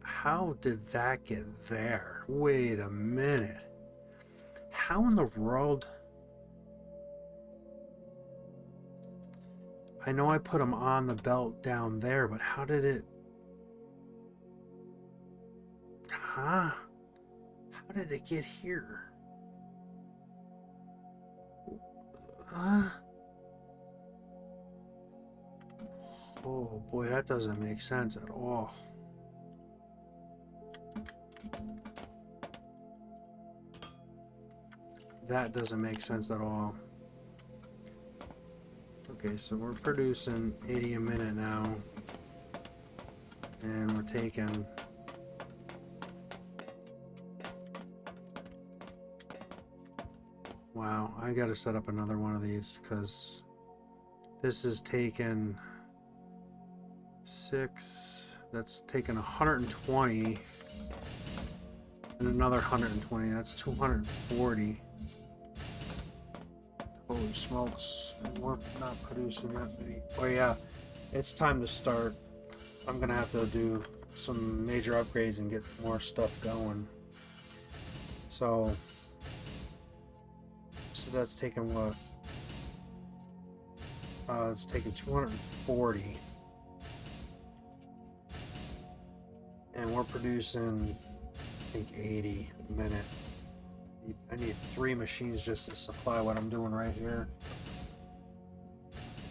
Speaker 1: How did that get there? Wait a minute. How in the world? I know I put them on the belt down there, but how did it? Huh? How did it get here? Oh boy, that doesn't make sense at all. That doesn't make sense at all. Okay, so we're producing 80 a minute now. And we're taking... Wow, I gotta set up another one of these, because this is taking 6... That's taking 120. And another 120, that's 240. Holy smokes, we're not producing that many. Oh yeah, it's time to start. I'm gonna have to do some major upgrades and get more stuff going. So that's taking what? It's taking 240. And we're producing, I think, 80 a minute. I need 3 machines just to supply what I'm doing right here.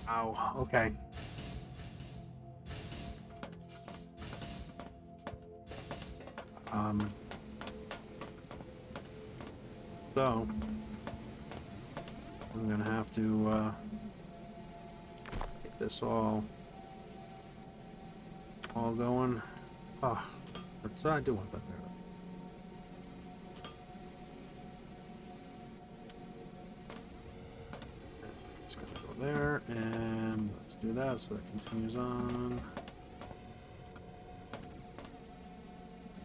Speaker 1: Ow, okay. So I'm gonna have to get this all going. Oh, so I do want that there. It's gonna go there, and let's do that so that continues on.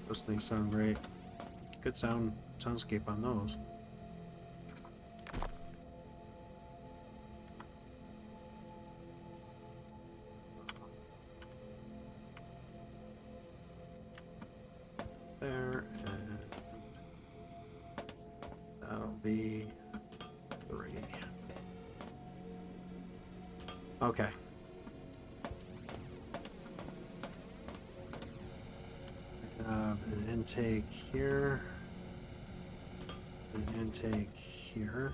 Speaker 1: Those things sound great. Good soundscape on those. Okay. I have an intake here. An intake here.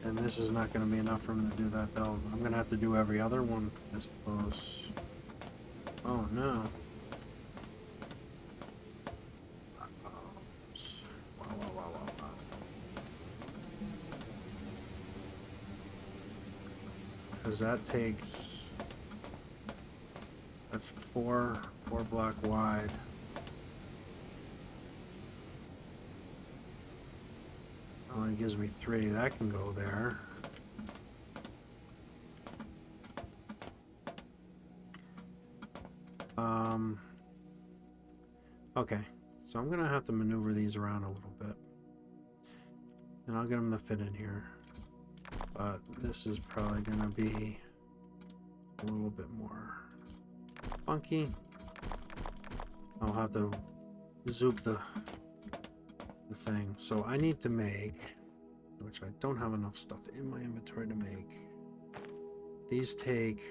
Speaker 1: And this is not going to be enough for him to do that belt. I'm going to have to do every other one, I suppose. Oh no. Wow. Because that takes... That's four block wide. Only gives me 3. That can go there. Okay, so I'm gonna have to maneuver these around a little bit, and I'll get them to fit in here. But this is probably gonna be a little bit more funky. I'll have to zoop the thing. So I need to make, which I don't have enough stuff in my inventory to make. These take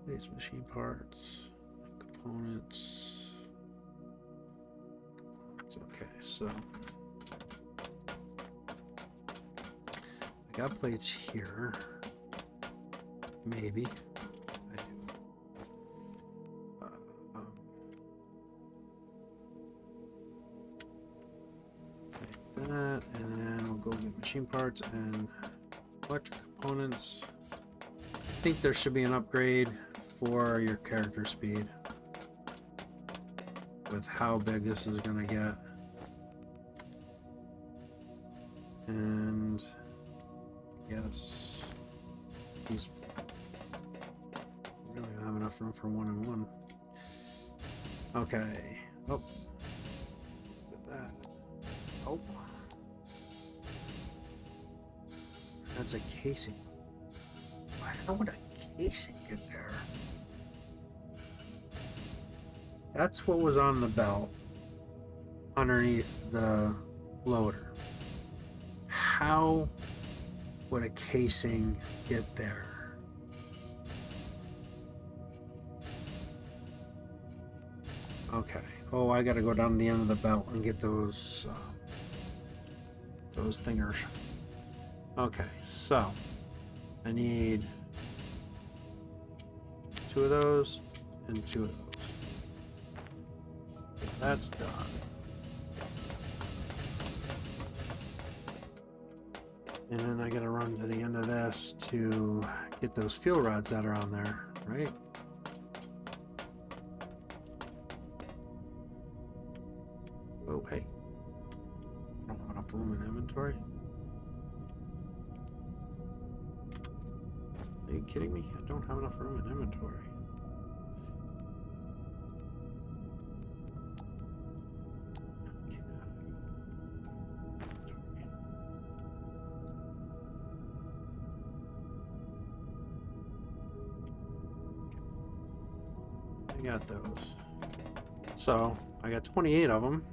Speaker 1: these machine parts, components. Okay, so I got plates here. Maybe I do. Take that, and then we'll go get machine parts and electric components. I think there should be an upgrade for your character speed with how big this is going to get. And yes, these really don't have enough room for 1 and 1. Okay. Oh. Look at that. Oh. That's a casing. How would a casing get there? That's what was on the belt underneath the loader. How would a casing get there? Okay. Oh, I gotta go down to the end of the belt and get those thingers. Okay, so I need 2 of those and 2 of those. That's done. And then I gotta run to the end of this to get those fuel rods that are on there, right? Oh, hey. I don't have enough room in inventory. Are you kidding me? I don't have enough room in inventory. I got those. So, I got 28 of them,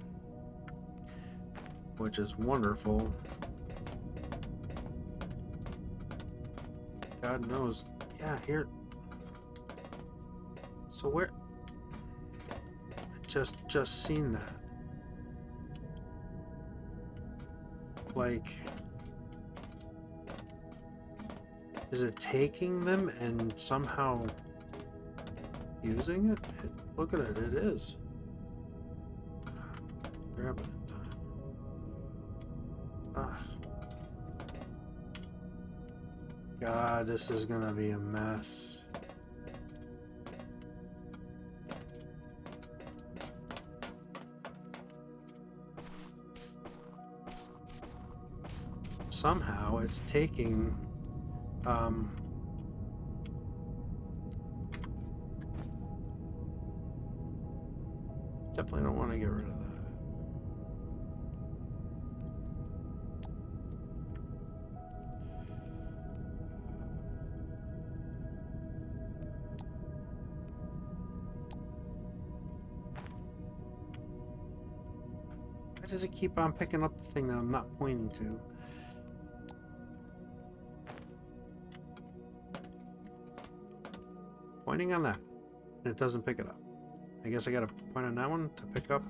Speaker 1: which is wonderful. God knows. Yeah, here. So where? I just seen that. Like, is it taking them and somehow using it? Look at it, it is. Grab it in time. Ugh. God, this is gonna be a mess. Somehow it's taking definitely don't want to get rid of that. does it keep on picking up the thing that I'm not pointing to? Pointing on that, and it doesn't pick it up. I guess I gotta point on that one to pick up.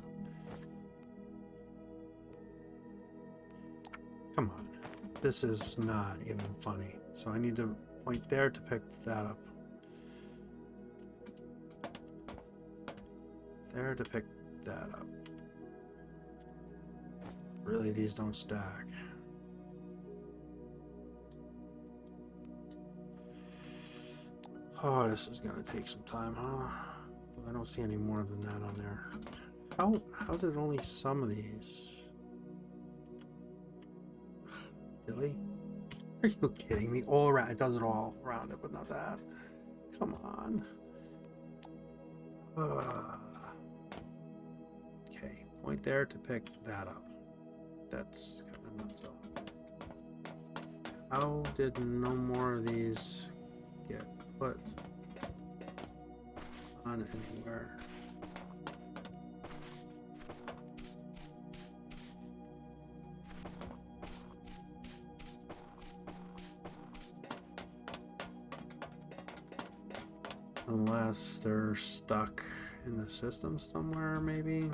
Speaker 1: Come on. This is not even funny. So I need to point there to pick that up. There to pick that up. Really, these don't stack. Oh, this is gonna take some time, huh? I don't see any more than that on there. How's it only some of these? Really? Are you kidding me? All around, it does it all around it, but not that. Come on. Okay, point there to pick that up. That's kind of nuts. How did no more of these get put on anywhere? Unless they're stuck in the system somewhere, maybe.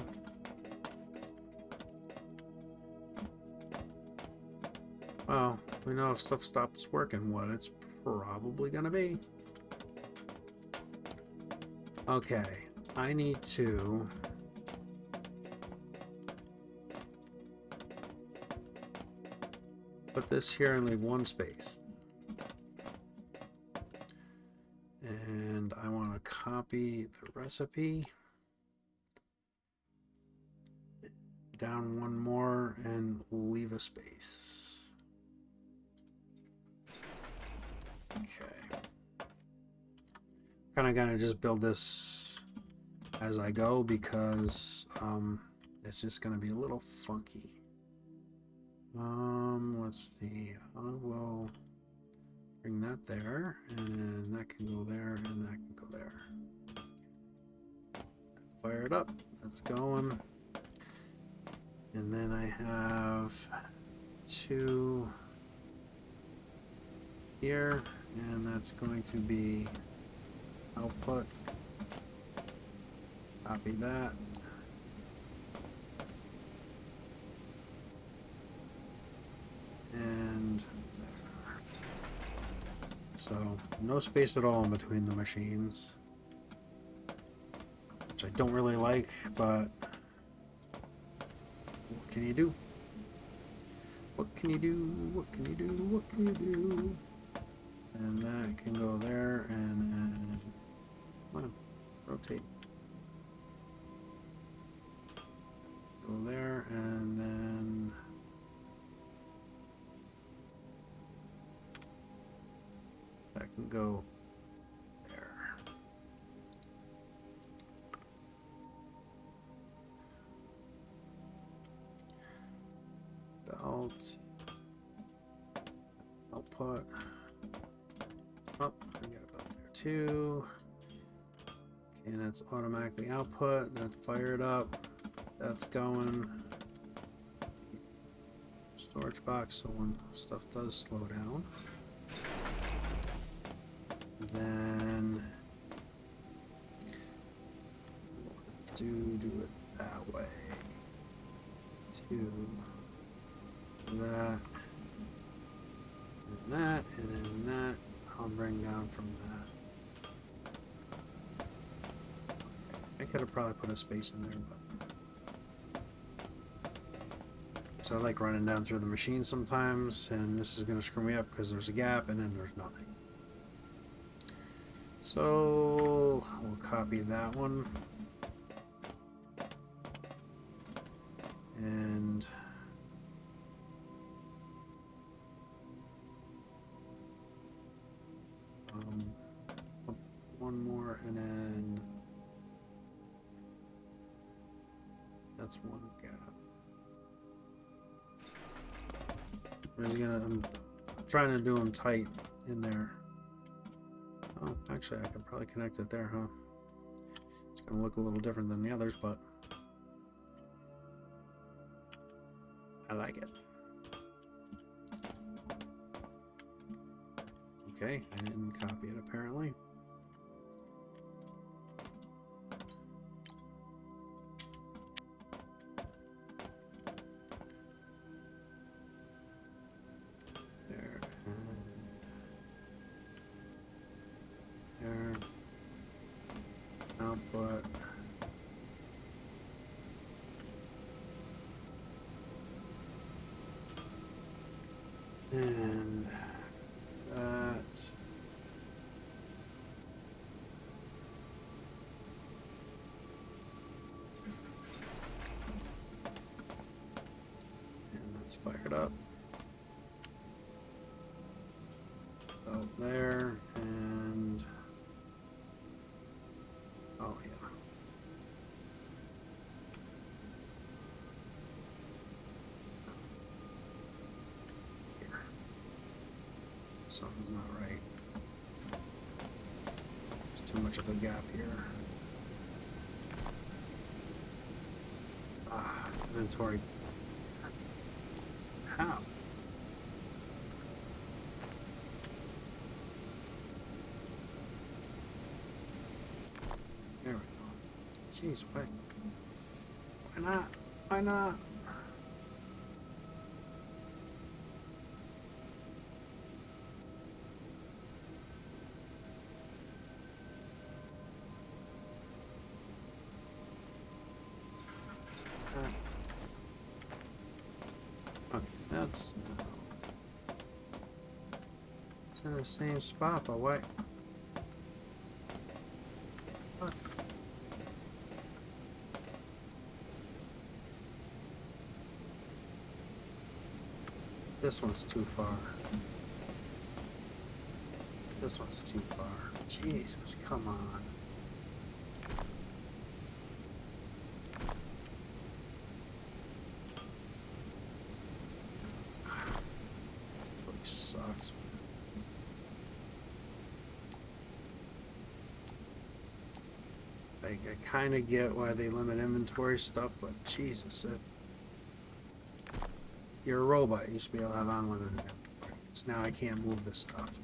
Speaker 1: Well, we know if stuff stops working, what it's probably gonna be. Okay, I need to put this here and leave one space. And I want to copy the recipe down one more and leave a space. Okay. Kind of gonna just build this as I go because it's just gonna be a little funky. Let's see. I will bring that there, and that can go there, and that can go there. Fire it up. That's going. And then I have 2 here, and that's going to be output. Copy that. And so no space at all in between the machines, which I don't really like, but what can you do? What can you do? What can you do? What can you do? And that can go there, and come on, rotate. Go there, and then that can go there. Belt. Output. Oh, I got a belt there too. Okay, and that's automatically output. That's fired up. That's going. Storage box, so when stuff does slow down. Then we'll have to do it that way. To that, and that, and then that. I'll bring down from that. I could have probably put a space in there, but so I like running down through the machine sometimes, and this is going to screw me up because there's a gap and then there's nothing. So we'll copy that one, and one more, and then that's one gap. I'm trying to do them tight in there. Oh, actually, I could probably connect it there, huh? It's going to look a little different than the others, but I like it. Okay, I didn't copy it apparently. There. There. Output. And that. And that's fired up. Out there, and oh yeah. Here. Something's not right. There's too much of a gap here. Ah, inventory. How? There we go. Jeez, why not? Why not? Okay, that's it's in the same spot, but wait. What? This one's too far. This one's too far. Jesus, come on. Really sucks. Like, I kind of get why they limit inventory stuff, but Jesus, you're a robot. You should be able to have unlimited inventory. So now I can't move this stuff.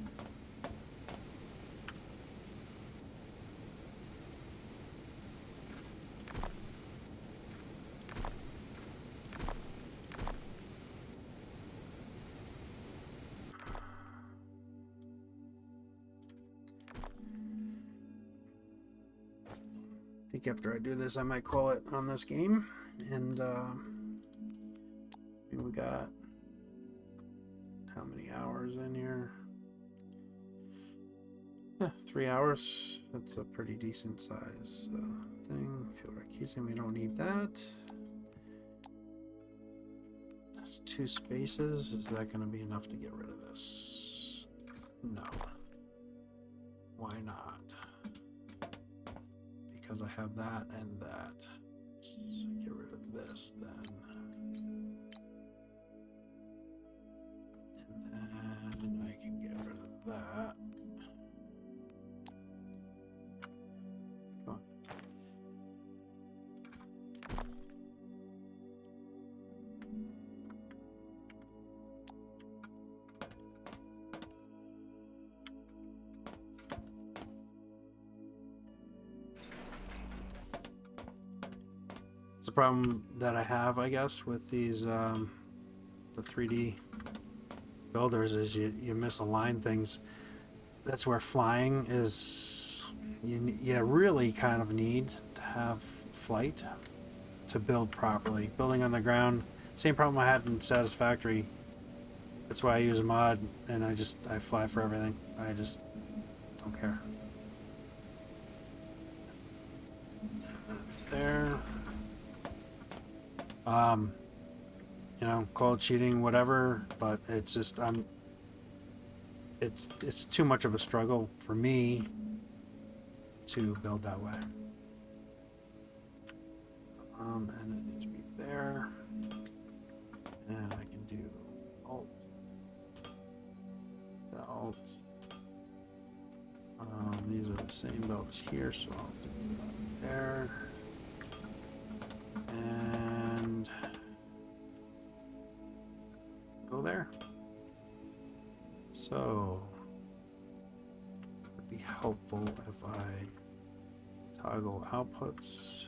Speaker 1: I think after I do this, I might call it on this game. And we got how many hours in here? Yeah, 3 hours. That's a pretty decent size thing. Fuel rod casing, we don't need that. That's 2 spaces. Is that going to be enough to get rid of this? No. Why not? Because I have that and that. Let's get rid of this then. And then I can get rid of that. Come on. It's the problem that I have, I guess, with these the 3D builders is you misalign things. That's where flying is. You really kind of need to have flight to build properly. Building on the ground, same problem I had in Satisfactory. That's why I use a mod, and I fly for everything. I just don't care. That's there. You know, call it cheating, whatever, but it's just it's too much of a struggle for me to build that way. And it needs to be there, and I can do alt, the alt. These are the same belts here, so I'll do that there, and go there. So it would be helpful if I toggle outputs.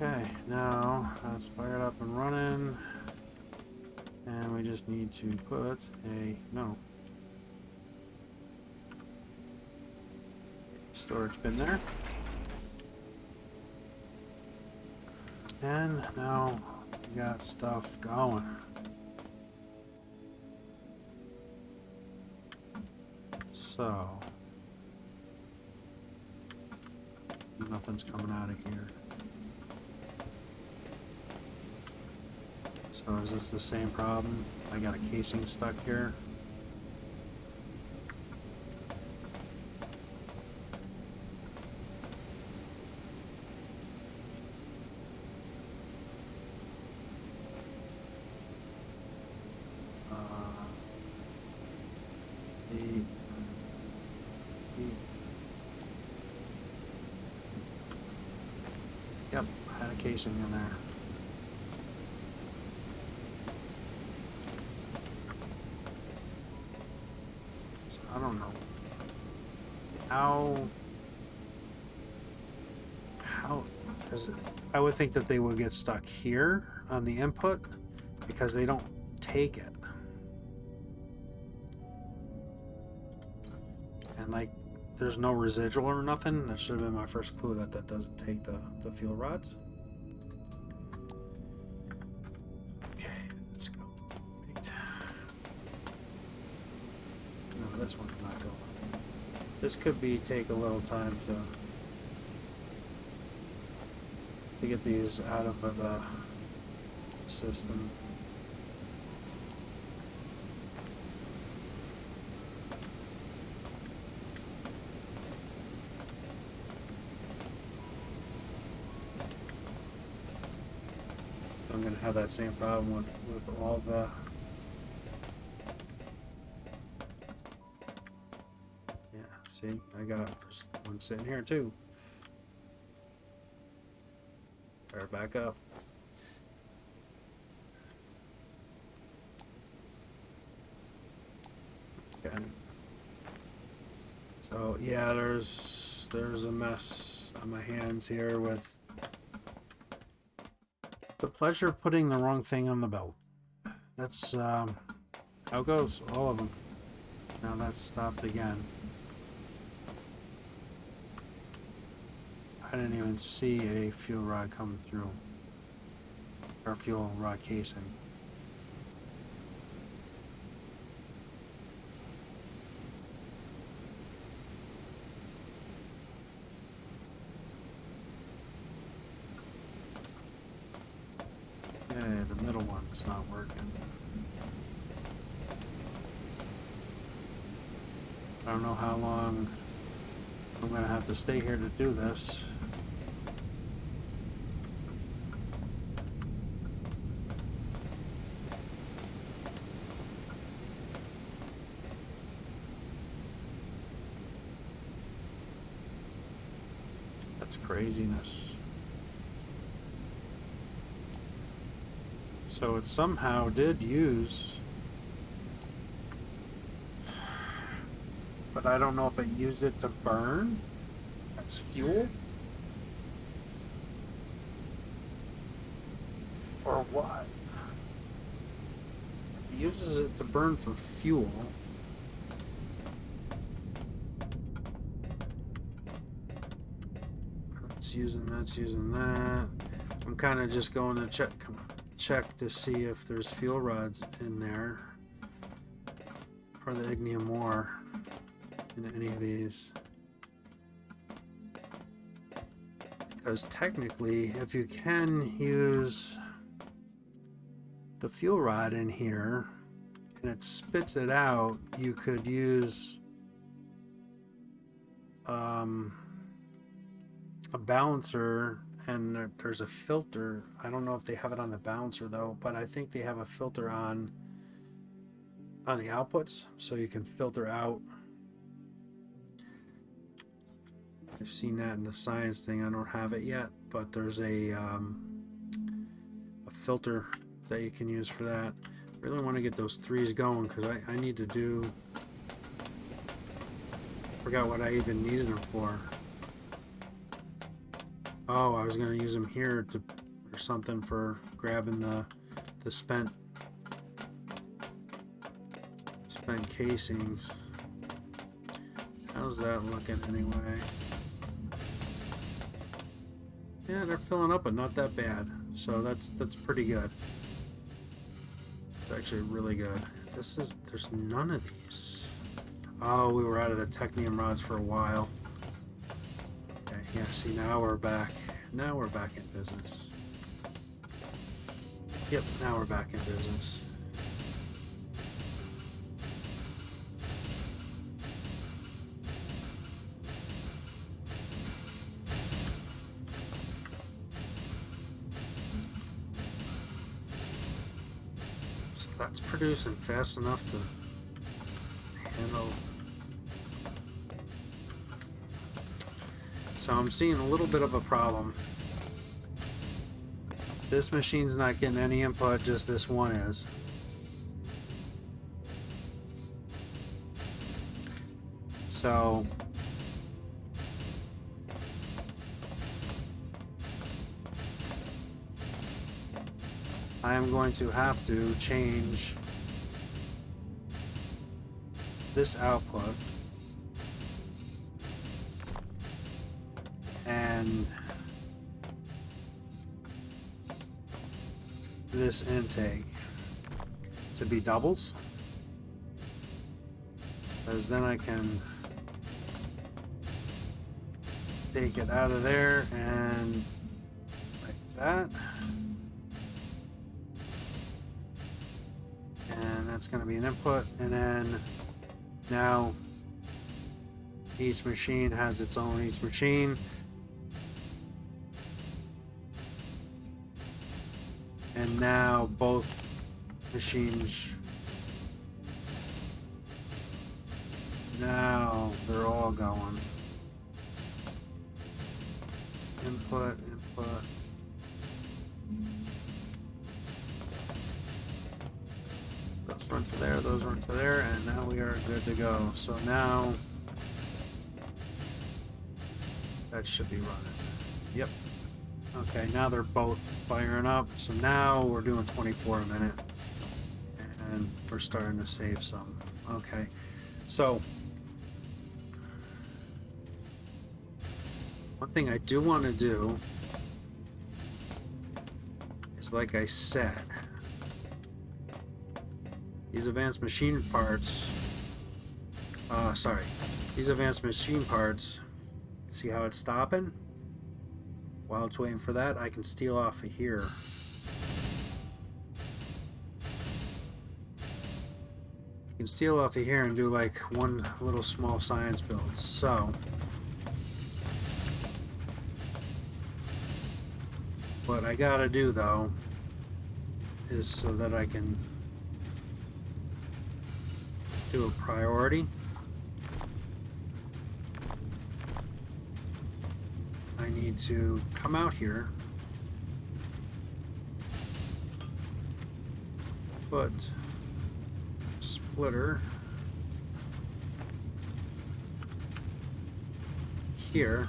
Speaker 1: Okay, now that's fired up and running. And we just need to put a storage bin there. And now we got stuff going. So nothing's coming out of here. So is this the same problem? I got a casing stuck here. Yep, I had a casing in there. So I don't know how, because I would think that they would get stuck here on the input because they don't take it. And like, there's no residual or nothing. That should have been my first clue that that doesn't take the fuel rods. Okay, let's go. No, this one's not going. This could be take a little time to get these out of the system. I'm going to have that same problem with all the see, there's one sitting here too. Fire back up. Okay. So yeah, there's a mess on my hands here with the pleasure of putting the wrong thing on the belt. That's how it goes, all of them. Now that's stopped again. I didn't even see a fuel rod coming through, or fuel rod casing. Yeah, the middle one's not working. I don't know how long I'm gonna have to stay here to do this. That's craziness. So it somehow did use, but I don't know if it used it to burn as fuel or what. It uses it to burn for fuel. That's using that. I'm kind of just going to check to see if there's fuel rods in there or the Ignium ore in any of these. Because technically, if you can use the fuel rod in here and it spits it out, you could use a balancer, and there's a filter. I don't know if they have it on the balancer though, but I think they have a filter on the outputs, so you can filter out I've seen that in the science thing. I don't have it yet, but there's a filter that you can use for that. I really want to get those 3s going because I need to do... Forgot what I even needed them for. Oh, I was going to use them here to or something for grabbing the spent casings. How's that looking anyway? Yeah, they're filling up, but not that bad. So that's pretty good. It's actually really good. There's none of these. Oh, we were out of the Ignium rods for a while. Okay, yeah, see, now we're back. Now we're back in business. Yep, now we're back in business. So that's producing fast enough to handle. So I'm seeing a little bit of a problem. This machine's not getting any input, just this one is. So I am going to have to change this output and this intake to be doubles, because then I can take it out of there and like that, and that's going to be an input, and then now each machine has its own each machine. And now both machines, now they're all going. Input, input. Those run to there, those run to there, and now we are good to go. So now that should be running. Yep. Okay, now they're both firing up, so now we're doing 24 a minute, and we're starting to save some. Okay, so one thing I do want to do is, like I said, these advanced machine parts, these advanced machine parts, see how it's stopping? While it's waiting for that, I can steal off of here. You can steal off of here and do like one little small science build. So, what I gotta do though is so that I can do a priority. I need to come out here, put a splitter here,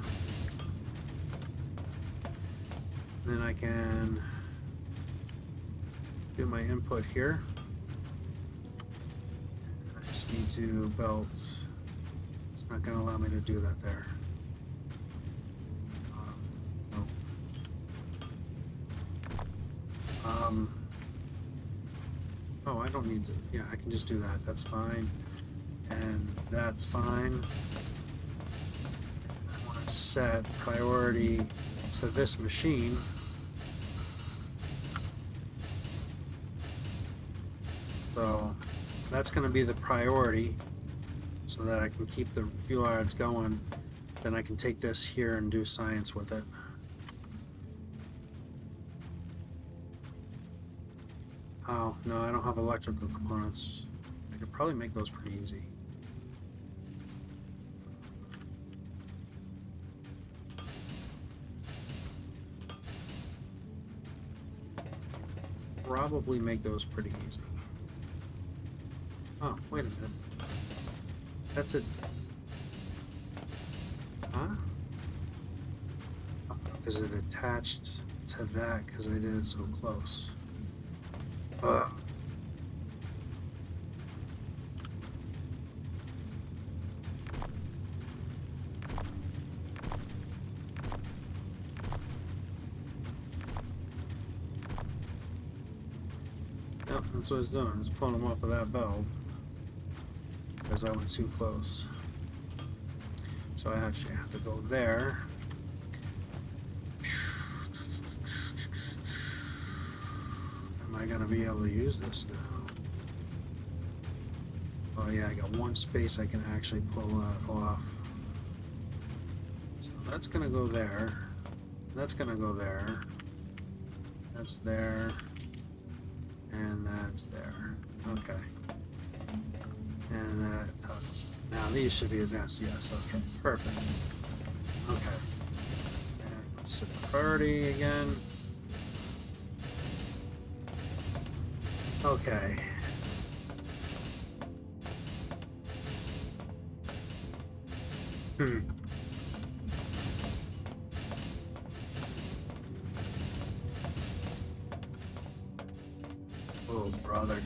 Speaker 1: and then I can do my input here. I just need to belt. It's not going to allow me to do that there. Oh, I don't need to, yeah, I can just do that, that's fine, and that's fine. I want to set priority to this machine. So that's going to be the priority so that I can keep the fuel rods going. Then I can take this here and do science with it. Oh, no, I don't have electrical components. I could probably make those pretty easy. probably make those pretty easy. Oh, wait a minute. That's it. Huh? Because it attached to that because I did it so close. Yep, that's what it's doing. It's pulling them off of that belt because I went too close. So I actually have to go there. Am I gonna be able to use this now? Oh yeah, I got one space I can actually pull that off. So that's gonna go there. That's gonna go there. That's there. And that's there. Okay. And that now these should be advanced. Yes, okay. Perfect. Okay. And let's set the priority again. Okay. Oh, brother.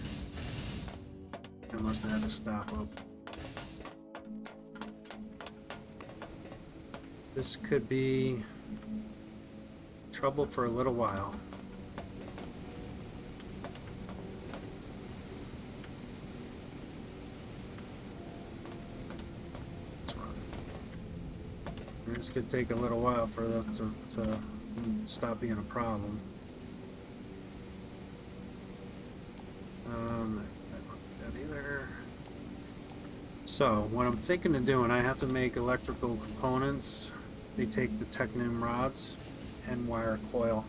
Speaker 1: I must have had to stop up. This could be trouble for a little while. This could take a little while for that to stop being a problem. I don't like that either. So, what I'm thinking of doing, I have to make electrical components. They take the Ignium rods and wire a coil.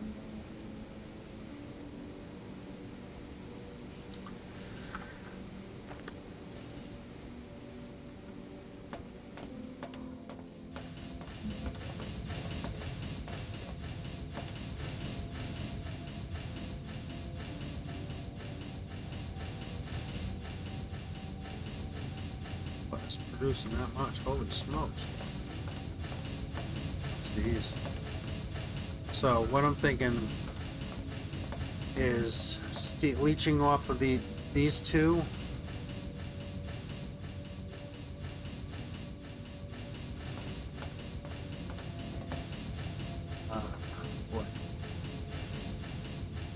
Speaker 1: But it's producing that much, holy smokes. These. So what I'm thinking is leaching off of these two. Boy.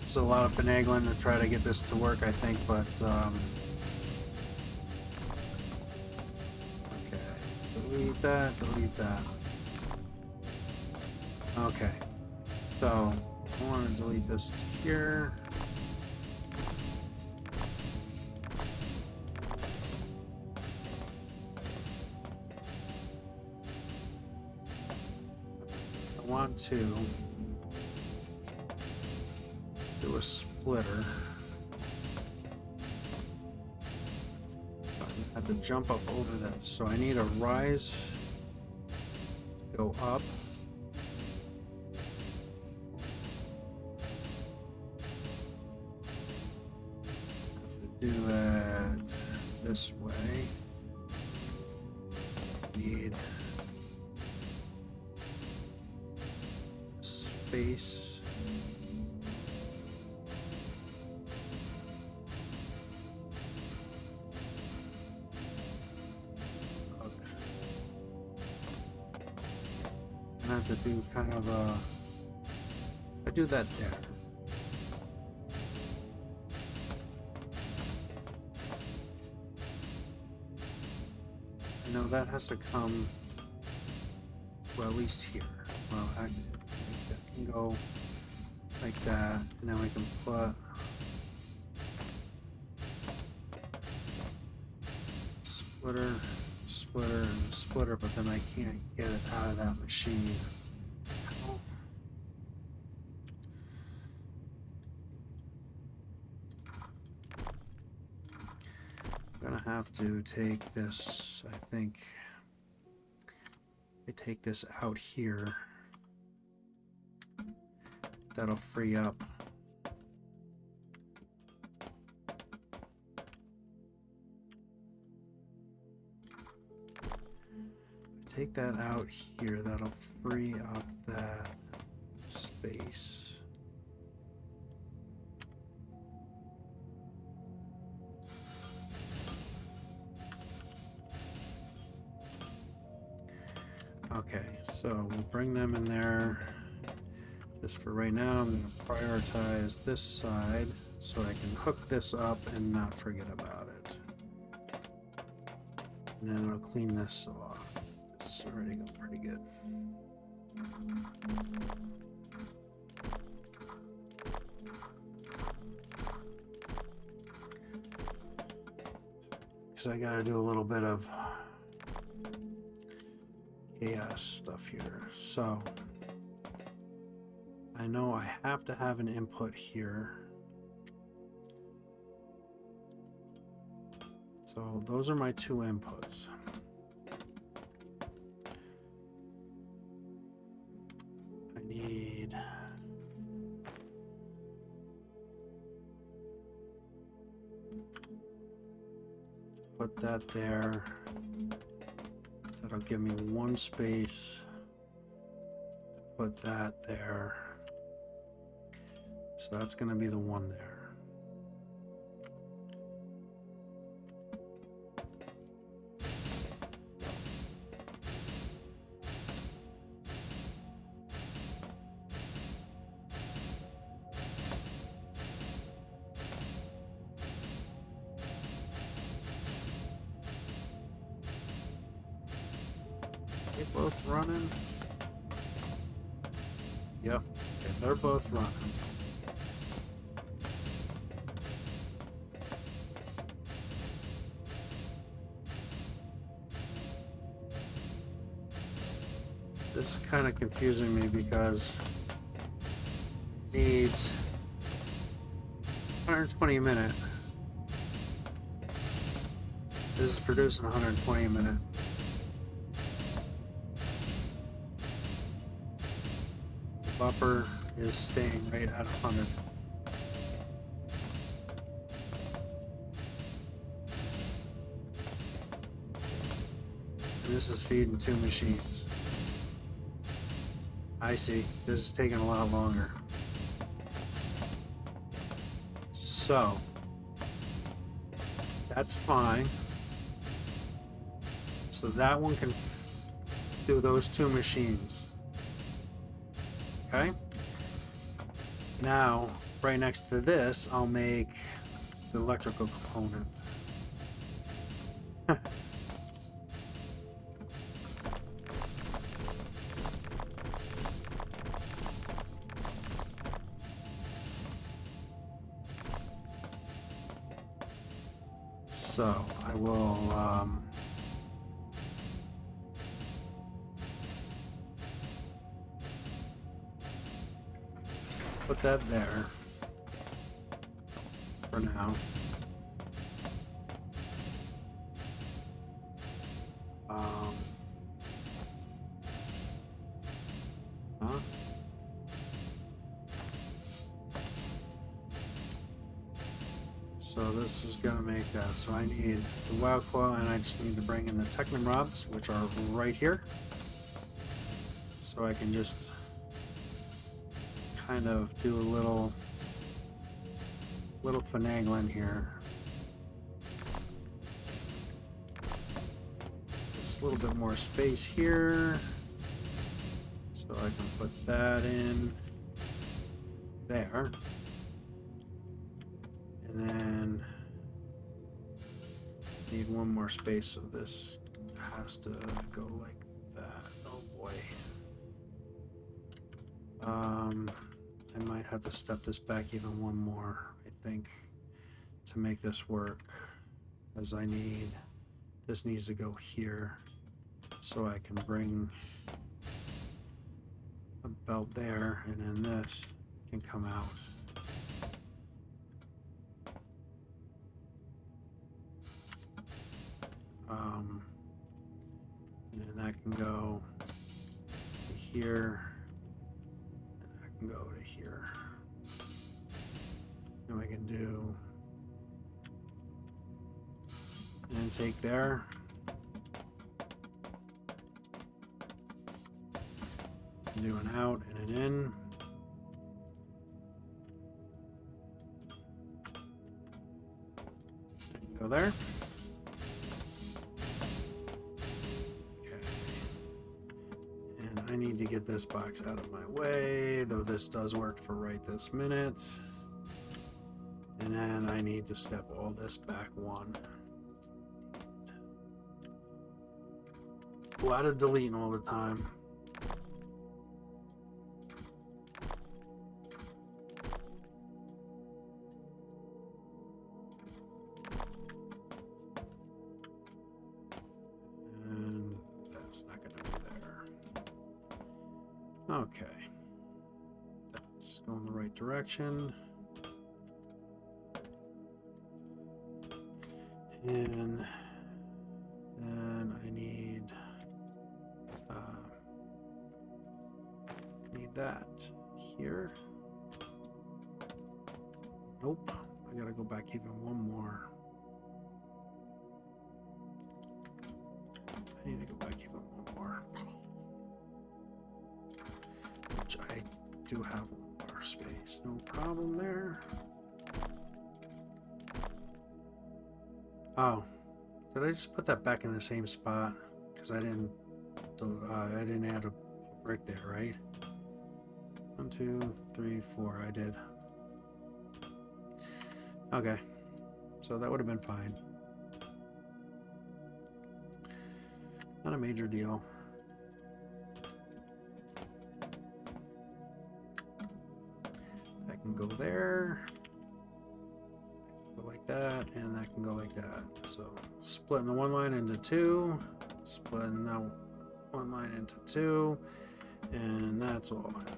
Speaker 1: It's a lot of finagling to try to get this to work, I think, but okay. Delete that, delete that. Okay, so I want to delete this to here. I want to do a splitter. I have to jump up over this, so I need a rise to go up. Do that this way. Need space. Okay. I have to do kind of a. I do that there. No, that has to come, well, at least here. Well, actually, that can go like that, and then we can put splitter, splitter, and splitter, but then I can't get it out of that machine. I'm gonna have to take this, I think, I take this out here. That'll free up take that out here, that'll free up that space. Okay, so we'll bring them in there. Just for right now, I'm going to prioritize this side so I can hook this up and not forget about it. And then I'll clean this off. It's already going pretty good. Because I got to do a little bit of chaos stuff here. So I know I have to have an input here. So those are my two inputs. I need to put that there. That'll give me one space to put that there. So that's going to be the one there. They both running? Yep, okay, they're both running. This is kind of confusing me because it needs 120 a minute. This is producing 120 a minute. The buffer is staying right at 100. And this is feeding two machines. I see. This is taking a lot longer. So, that's fine. So that one can do those two machines. Okay? Now, right next to this, I'll make the electrical component. So I will put that there for now. So this is going to make that. So I need the wow coil, and I just need to bring in the Ignium rods, which are right here. So I can just kind of do a little finagling here. Just a little bit more space here. So I can put that in there. And then need one more space, so this has to go like that. Oh boy. I might have to step this back even one more, I think, to make this work. Because this needs to go here, so I can bring a belt there, and then this can come out. And then that can go to here, and that can go to here. And we can do an intake there. do an out and an in. Go there. Okay. And I need to get this box out of my way, though this does work for right this minute. And then I need to step all this back one. A lot of deleting all the time. And that's not going to be there. Okay. That's going the right direction. And then I need that here. Nope, I gotta go back even one more. I need to go back even one more, which I do have one more space. No problem there. Oh, did I just put that back in the same spot? Because I didn't add a brick there, right? 1, 2, 3, 4. I did. Okay, so that would have been fine. Not a major deal. That can go there. Go like that, and that can go like that. So splitting the one line into two, splitting that one line into two, and that's all happy.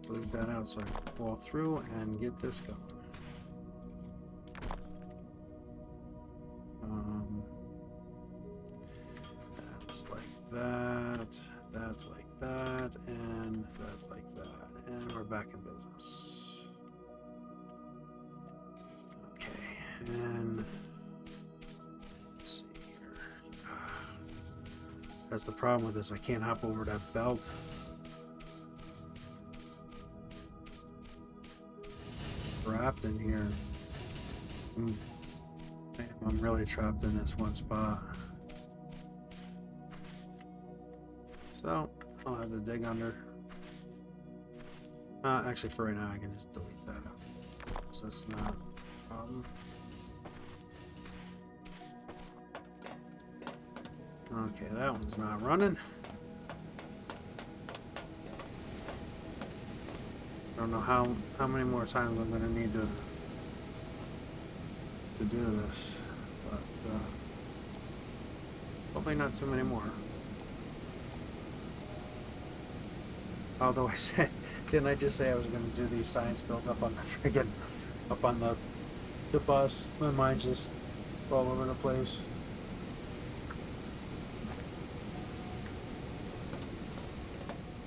Speaker 1: Delete that out so I can fall through and get this going. That's like that, that's like that, and that's like that, and we're back in business. Okay, and let's see here. That's the problem with this, I can't hop over that belt. Trapped in here. I'm really trapped in this one spot. So I'll have to dig under. Actually, for right now, I can just delete that out. So it's not a problem. Okay, that one's not running. I don't know how many more times I'm going to need to do this, but hopefully not too many more. Although I said, didn't I just say I was going to do these science built up on the friggin' up on the bus? My mind's just all over the place.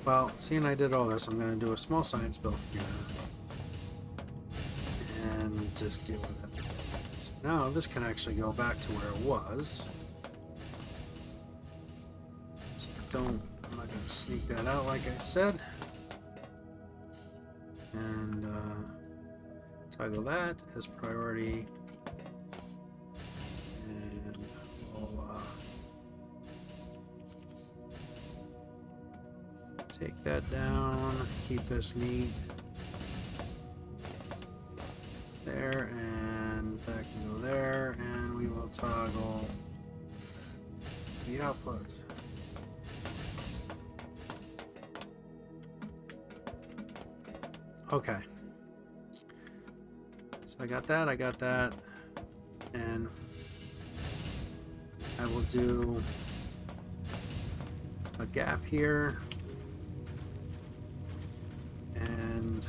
Speaker 1: Well, seeing I did all this, I'm going to do a small science build here and just deal with it. So now this can actually go back to where it was. So I'm not going to sneak that out like I said. And toggle that as priority. And we'll take that down, keep this neat. There, and that can go there, and we will toggle the output. Okay. So I got that, and I will do a gap here, and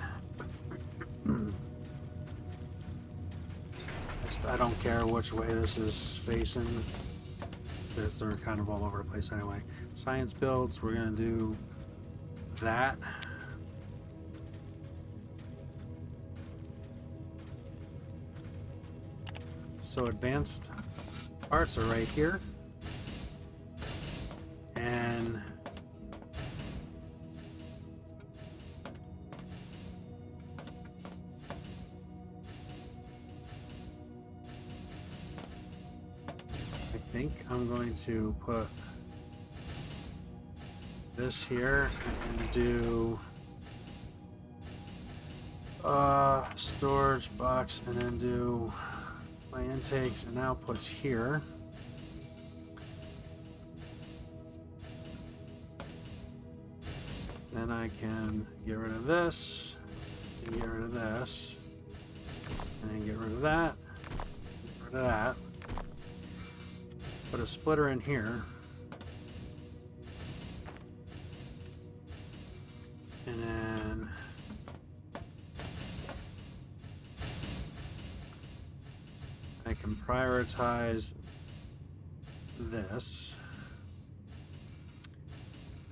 Speaker 1: I don't care which way this is facing. They're kind of all over the place anyway. Science builds, we're going to do that. So advanced parts are right here. And think I'm going to put this here and do storage box, and then do my intakes and outputs here. Then I can get rid of this, and get rid of this, and then get rid of that, get rid of that. Put a splitter in here. And then I can prioritize this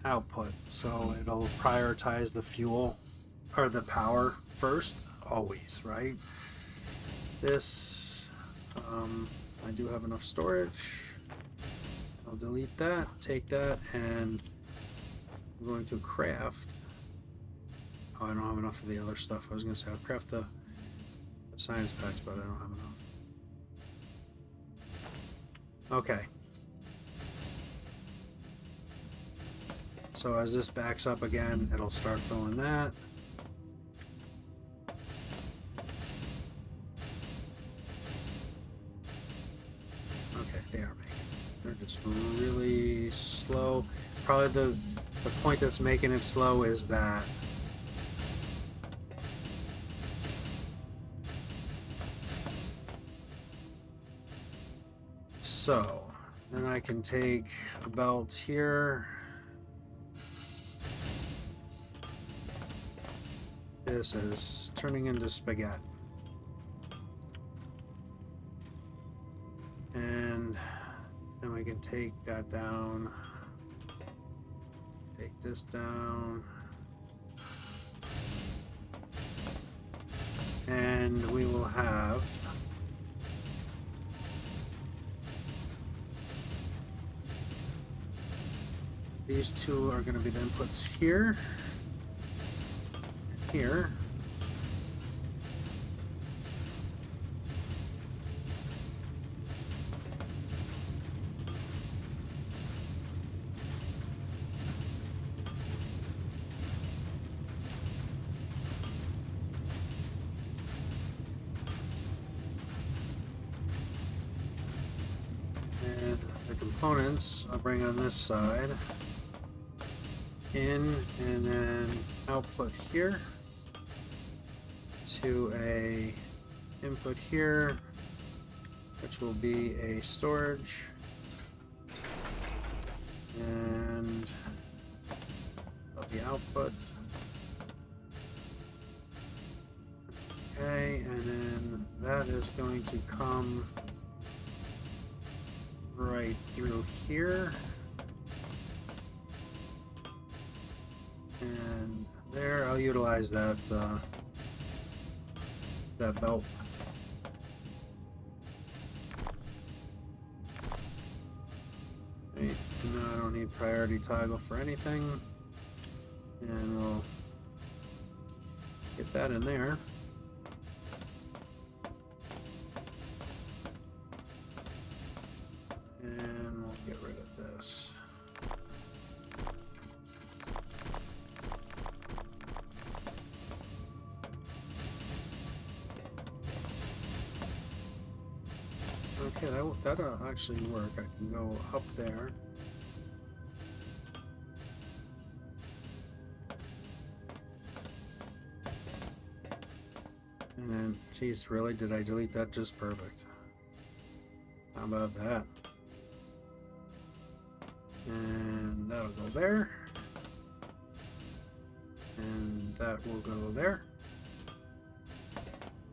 Speaker 1: output, so it'll prioritize the fuel or the power first, always, right? This, I do have enough storage. I'll delete that, take that, and I'm going to craft. Oh, I don't have enough of the other stuff. I was going to say I'll craft the science packs, but I don't have enough. Okay. So as this backs up again, it'll start filling that. Okay, they are making it. They're just really slow. Probably the point that's making it slow is that so then I can take a belt here. This is turning into spaghetti. And then we can take that down. Take this down. And we will have these two are going to be the inputs here. Here. And the components I'll bring on this side in, and then output here to a input here, which will be a storage, and the output. Okay, and then that is going to come right through here. And there, I'll utilize that that belt. Right, no, I don't need priority toggle for anything, and we'll get that in there. And we'll get rid of this. Okay, that'll actually work. I can go up there. And then, geez, really? Did I delete that? Just perfect. How about that? And that'll go there. And that will go there.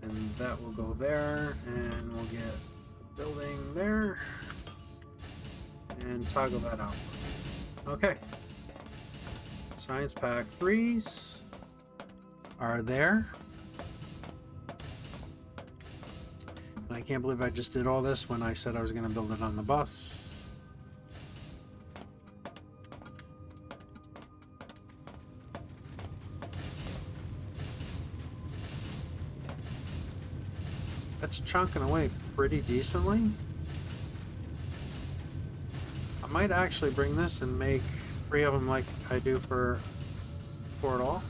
Speaker 1: And that will go there. And we'll get building there, and toggle that out. Okay. Science pack 3s are there. And I can't believe I just did all this when I said I was going to build it on the bus. That's chunking away pretty decently. might actually bring this and make 3 of them like I do for it all.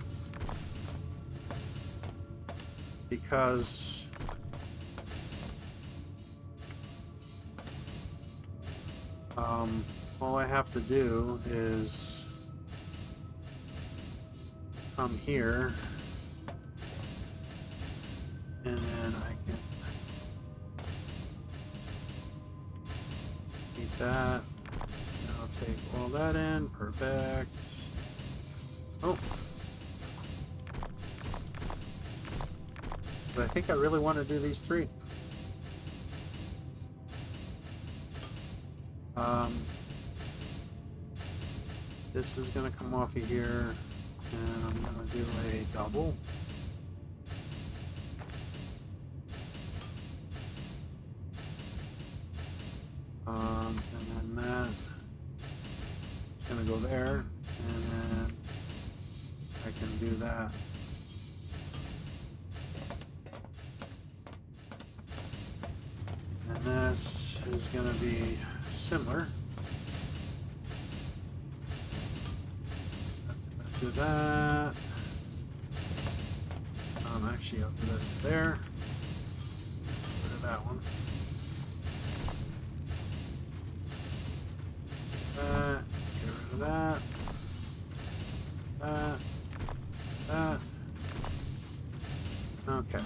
Speaker 1: Because all I have to do is come here and then I can keep that. And I'll take all that in. Perfect. Oh. But I think I really want to do these 3. This is going to come off of here, and I'm going to do a double. And then that is going to go there, and then I can do that. And this is going to be similar. Do that. Actually, I'll do that to there. Rid of that one. That. Get rid of that. That. Okay.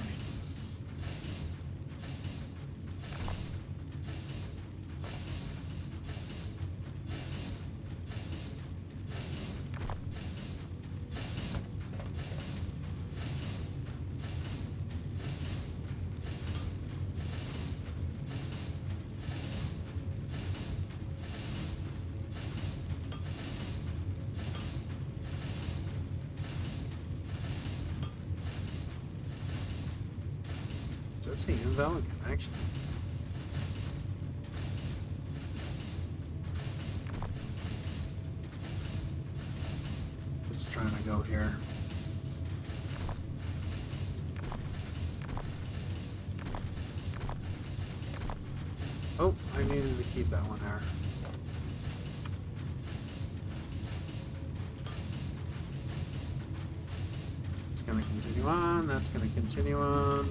Speaker 1: Does that say invalid connection? Just trying to go here. Oh, I needed to keep that one there. It's going to continue on, that's going to continue on.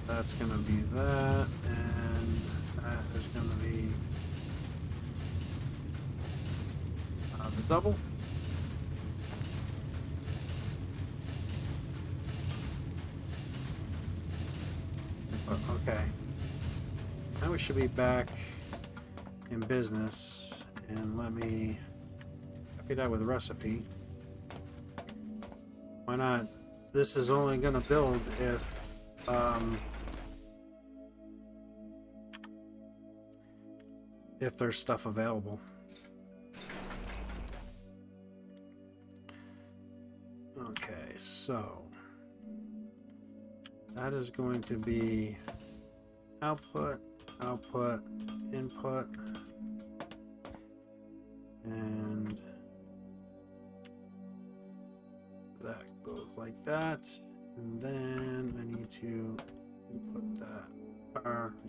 Speaker 1: That's going to be that, and that is going to be the double. Okay. Now we should be back in business, and let me copy that with a recipe. Why not? This is only going to build if there's stuff available. Okay, so that is going to be output, output, input, and that goes like that, and then I need to input that.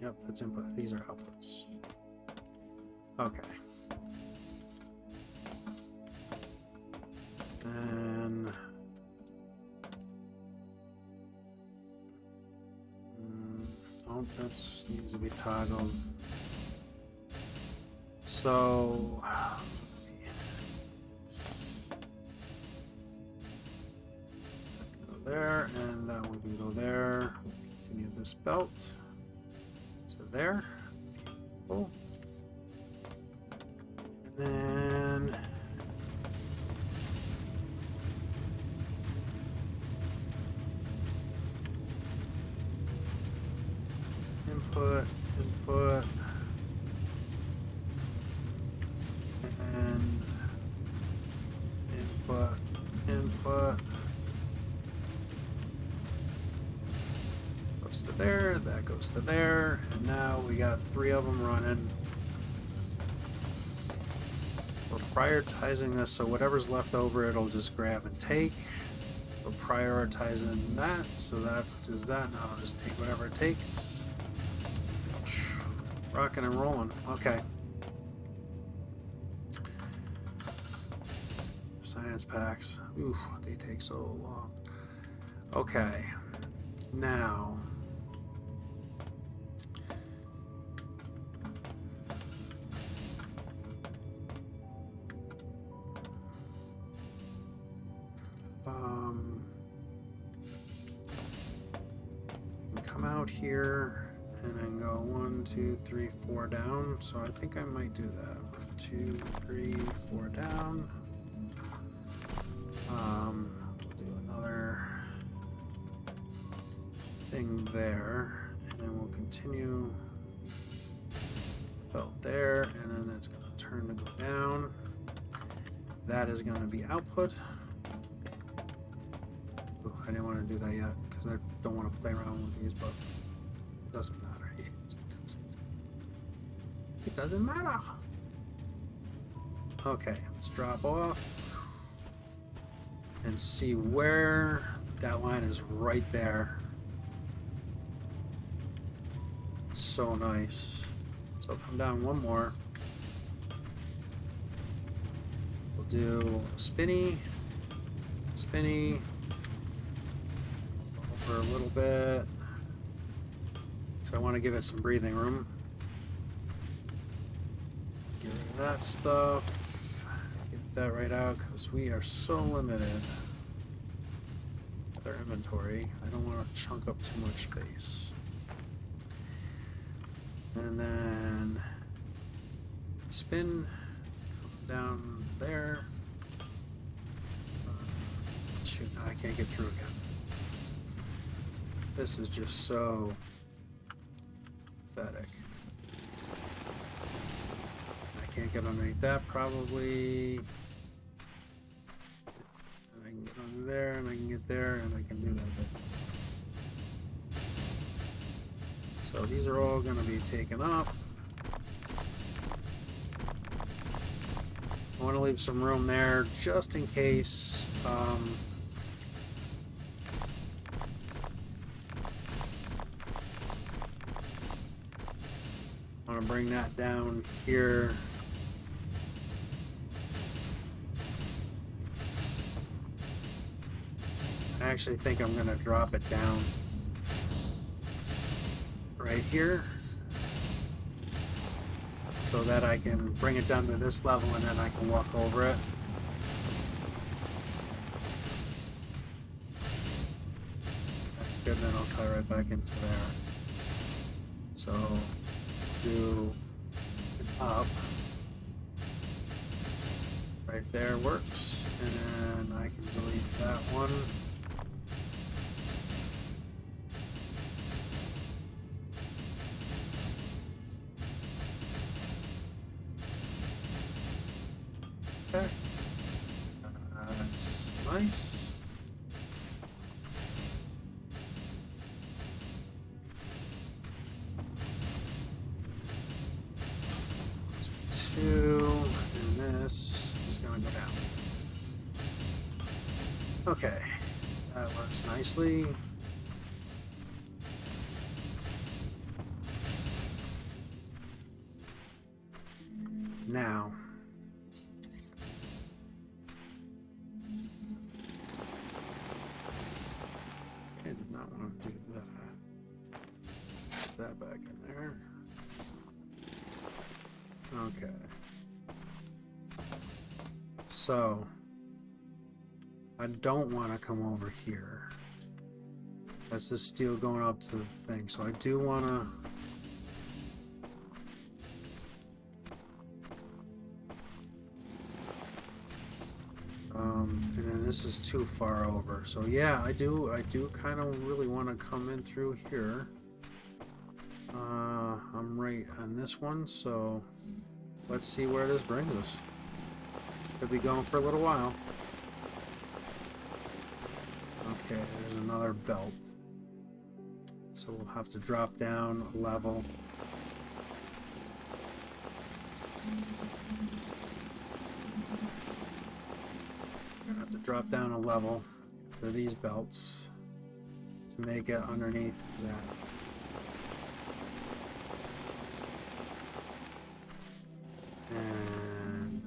Speaker 1: Yep, that's input. These are outputs. Okay. And oh, that needs to be toggled. So go there, and that one can go there. Continue this belt to there. Cool. And then input, input, and input, input. Goes to there, that goes to there, and now we got 3 of them running. We're prioritizing this, so whatever's left over, it'll just grab and take. We're prioritizing that, so that does that. Now I'll just take whatever it takes. Rocking and rolling. Okay. Science packs. Oof, they take so long. Okay. Now. Come out here and then go 1, 2, 3, 4 down. So I think I might do that. 1, 2, 3, 4 down. We'll do another thing there, and then we'll continue belt there, and then it's going to turn to go down. That is going to be output. Ooh, I didn't want to do that yet because I don't want to play around with these, but it doesn't matter. It doesn't matter. Okay, let's drop off and see where that line is. Right there. So nice. So come down one more. We'll do a spinny, spinny, over a little bit. So I want to give it some breathing room. Get rid of that stuff. Get that right out because we are so limited with our inventory. I don't want to chunk up too much space. And then spin down there. Shoot, no, I can't get through again. This is just so pathetic. I can't get underneath that probably. And I can get under there, and I can get there, and I can do that bit. So these are all going to be taken up. I want to leave some room there just in case. I want to bring that down here. I actually think I'm going to drop it down right here so that I can bring it down to this level and then I can walk over it. That's good, then I'll tie right back into there. So do it up. Right there works, and I can delete that one. Okay. That's nice. Two, and this is going to go down. Okay, that works nicely. Now, I did not want to do that. Put that back in there. Okay. So, I don't want to come over here. That's the steel going up to the thing. So I do want to... and then this is too far over. So yeah, I do kind of really want to come in through here. I'm right on this one, so let's see where this brings us. Could be going for a little while. Okay, there's another belt. So we'll have to drop down a level. We're gonna have to drop down a level for these belts to make it underneath that. And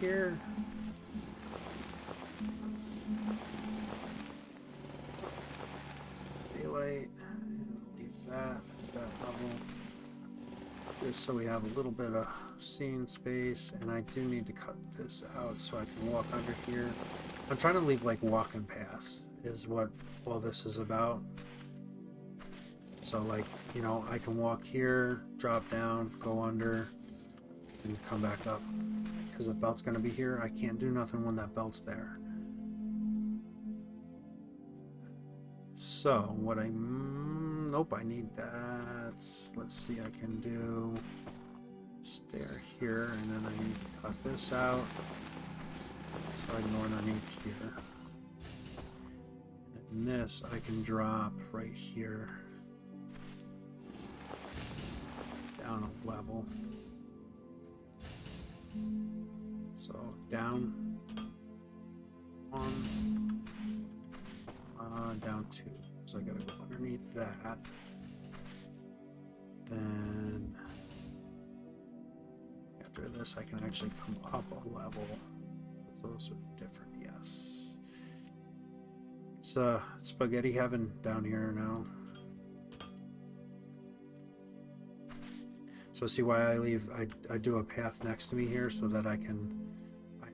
Speaker 1: here. Daylight. Leave that at that level. Just so we have a little bit of scene space, and I do need to cut this out so I can walk under here. I'm trying to leave like walking paths is what all this is about. So like, you know, I can walk here, drop down, go under, and come back up. Because the belt's going to be here, I can't do nothing when that belt's there. So what nope, I need that. Let's see, I can do stair here, and then I need to cut this out so I can go underneath here. And this I can drop right here down a level. So down 1, down 2. So I gotta go underneath that. Then after this, I can actually come up a level. Those are different, yes. It's spaghetti heaven down here now. So see why I do a path next to me here so that I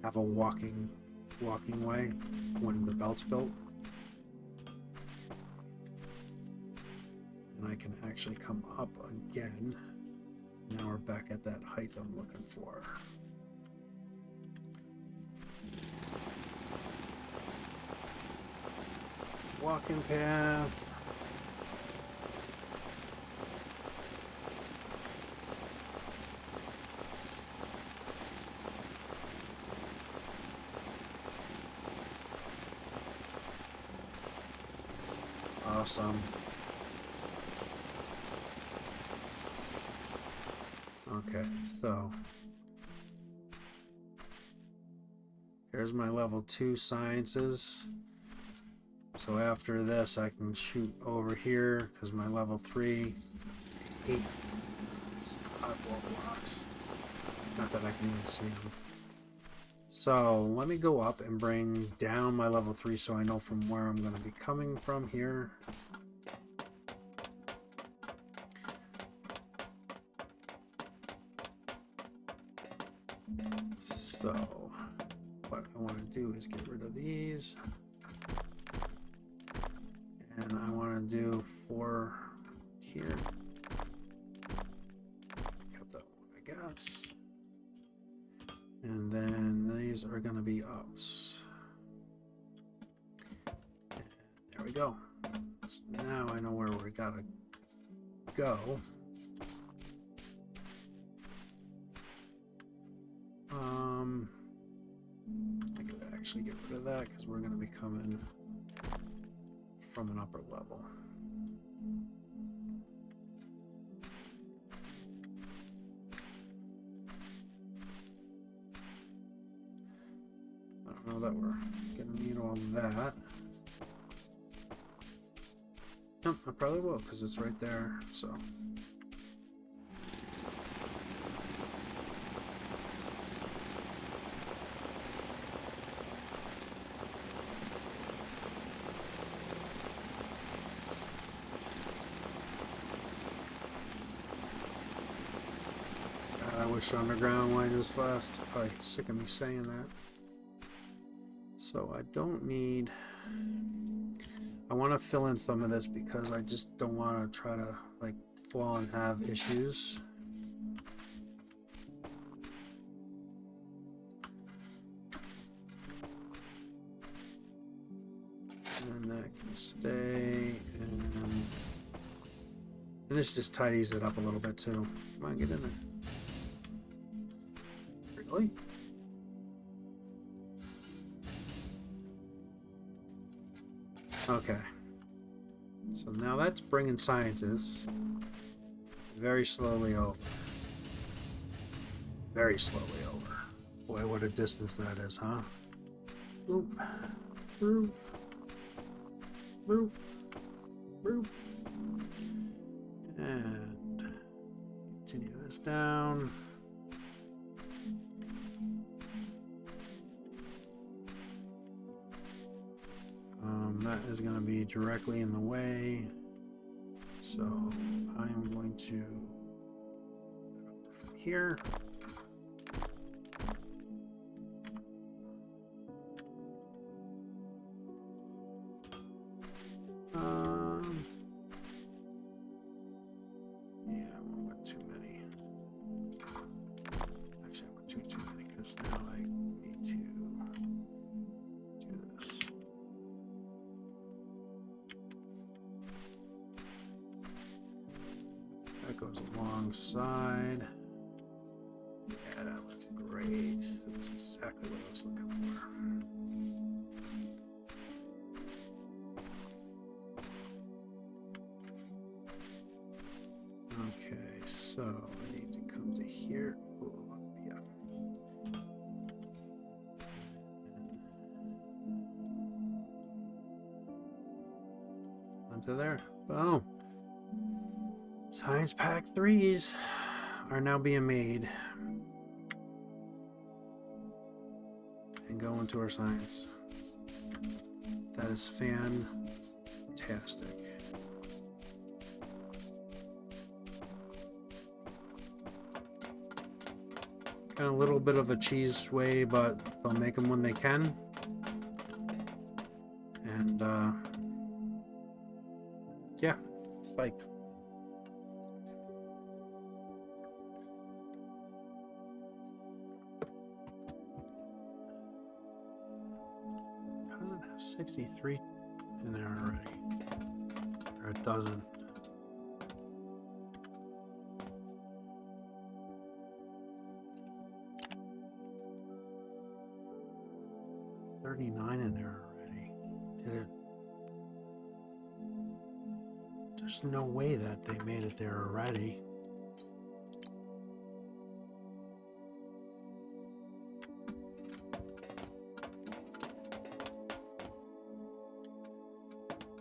Speaker 1: have a walking way when the belt's built. And I can actually come up again. Now we're back at that height I'm looking for. Walking paths. Awesome. Okay, so here's my level 2 sciences. So after this, I can shoot over here because my level 3 hate oddball blocks. Not that I can even see them. So let me go up and bring down my level 3 so I know from where I'm going to be coming from here. So what I want to do is get rid of these. And I want to do 4 here. Cut that one, I guess. And then these are going to be ups. And there we go. So now I know where we gotta go. I could actually get rid of that because we're going to be coming from an upper level. I don't know that we're going to need all that. Nope, I probably will because it's right there, so. I wish underground went as fast. Probably sick of me saying that. So I don't need. I want to fill in some of this because I just don't want to try to like fall and have issues. And that can stay. And this just tidies it up a little bit too. Come on, get in there. Really? Okay. So now that's bringing sciences very slowly over. Very slowly over. Boy, what a distance that is, huh? Boop. Boop. Boop. Boop. And continue this down. that is going to be directly in the way. So I'm going to from here. Yeah, I went too many. Actually, I went too many because now I need to do this. That goes alongside. Yeah, that looks great. That's exactly what I was looking for. Okay, so I need to come to here. Oh, yeah. Onto there. Boom. Science Pack 3s are now being made and go into our science. That is fantastic. Got a little bit of a cheese way, but they'll make them when they can. And yeah, psyched. How does it have 63 in there already? Or it doesn't. In there already. Did it? There's no way that they made it there already.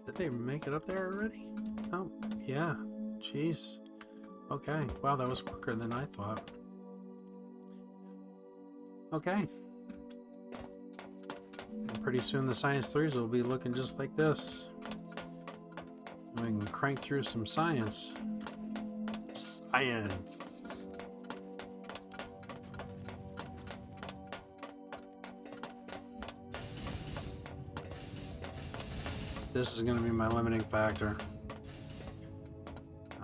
Speaker 1: Did they make it up there already? Oh, yeah. Jeez. Okay. Wow, that was quicker than I thought. Okay. Pretty soon the Science 3s will be looking just like this. We can crank through some science. Science. This is going to be my limiting factor.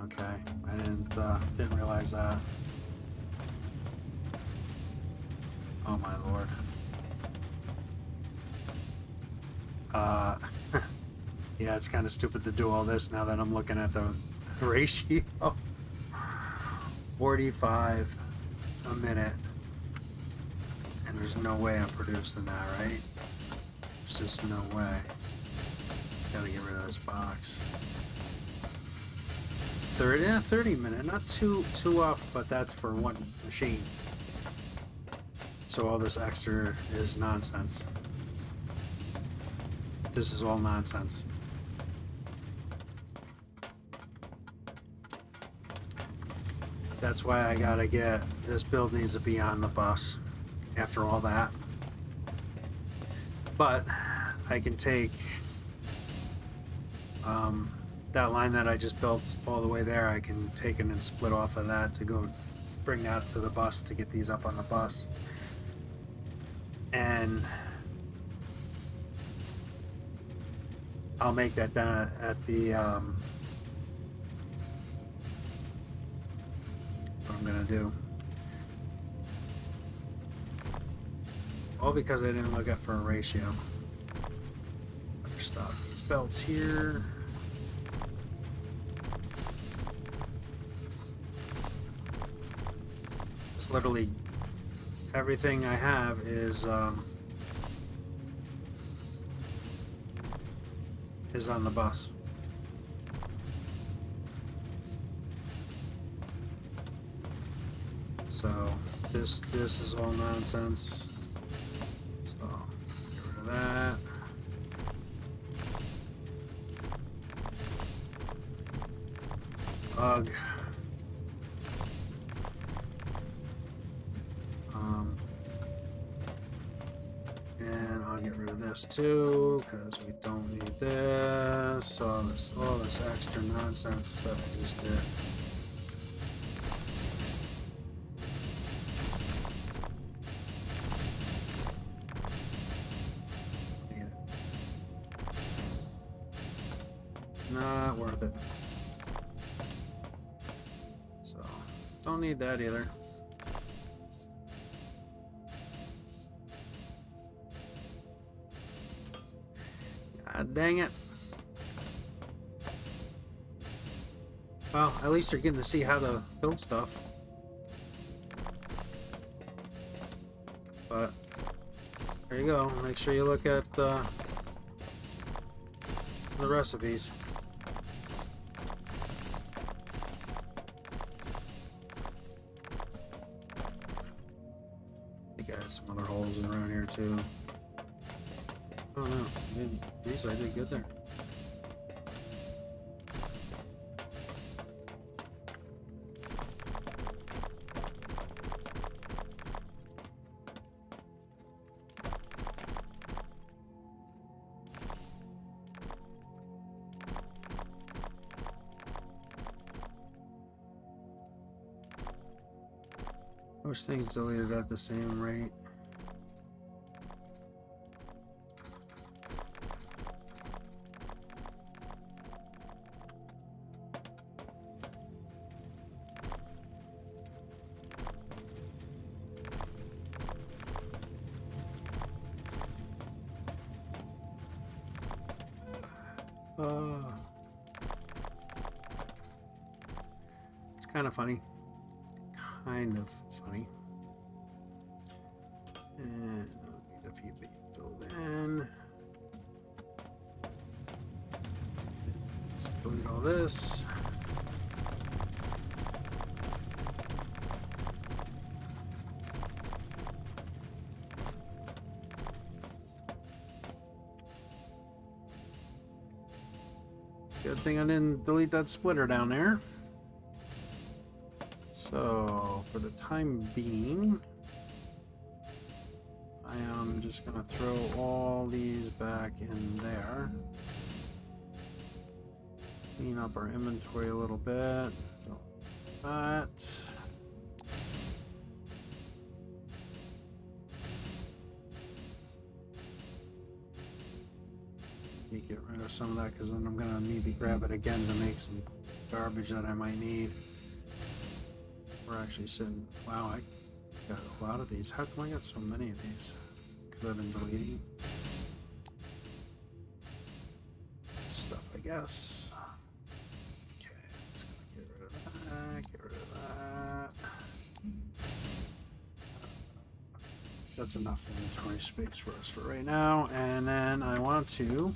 Speaker 1: Okay, I didn't realize that. Oh my lord. Yeah, it's kind of stupid to do all this now that I'm looking at the ratio. 45 a minute. And there's no way I'm producing that, right? There's just no way. Gotta get rid of this box. 30 minute, not too off, but that's for one machine. So all this extra is nonsense. This is all nonsense. That's why I gotta get, this build needs to be on the bus after all that. But I can take that line that I just built all the way there, I can take it and split off of that to go bring that to the bus to get these up on the bus. And I'll make that done at the what I'm gonna do. All because I didn't look at for a ratio. Better stop these belts here. It's literally everything I have is on the bus. So this is all nonsense. So get rid of that. Ugh. And I'll get get rid of this too, because we don't need this. All this extra nonsense that I just did. Not worth it. So, don't need that either. God dang it. Well, at least you're getting to see how to build stuff. But, there you go. Make sure you look at the recipes. Some other holes around here too. Oh no, these I did good there. I wish things deleted at the same rate. It's kind of funny. Kind of funny. And I'll need a few being filled in. Let's delete all this. Good thing I didn't delete that splitter down there. So, for the time being, I am just going to throw all these back in there. Clean up our inventory a little bit. That. Get rid of some of that because then I'm going to maybe grab it again to make some garbage that I might need. We're actually sitting. Wow, I got a lot of these. How come I got so many of these? Because I've been deleting stuff, I guess. Okay, just gonna get rid of that. Get rid of that. That's enough inventory space for us for right now. And then I want to.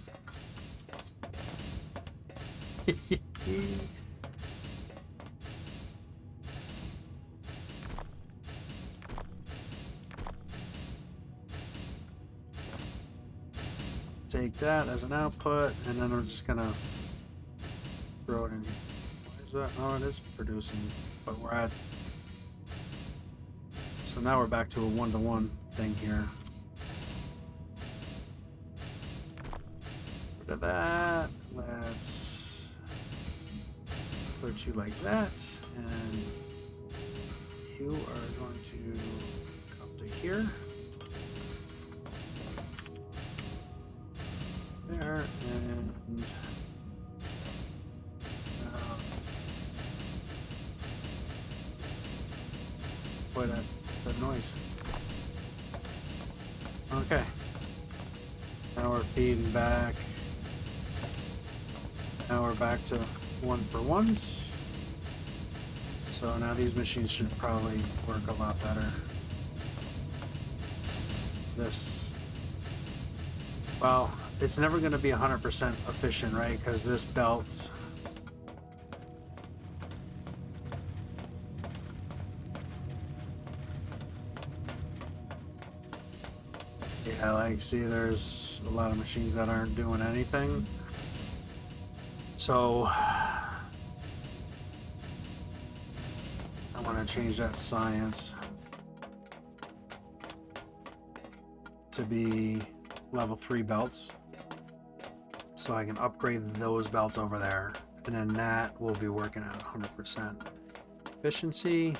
Speaker 1: Take that as an output, and then I'm just gonna throw it in. Why is that? Oh, it is producing, but we're at. So now we're back to a one-to-one thing here. Rid of that. Let's put you like that, and you are going to come to here. There, and boy, that noise. Okay, now we're feeding back. Now we're back to 1-for-1s. So now these machines should probably work a lot better. Is this? Well, it's never going to be 100% efficient, right? Because this belt. Yeah, like, see, there's a lot of machines that aren't doing anything. So I want to change that science to be level 3 belts, so I can upgrade those belts over there, and then that will be working at 100% efficiency.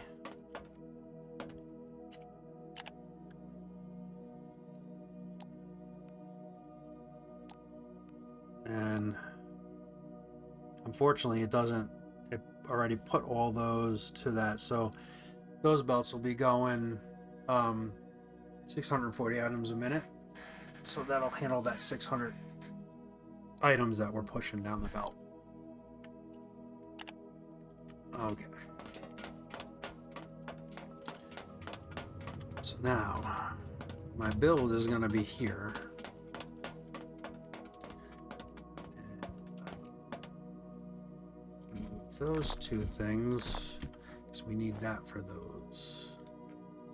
Speaker 1: And unfortunately it already put all those to that, so those belts will be going 640 items a minute, so that'll handle that 600 items that we're pushing down the belt. Okay, so now my build is going to be here. Those two things, because we need that for those,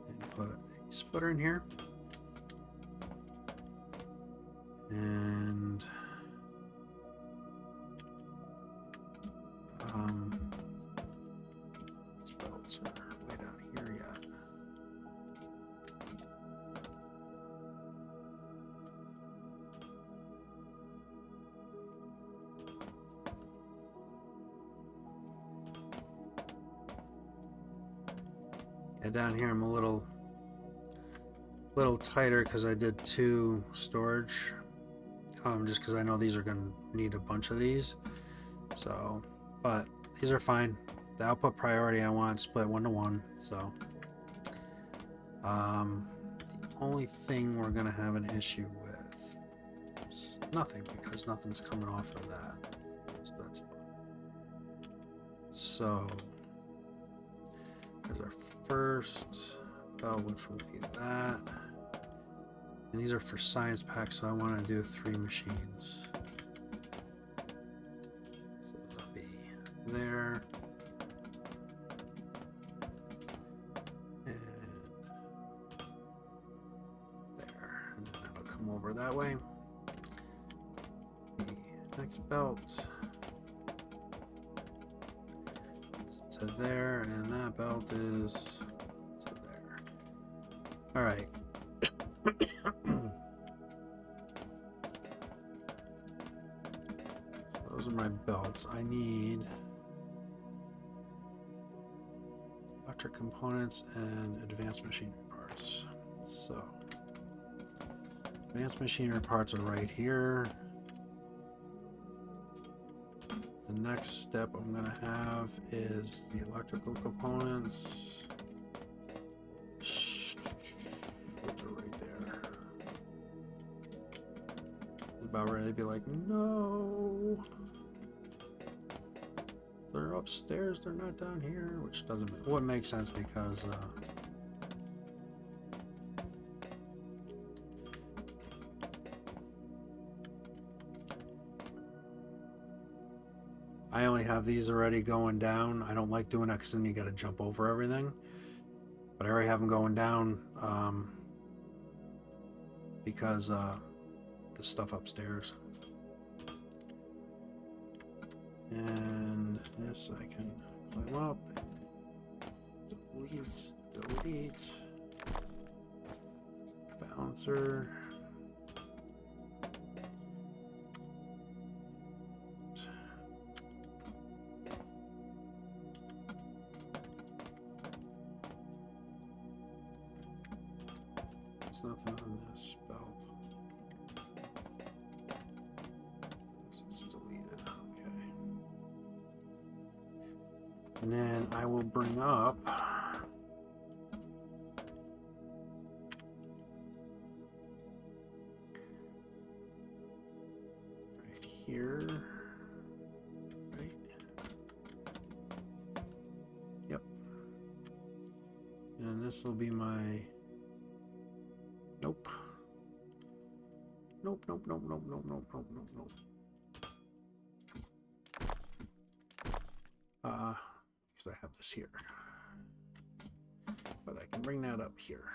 Speaker 1: and put a splitter in here, and these belts are way down here yet. Yeah, down here I'm a little tighter because I did 2 storage, just because I know these are going to need a bunch of these. So, but these are fine. The output priority I want split 1 to 1. So, the only thing we're going to have an issue with is nothing, because nothing's coming off of that. So that's fine. So there's our first belt, which will be that. And these are for science packs, so I want to do 3 machines. So that'll be there. And there. And then that'll come over that way. The next belt is to there, and that belt is to there. Alright. So those are my belts. I need electric components and advanced machinery parts. So advanced machinery parts are right here. The next step I'm going to have is the electrical components, which are right there. About ready to be like, no, they're upstairs, they're not down here, which wouldn't make sense because I only have these already going down. I don't like doing that because then you got to jump over everything. But I already have them going down because the stuff upstairs. And this I can climb up. Delete. Bouncer. There's nothing on this belt. It's deleted. Okay. And then I will bring up right here. Right? Yep. And this will be my Nope. Because I have this here. But I can bring that up here.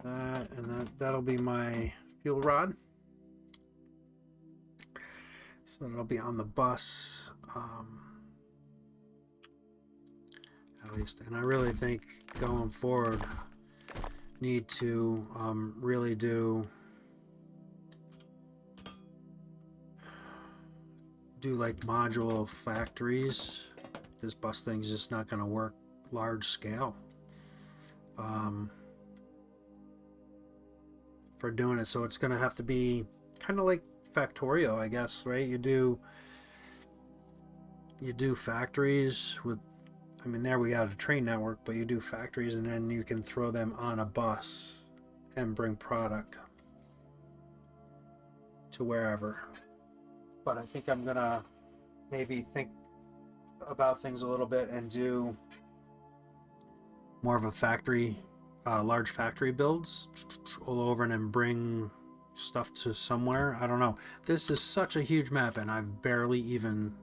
Speaker 1: That, and that'll be my fuel rod. So it'll be on the bus. at least. And I really think going forward, need to really do like module factories. This bus thing's just not going to work large scale for doing it. So it's going to have to be kind of like Factorio, I guess, right? You do factories with, I mean, there we got a train network, but you do factories and then you can throw them on a bus and bring product to wherever. But I think I'm gonna maybe think about things a little bit and do more of a factory, large factory builds all over and then bring stuff to somewhere. I don't know. This is such a huge map and I've barely even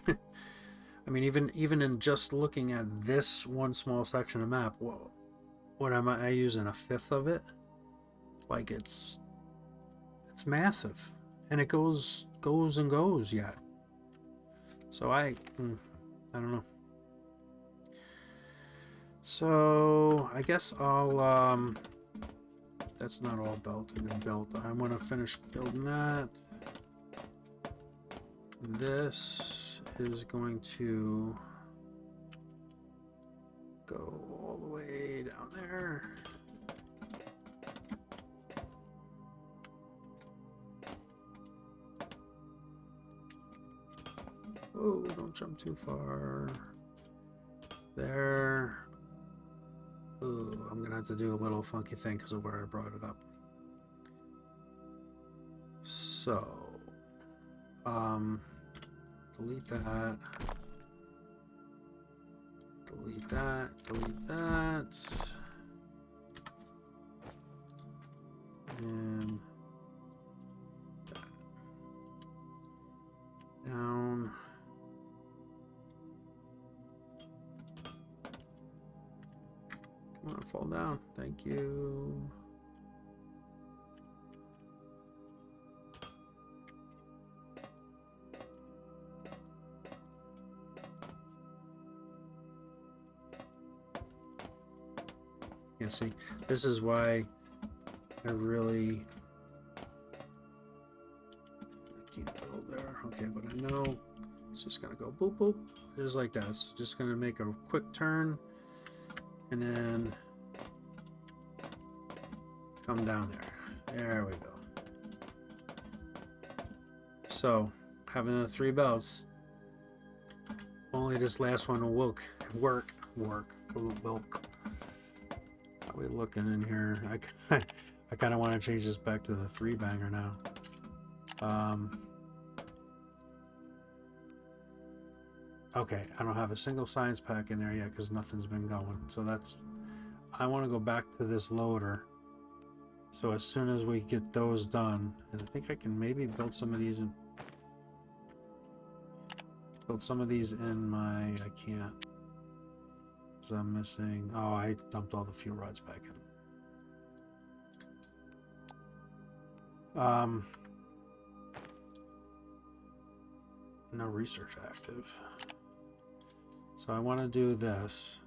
Speaker 1: I mean, even in just looking at this one small section of map, what am I using? A fifth of it? Like it's massive, and it goes and goes yet. So I don't know. So I guess I'll that's not all built and built. I want to finish building that. This is going to go all the way down there. Oh, don't jump too far. There. Oh, I'm gonna have to do a little funky thing because of where I brought it up. So, delete that. Delete that. Delete that. And that. Down. Come on, fall down. Thank you. Yeah, see, this is why I can't build there. Okay, but I know it's just gonna go boop boop, just like that. It's just gonna make a quick turn and then come down there. There we go. So having the 3 belts, only this last one will work. How are we looking in here? I kind of want to change this back to the 3-banger now. Okay, I don't have a single science pack in there yet because nothing's been going. So I want to go back to this loader. So as soon as we get those done, and I think I can maybe build some of these in. My. I can't. Because I'm missing. Oh, I dumped all the fuel rods back in. No research active. So I want to do this.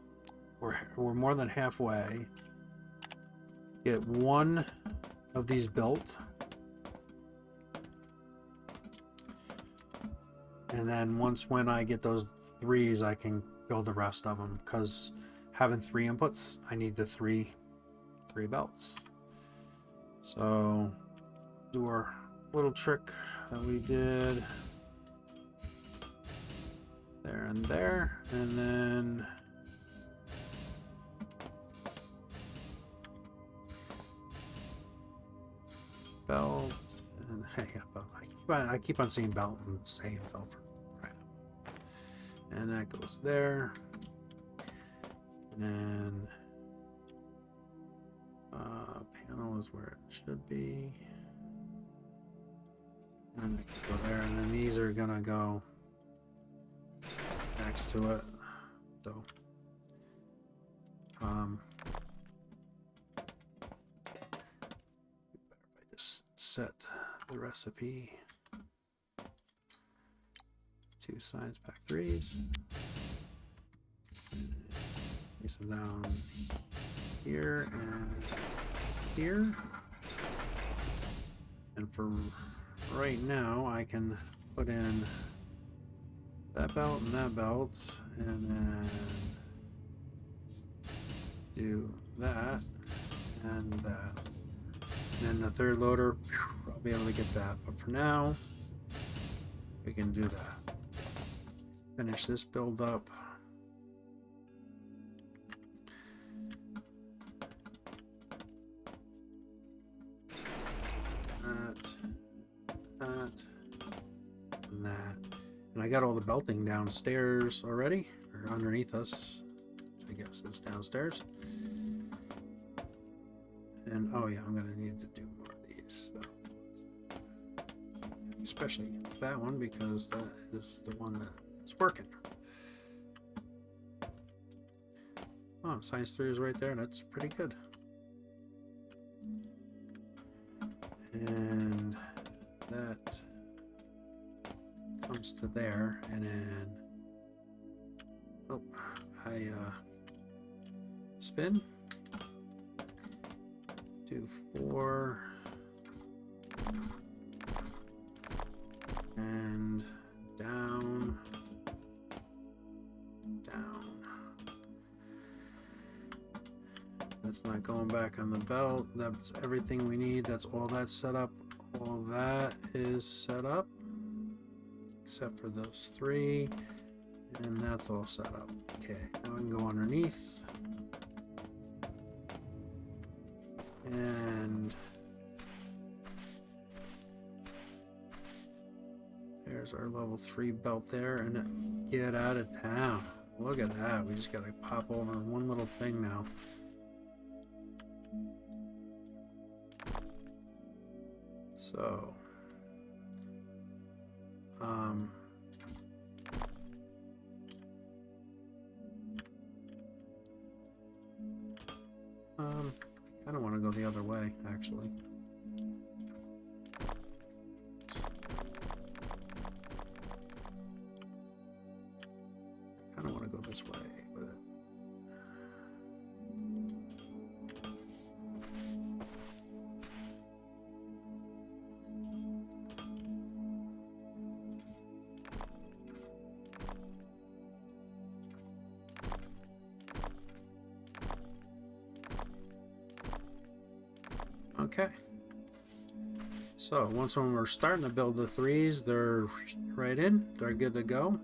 Speaker 1: We're more than halfway. Get one of these built. And then when I get those 3s, I can build the rest of them. Because having 3 inputs, I need the 3 belts. So do our little trick that we did. There and there, and then belt, and hey, I keep on saying belt and saying belt for crap. And that goes there, and then panel is where it should be, and it can go there, and then these are gonna go next to it, though. If I just set the recipe 2 science pack 3s. Place them down here and here. And for right now, I can put in that belt and that belt, and then do that and that. And then the third loader, I'll be able to get that. But for now, we can do that. Finish this build up. That, and that. And I got all the belting downstairs already, or underneath us. I guess it's downstairs. And oh yeah, I'm gonna need to do more of these. So. Especially that one, because that is the one that's working. Oh, Science 3 is right there. That's pretty good. And that comes to there, and then oh, I spin, do 4, and down, down. That's not going back on the belt. That's everything we need. That's all that's set up. All that is set up, except for those 3, and that's all set up. Okay, now I can go underneath, and there's our level 3 belt there, and get out of town. Look at that, we just gotta pop over one little thing now. So, I don't want to go the other way, actually. I kind of want to go this way, but okay. So once when we're starting to build the 3s, they're right in, they're good to go.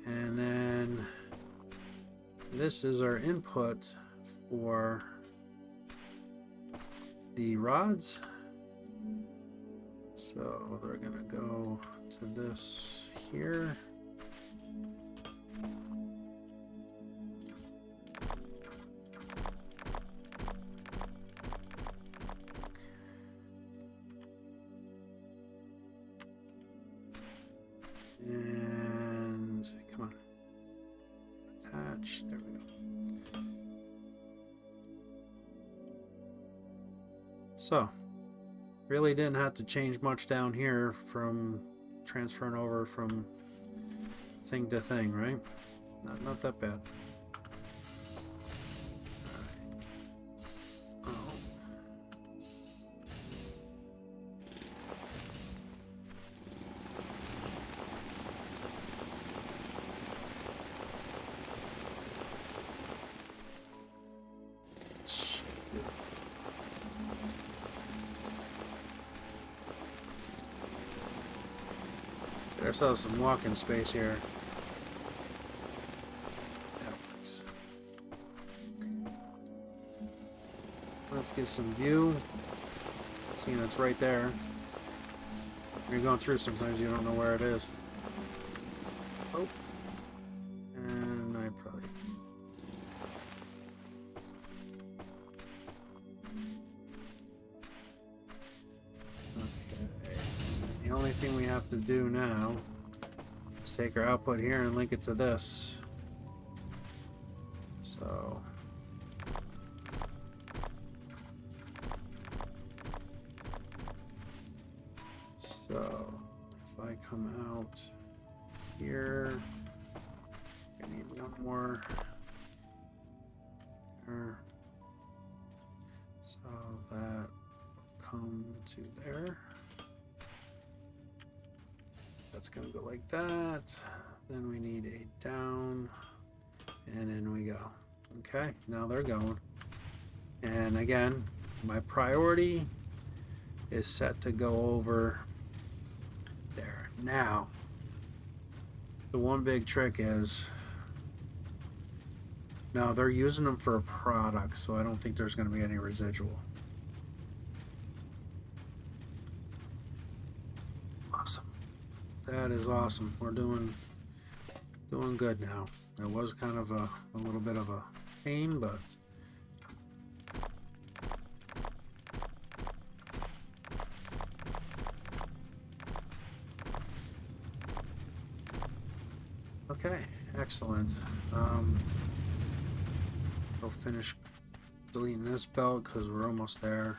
Speaker 1: And then this is our input for the rods. So they're gonna go to this here. And come on, attach, there we go. So really didn't have to change much down here from transferring over from thing to thing, right? Not that bad. Get ourselves some walking space here. That works. Let's get some view. Seeing it's right there. You're going through, sometimes you don't know where it is. Oh. And I probably... Okay. The only thing we have to do now is take our output here and link it to this. So... So, if I come out here, I need one more. So that will come to there. That's going to go like that. Then we need a down, and in we go. Okay, now they're going. And again, my priority is set to go over there. Now, the one big trick is, now they're using them for a product, so I don't think there's going to be any residual. Awesome. That is awesome. We're doing good now. It was kind of a little bit of a pain, but okay, excellent. I'll finish deleting this belt because we're almost there.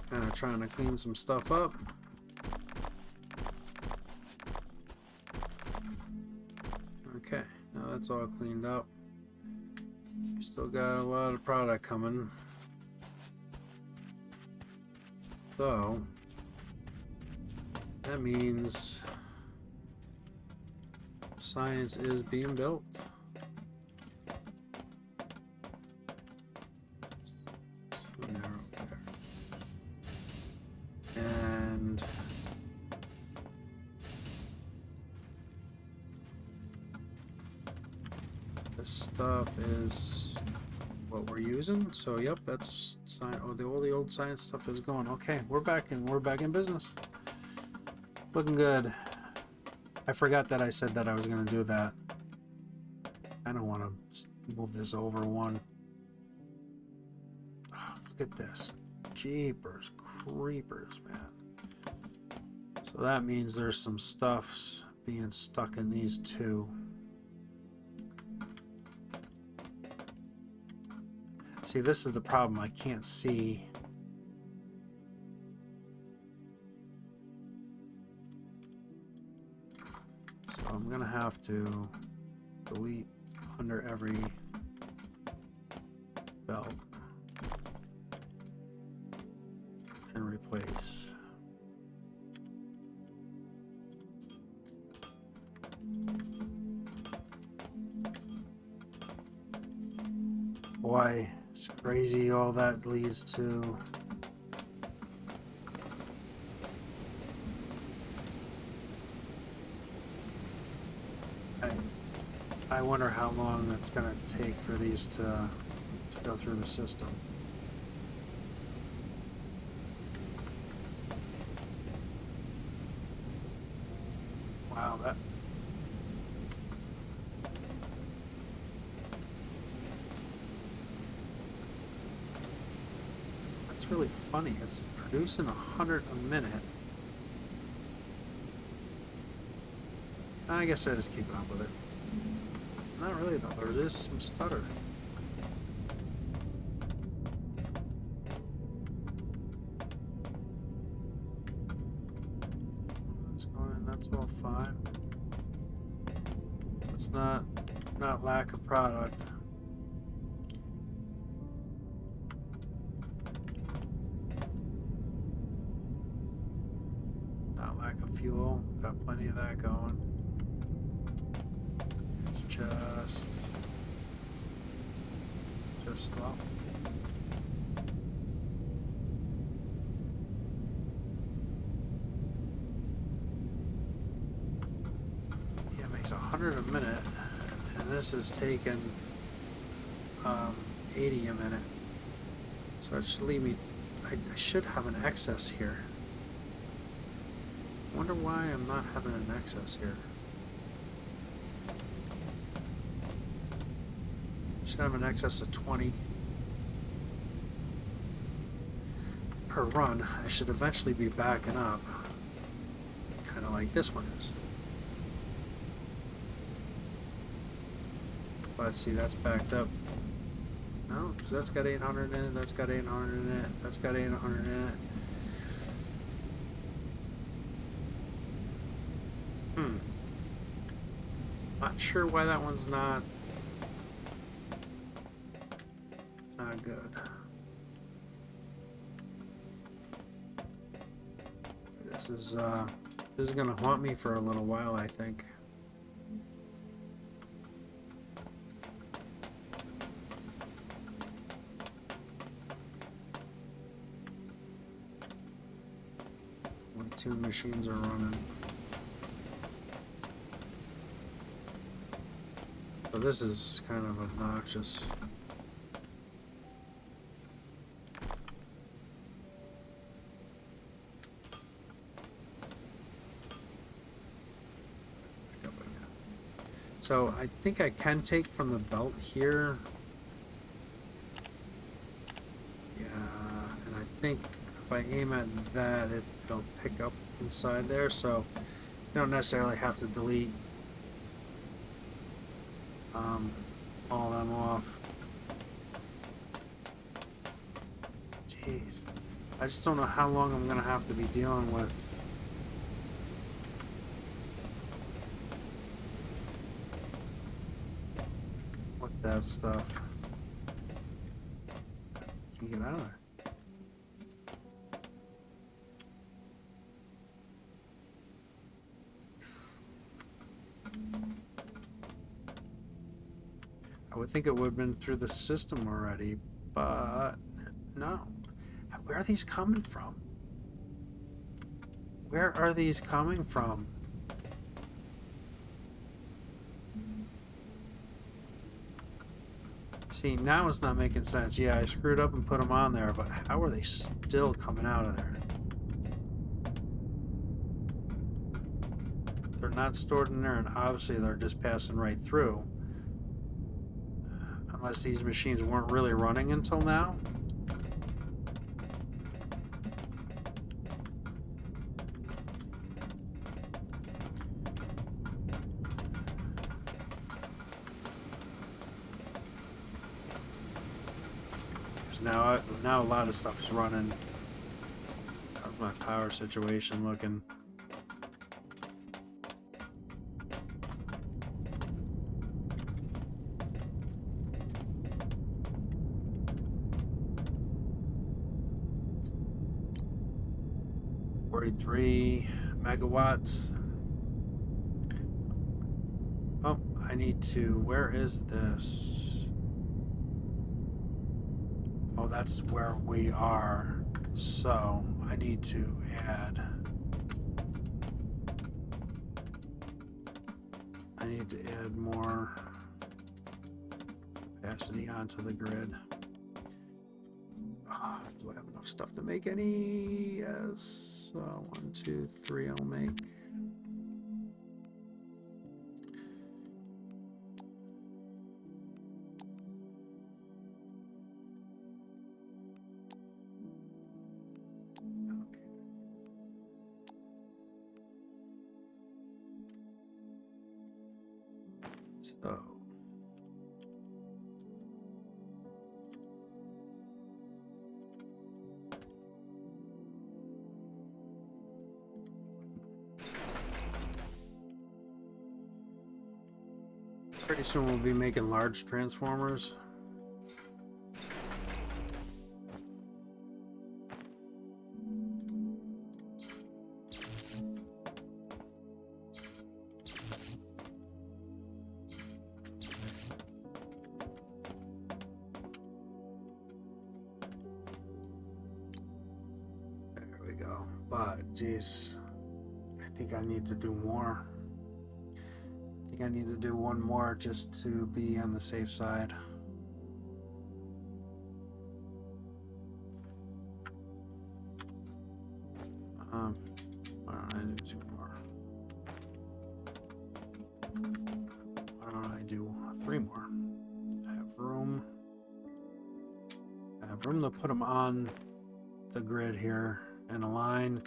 Speaker 1: Kind of trying to clean some stuff up. Okay, now that's all cleaned up. Still got a lot of product coming. So that means science is being built. And this stuff is what we're using. So yep, that's science. Oh, all the old science stuff is going. Okay, we're back in business. Looking good. I forgot that I said that I was going to do that. I don't want to move this over one. Oh, look at this. Jeepers creepers, man. So that means there's some stuffs being stuck in these two. See, this is the problem. I can't see. So I'm gonna have to delete under every belt and replace. Boy, it's crazy all that leads to. I wonder how long it's going to take for these to go through the system. Wow, that's really funny. It's producing 100 a minute. I guess I just keep up with it. Not really though, there is some stutter. That's going, that's all fine. So it's not lack of product. Not lack of fuel, got plenty of that going. It's just slow. Yeah, it makes 100 a minute, and this is taking 80 a minute. So it should leave me. I should have an excess here. I wonder why I'm not having an excess here. Should have an excess of 20. per run, I should eventually be backing up. Kind of like this one is. But see, that's backed up. No, because that's got 800 in it, that's got 800 in it, that's got 800 in it. Not sure why that one's not good. This is gonna haunt me for a little while, I think. When two machines are running. So this is kind of obnoxious. So I think I can take from the belt here. Yeah, and I think if I aim at that, it'll pick up inside there. So you don't necessarily have to delete all them off. Jeez. I just don't know how long I'm gonna have to be dealing with that stuff. Can you get out of there? I would think it would have been through the system already, but no. Where are these coming from? Where are these coming from? See, now it's not making sense. Yeah, I screwed up and put them on there, but how are they still coming out of there? They're not stored in there, and obviously they're just passing right through. Unless these machines weren't really running until now. Now a lot of stuff is running. How's my power situation looking? $43 megawatts. Oh, I need to. Where is this? Oh, that's where we are. So I need to add. I need to add more capacity onto the grid. Oh, do I have enough stuff to make any? Yes. 1, 2, 3. I'll make. So pretty soon we'll be making large transformers. But geez, I think I need to do more. I think I need to do one more just to be on the safe side. Why don't I do 2 more? Why don't I do 3 more? I have room. I have room to put them on the grid here and align.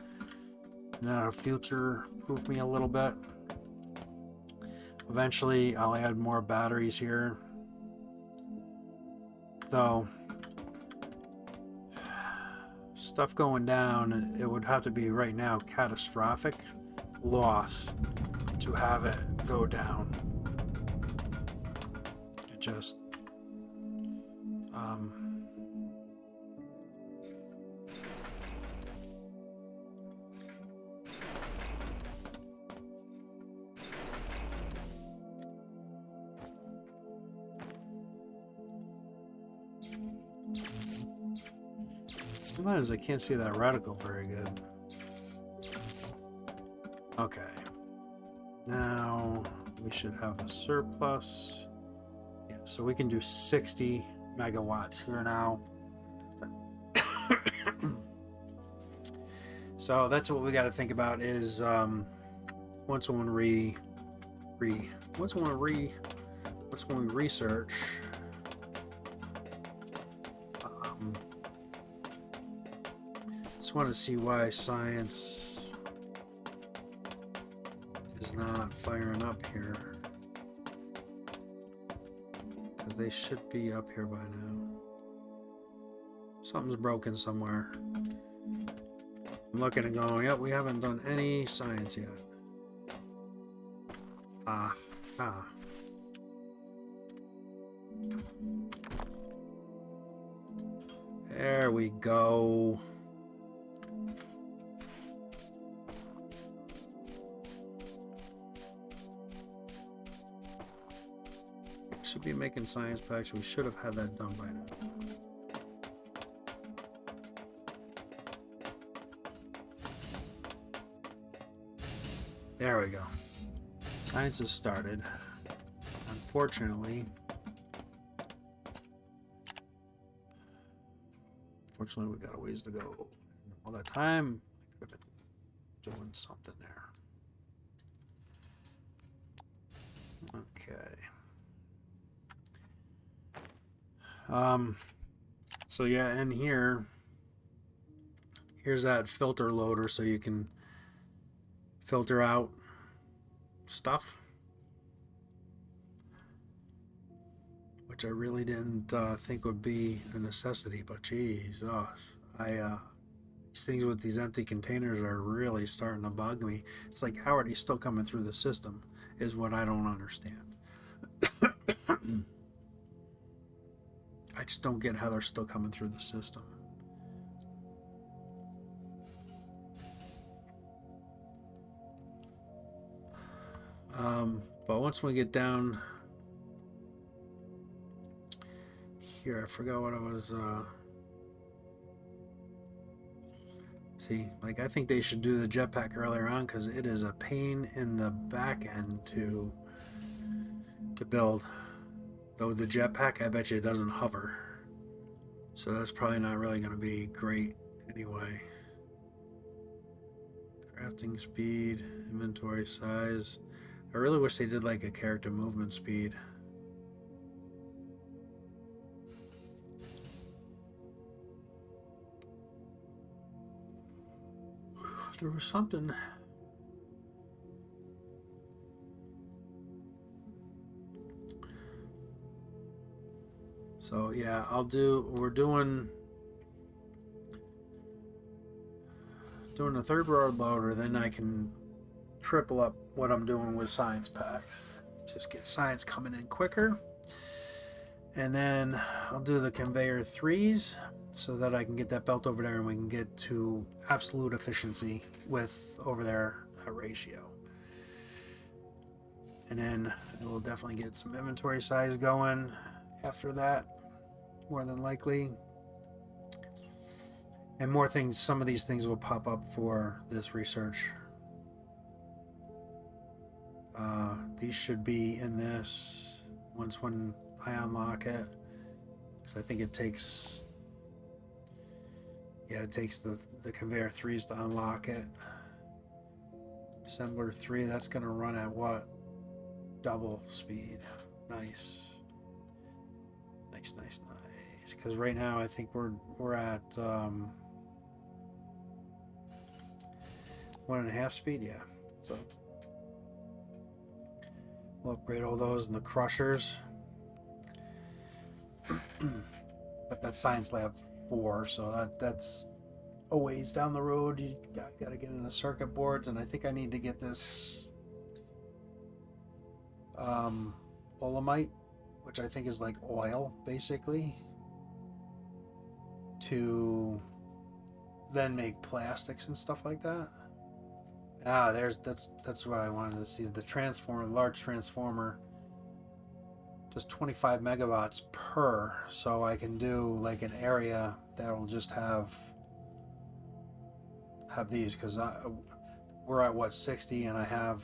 Speaker 1: And that'll future proof me a little bit. Eventually I'll add more batteries here, though stuff going down, it would have to be right now catastrophic loss to have it go down. It just sometimes I can't see that reticle very good. Okay. Now we should have a surplus. Yeah, so we can do 60 megawatts here now. So that's what we got to think about is once when we research, just want to see why science is not firing up here, because they should be up here by now. Something's broken somewhere. I'm looking and going, yep, we haven't done any science yet. There we go. Should be making science packs. We should have had that done by now. There we go. Science has started. Unfortunately, we got a ways to go. All that time, I could have been doing something there. Okay. So yeah, in here, here's that filter loader, so you can filter out stuff, which I really didn't think would be a necessity, but Jesus, these things with these empty containers are really starting to bug me. It's like, how are they still coming through the system is what I don't understand. I just don't get how they're still coming through the system. But once we get down here, I forgot what I was, see, like, I think they should do the jetpack earlier on, because it is a pain in the back end to build. Though the jetpack, I bet you it doesn't hover. So that's probably not really going to be great anyway. Crafting speed, inventory size. I really wish they did like a character movement speed. There was something. So yeah, we're doing a third road loader, then I can triple up what I'm doing with science packs. Just get science coming in quicker. And then I'll do the conveyor 3s so that I can get that belt over there and we can get to absolute efficiency with over there a ratio. And then we'll definitely get some inventory size going after that, more than likely. And more things, some of these things will pop up for this research. These should be in this when I unlock it. So I think it takes, yeah, it takes the conveyor 3s to unlock it. Assembler 3, that's going to run at what? Double speed. Nice. Nice. Because right now I think we're at 1.5 speed, yeah. So we'll upgrade all those and the crushers. But that's Science Lab 4, so that's a ways down the road. You gotta get into circuit boards, and I think I need to get this olamite, which I think is like oil, basically, to then make plastics and stuff like that. Ah, that's what I wanted to see. The transformer, large transformer, does 25 megawatts per, so I can do like an area that will just have these, because we're at what, 60, and I have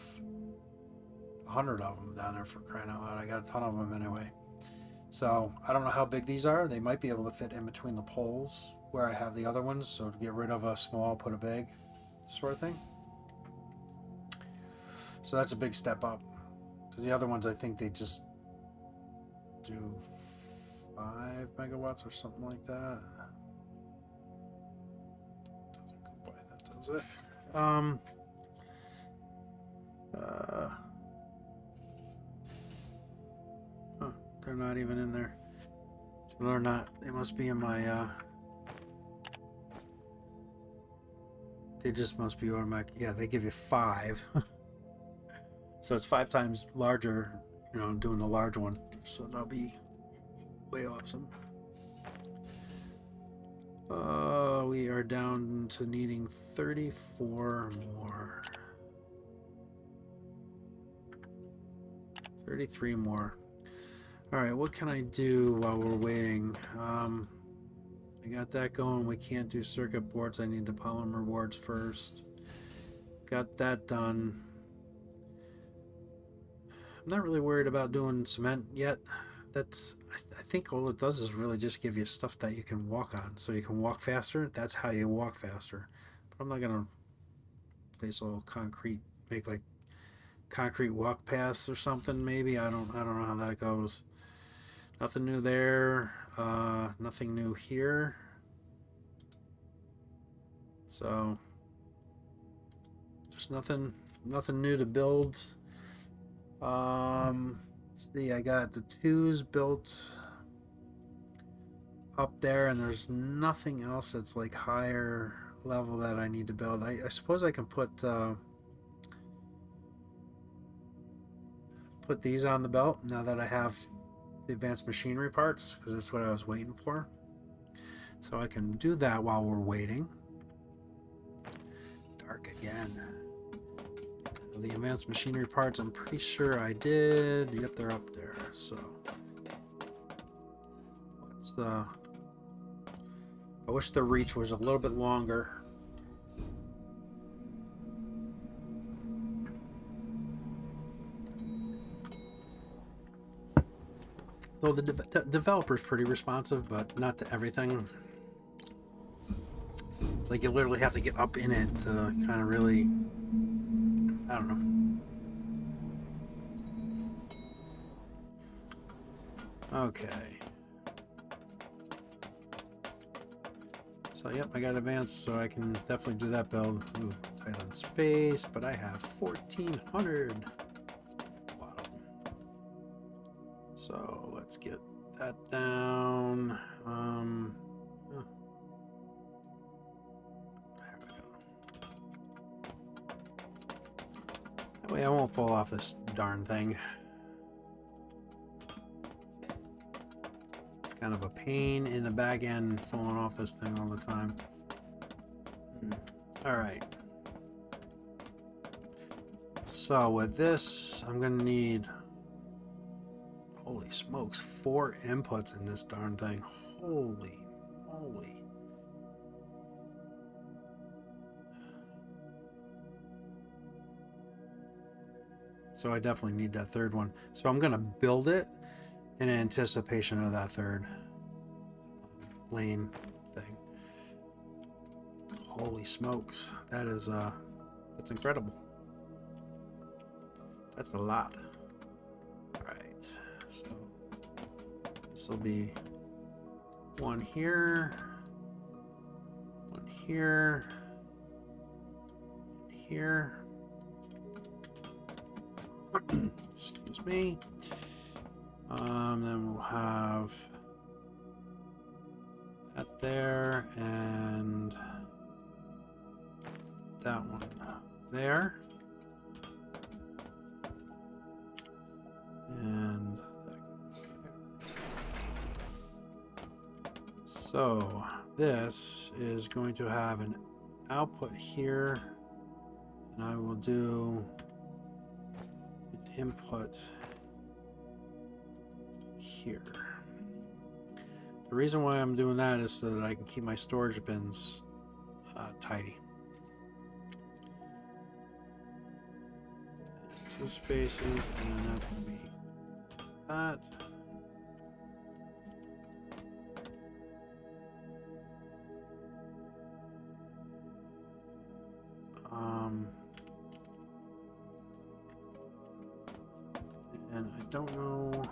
Speaker 1: 100 of them down there, for crying out loud. I got a ton of them anyway. So I don't know how big these are. They might be able to fit in between the poles where I have the other ones, so to get rid of a small, put a big sort of thing. So that's a big step up, because the other ones I think they just do 5 megawatts or something like that. Doesn't go by that, does it? Oh, they're not even in there. So they're not. They must be in my. They just must be automatic. Yeah, they give you 5. So it's 5 times larger, you know, doing the large one. So that'll be way awesome. We are down to needing 34 more. 33 more. Alright, what can I do while we're waiting? I got that going. We can't do circuit boards. I need the polymer boards first. Got that done. I'm not really worried about doing cement yet. I think all it does is really just give you stuff that you can walk on, so you can walk faster. That's how you walk faster. But I'm not gonna place all concrete, make like concrete walk paths or something. Maybe I don't know how that goes. Nothing new there. Nothing new here. So there's nothing new to build. Let's see, I got the 2s built up there, and there's nothing else that's like higher level that I need to build. I suppose I can put these on the belt now that I have the advanced machinery parts, because that's what I was waiting for. So I can do that while we're waiting. Dark again. The advanced machinery parts, I'm pretty sure I did. Yep, they're up there. So let's I wish the reach was a little bit longer. Though the developer's pretty responsive, but not to everything. It's like you literally have to get up in it to kind of really, I don't know. Okay. So yep, I got advanced, so I can definitely do that build. Ooh, tight on space, but I have 1,400. So let's get that down. There we go. That way I won't fall off this darn thing. It's kind of a pain in the back end falling off this thing all the time. All right. So with this, I'm gonna need, holy smokes, 4 inputs in this darn thing. Holy moly. So I definitely need that third one. So I'm gonna build it in anticipation of that third lane thing. Holy smokes. That is that's incredible. That's a lot. Alright, so this will be one here, one here, one here. Excuse me. Then we'll have that there and that one there. And so this is going to have an output here, and I will do an input here. The reason why I'm doing that is so that I can keep my storage bins tidy. 2 spaces, and then that's going to be that. And I don't know,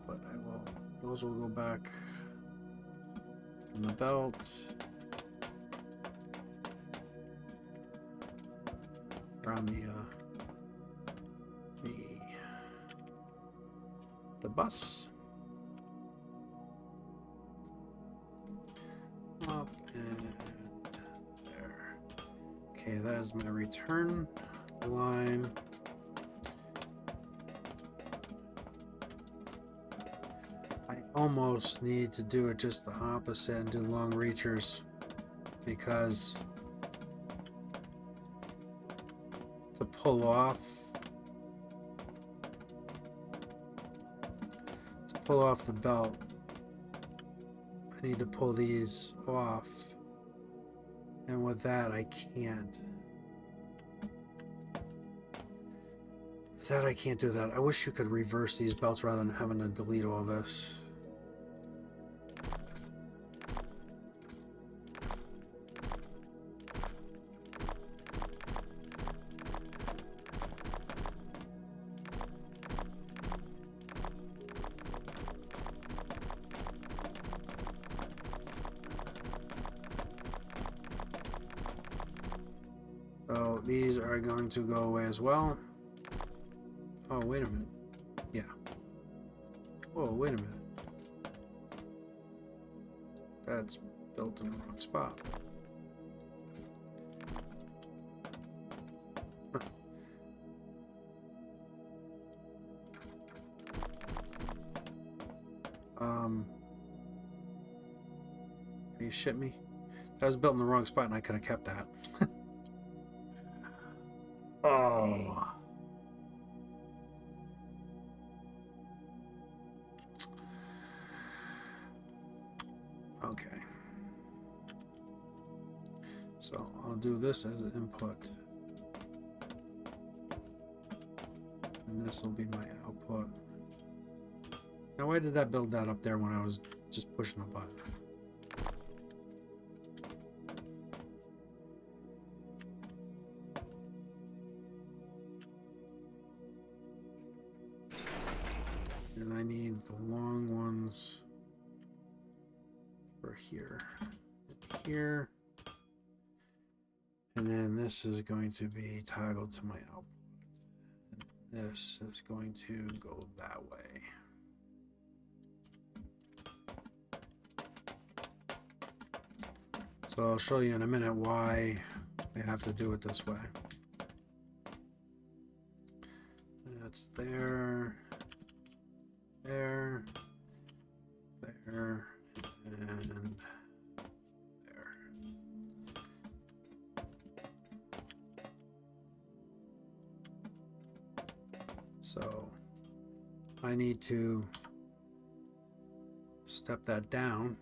Speaker 1: but I will. Those will go back in the belt around the bus. Up and there. Okay, that is my return line. I almost need to do it just the opposite and do long reachers, because to pull off the belt, I need to pull these off, and with that I can't. With that I can't do that. I wish you could reverse these belts rather than having to delete all this. So these are going to go away as well. Oh, wait a minute. Yeah. Oh, wait a minute. That's built in the wrong spot. Are you shitting me? That was built in the wrong spot and I could have kept that. Oh. Okay. So I'll do this as an input. And this will be my output. Now why did that build that up there when I was just pushing a button? And I need the long ones for here and here. And then this is going to be toggled to my output. And this is going to go that way. So I'll show you in a minute why I have to do it this way. That's there. There, there, and there. So I need to step that down,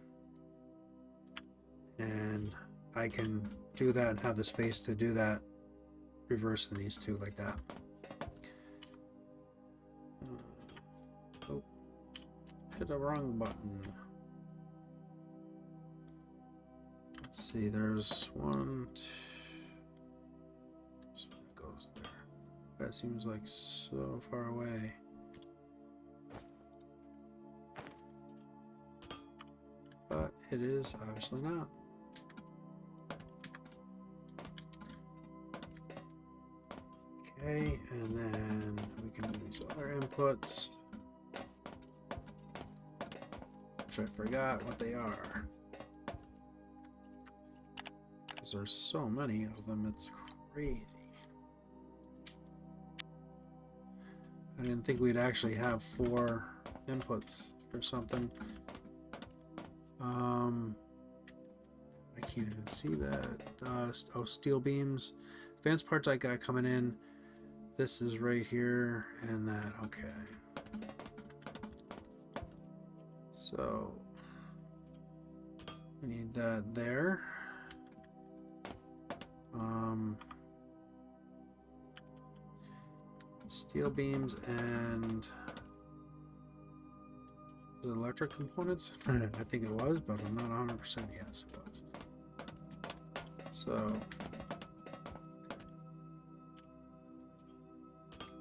Speaker 1: and I can do that and have the space to do that, reversing these two like that. Hit the wrong button. Let's see, there's one, two, so it goes there. That seems like so far away. But it is obviously not. Okay, and then we can do these other inputs, which I forgot what they are. Because there's so many of them, it's crazy. I didn't think we'd actually have 4 inputs for something. I can't even see that. Oh, steel beams. Advanced parts I got coming in. This is right here, and that. Okay. So we need that there. Steel beams and the electric components. I think it was, but I'm not 100%. Yes, it was. So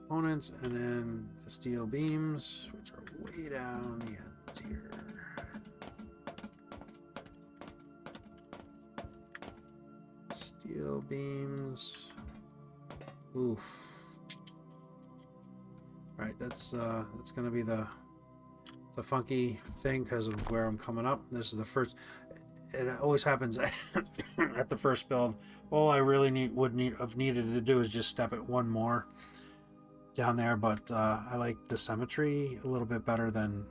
Speaker 1: components, and then the steel beams, which are way down the ends here. Steel beams. Oof. All right, that's gonna be the funky thing because of where I'm coming up. This is the first. It always happens at the first build. All I really would have needed to do is just step it one more down there, but I like the symmetry a little bit better than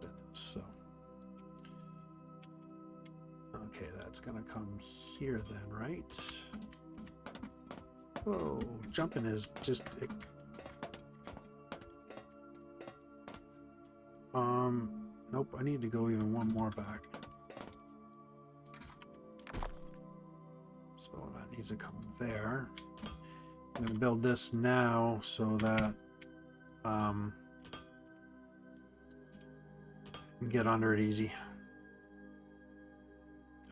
Speaker 1: this. So okay, that's gonna come here then, right? Whoa, jumping is just nope, I need to go even one more back. So that needs to come there. I'm going to build this now so that I can get under it easy.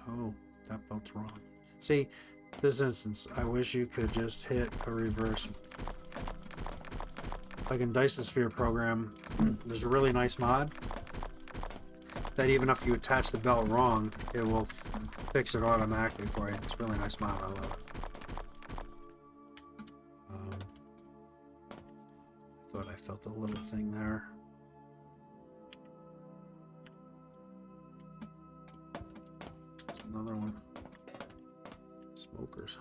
Speaker 1: Oh, that belt's wrong. See, this instance, I wish you could just hit a reverse. Like in Dyson Sphere program, there's a really nice mod that even if you attach the belt wrong, it will fix it automatically for you. It's a really nice mod. I love it. I thought I felt a little thing there. There's another one. Smokers.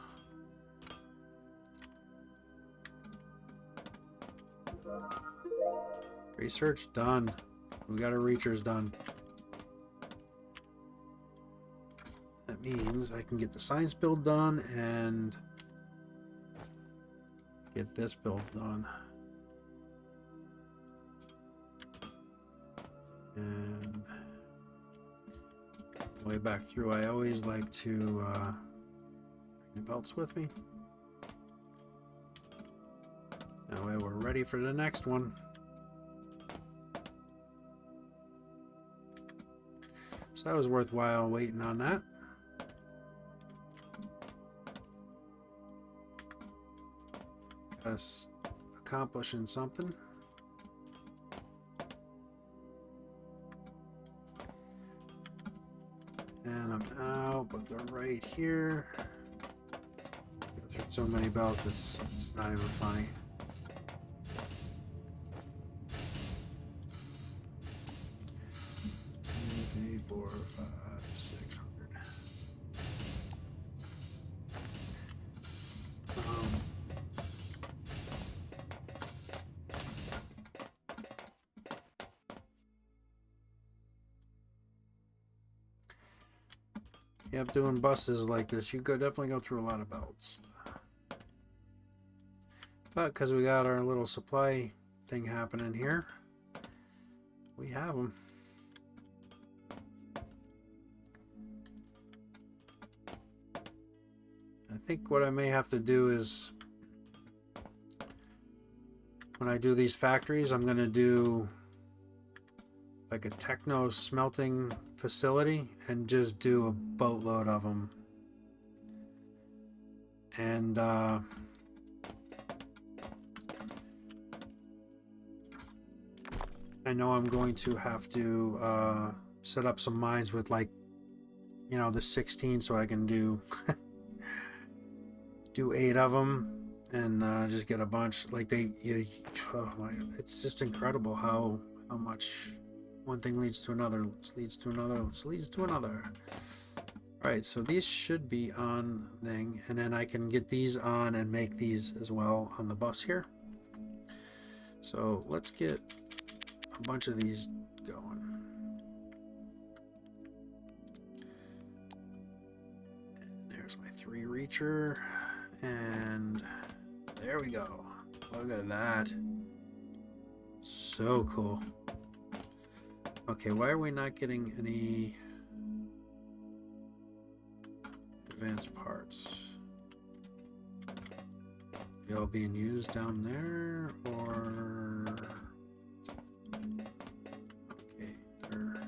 Speaker 1: Research done. We got our reachers done. That means I can get the science build done and get this build done. And way back through, I always like to bring the belts with me. That way we're ready for the next one. So that was worthwhile waiting on that. Got us accomplishing something. And I'm out, but they're right here. Through so many belts, it's not even funny. 4, 5, 600. Yep, doing buses like this, you definitely go through a lot of belts. But because we got our little supply thing happening here, we have them. I think what I may have to do is, when I do these factories, I'm going to do like a techno smelting facility and just do a boatload of them. And I know I'm going to have to set up some mines with, like, the 16 so I can do do 8 of them, and just get a bunch. Like oh my, it's just incredible how much one thing leads to another, leads to another, leads to another. All right, so these should be on thing, and then I can get these on and make these as well on the bus here. So let's get a bunch of these going. And there's my 3 reacher, and there we go. Look at that. So cool. Okay, why are we not getting any advanced parts? They all being used down there, or okay, they're,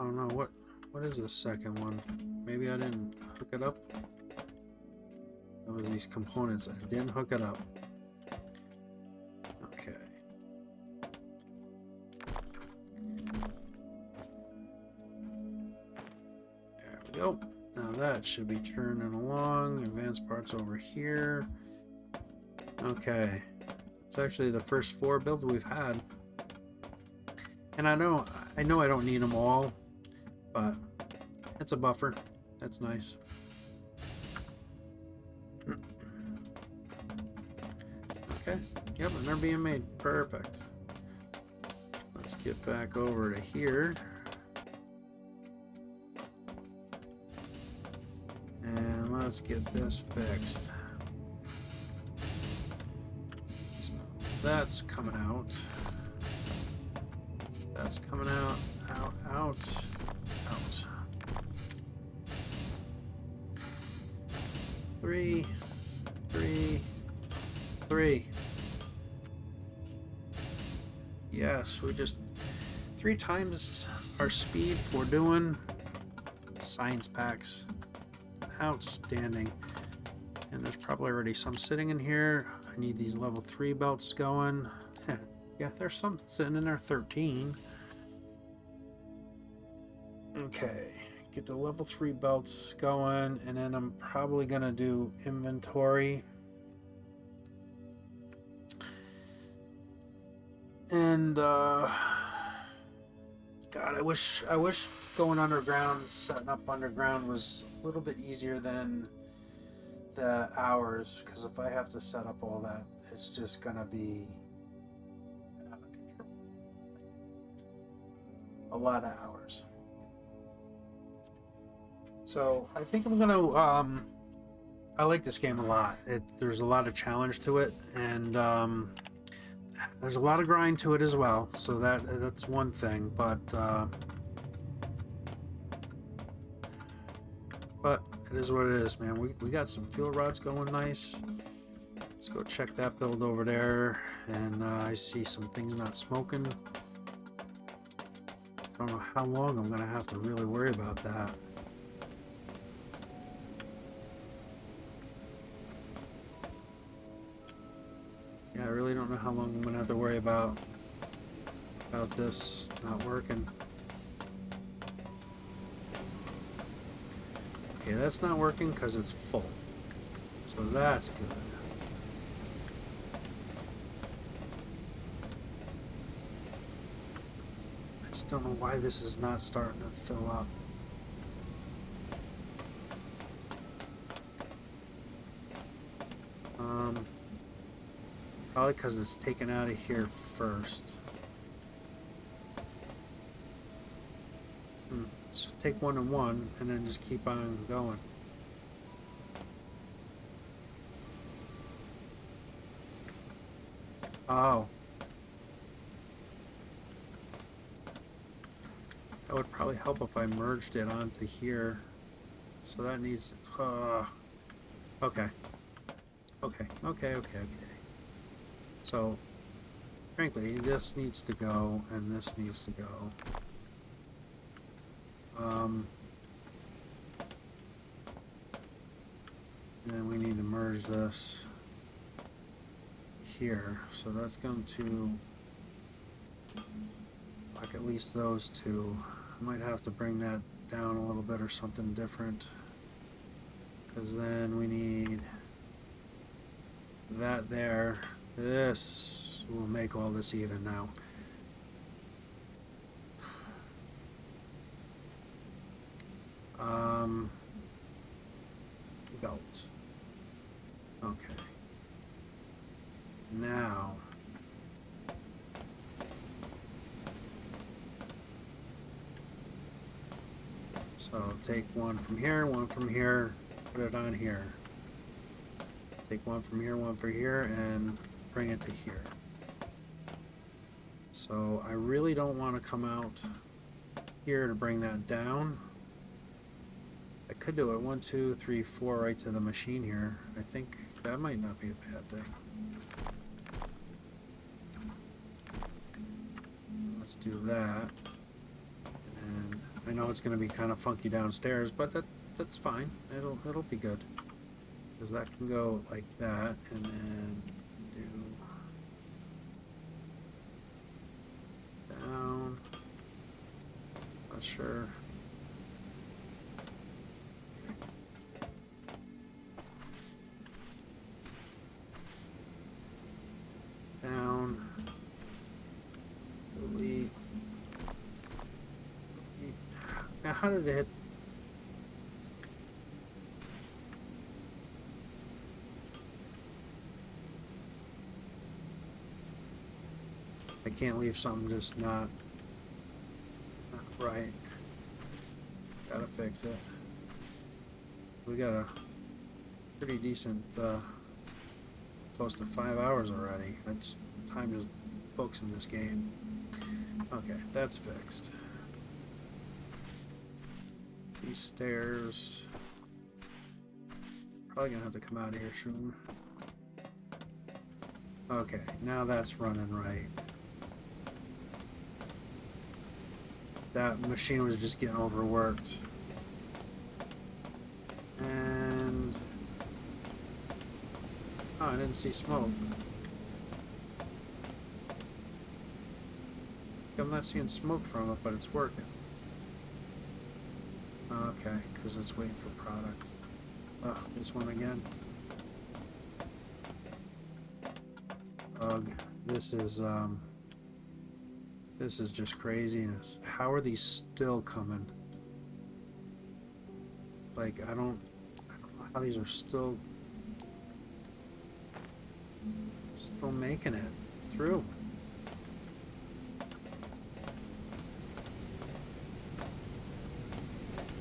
Speaker 1: I don't know what is the second one. Maybe I didn't hook it up. That was these components. I didn't hook it up. Okay. There we go. Now that should be churning along. Advanced parts over here. Okay. It's actually the first 4 builds we've had. And I know I don't need them all, but it's a buffer. That's nice. Okay. Yep, and they're being made. Perfect. Let's get back over to here. And let's get this fixed. So that's coming out. That's coming out. Out, out, out. 3, 3, 3. Yes, we just 3 times our speed for doing science packs. Outstanding. And there's probably already some sitting in here. I need these level 3 belts going. Yeah, there's some sitting in there. 13. Okay, get the level 3 belts going, and then I'm probably gonna do inventory. And God, I wish going underground, setting up underground was a little bit easier than the hours, because if I have to set up all that, it's just gonna be out of control. A lot of hours. So I think I'm gonna I like this game a lot. There's a lot of challenge to it, and there's a lot of grind to it as well, so that's one thing, but it is what it is, man. We got some fuel rods going nice. Let's go check that build over there, and I see some things not smoking. I don't know how long I'm gonna have to really worry about that. Yeah, I really don't know how long I'm gonna have to worry about this not working. Okay, that's not working because it's full. So that's good. I just don't know why this is not starting to fill up. Probably because it's taken out of here first. So take 1 and 1 and then just keep on going. Oh. That would probably help if I merged it onto here. So that needs... okay. Okay. So, frankly, this needs to go, and this needs to go. And then we need to merge this here. So that's going to like at least those 2. I might have to bring that down a little bit or something different, because then we need that there. This will make all this even now. Belt. Okay. Now. So take one from here, put it on here. Take one from here, and bring it to here. So I really don't want to come out here to bring that down. I could do it 1, 2, 3, 4 right to the machine here. I think that might not be a bad thing. Let's do that. And I know it's going to be kind of funky downstairs, but that's fine. It'll be good. Because that can go like that, and then do down. Not sure. Down. Delete. Now, how did it hit? I can't leave something just not right. Gotta fix it. We got a pretty decent, close to 5 hours already. That's time just books in this game. Okay, that's fixed. These stairs. Probably gonna have to come out of here soon. Okay, now that's running right. That machine was just getting overworked. And oh, I didn't see smoke. I'm not seeing smoke from it, but it's working. Okay, because it's waiting for product. Ugh, this one again. Ugh, this is just craziness. How are these still coming? Like, I don't know how these are still making it through.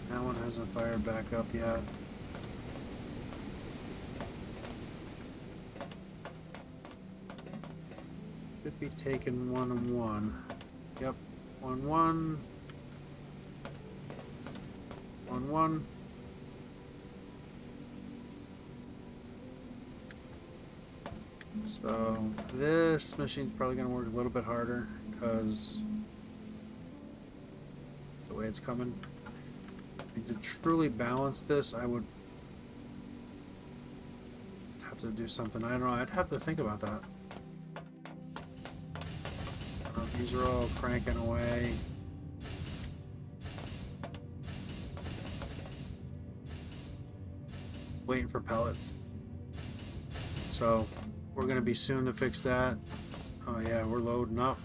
Speaker 1: That one hasn't fired back up yet. Should be taking 1 and 1. Yep, 1, 1. 1, 1. So this machine's probably going to work a little bit harder because the way it's coming. To truly balance this, I would have to do something. I don't know. I'd have to think about that. These are all cranking away. Waiting for pellets. So we're going to be soon to fix that. Oh yeah, we're loading up.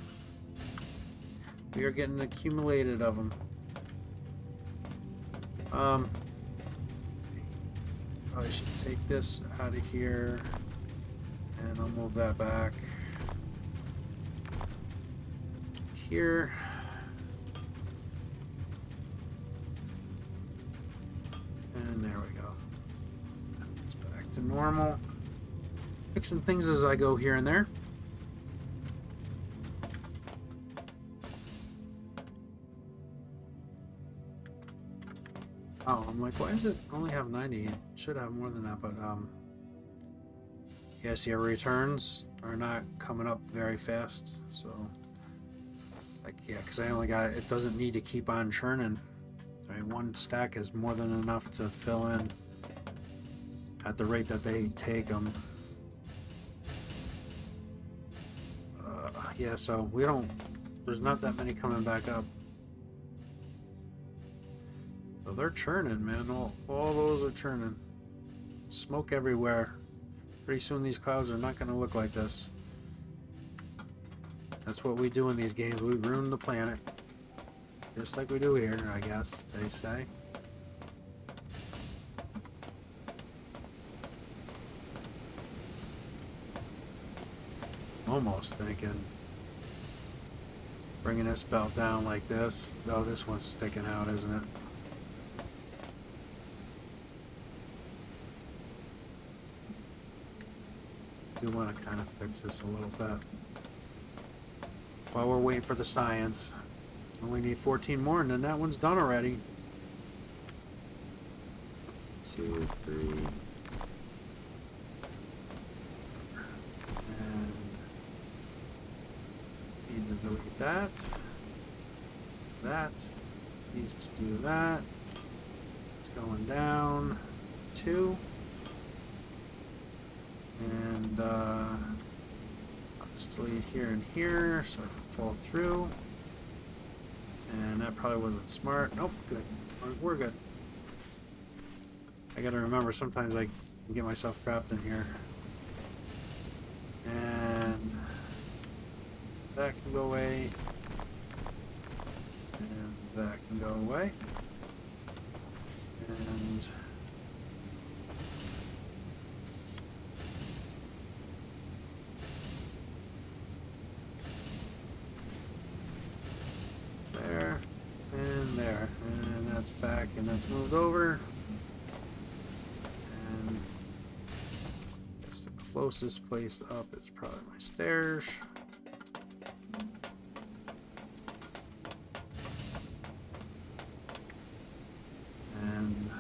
Speaker 1: We are getting accumulated of them. I should take this out of here, and I'll move that back here. And there we go. It's back to normal. Fixing things as I go here and there. Oh, I'm like, why does it only have 90? It should have more than that, but yeah, see, our returns are not coming up very fast, so like, yeah, because I only got it doesn't need to keep on churning. I mean, one stack is more than enough to fill in at the rate that they take them. Yeah, so there's not that many coming back up. So they're churning, man. All those are churning. Smoke everywhere. Pretty soon these clouds are not going to look like this. That's what we do in these games. We ruin the planet. Just like we do here, I guess, they say. Almost thinking bringing this belt down like this. Oh, this one's sticking out, isn't it? Do want to kind of fix this a little bit while we're waiting for the science. We need 14 more, and then that one's done already. 2, 3. And need to delete that. That needs to do that. It's going down 2. And I'll just delete here and here so it can fall through. And that probably wasn't smart. Nope, good. We're good. I gotta remember, sometimes I can get myself trapped in here. And that can go away. And that can go away. And there, and there, and that's back, and that's moved over. And I guess the closest place up is probably my stairs. And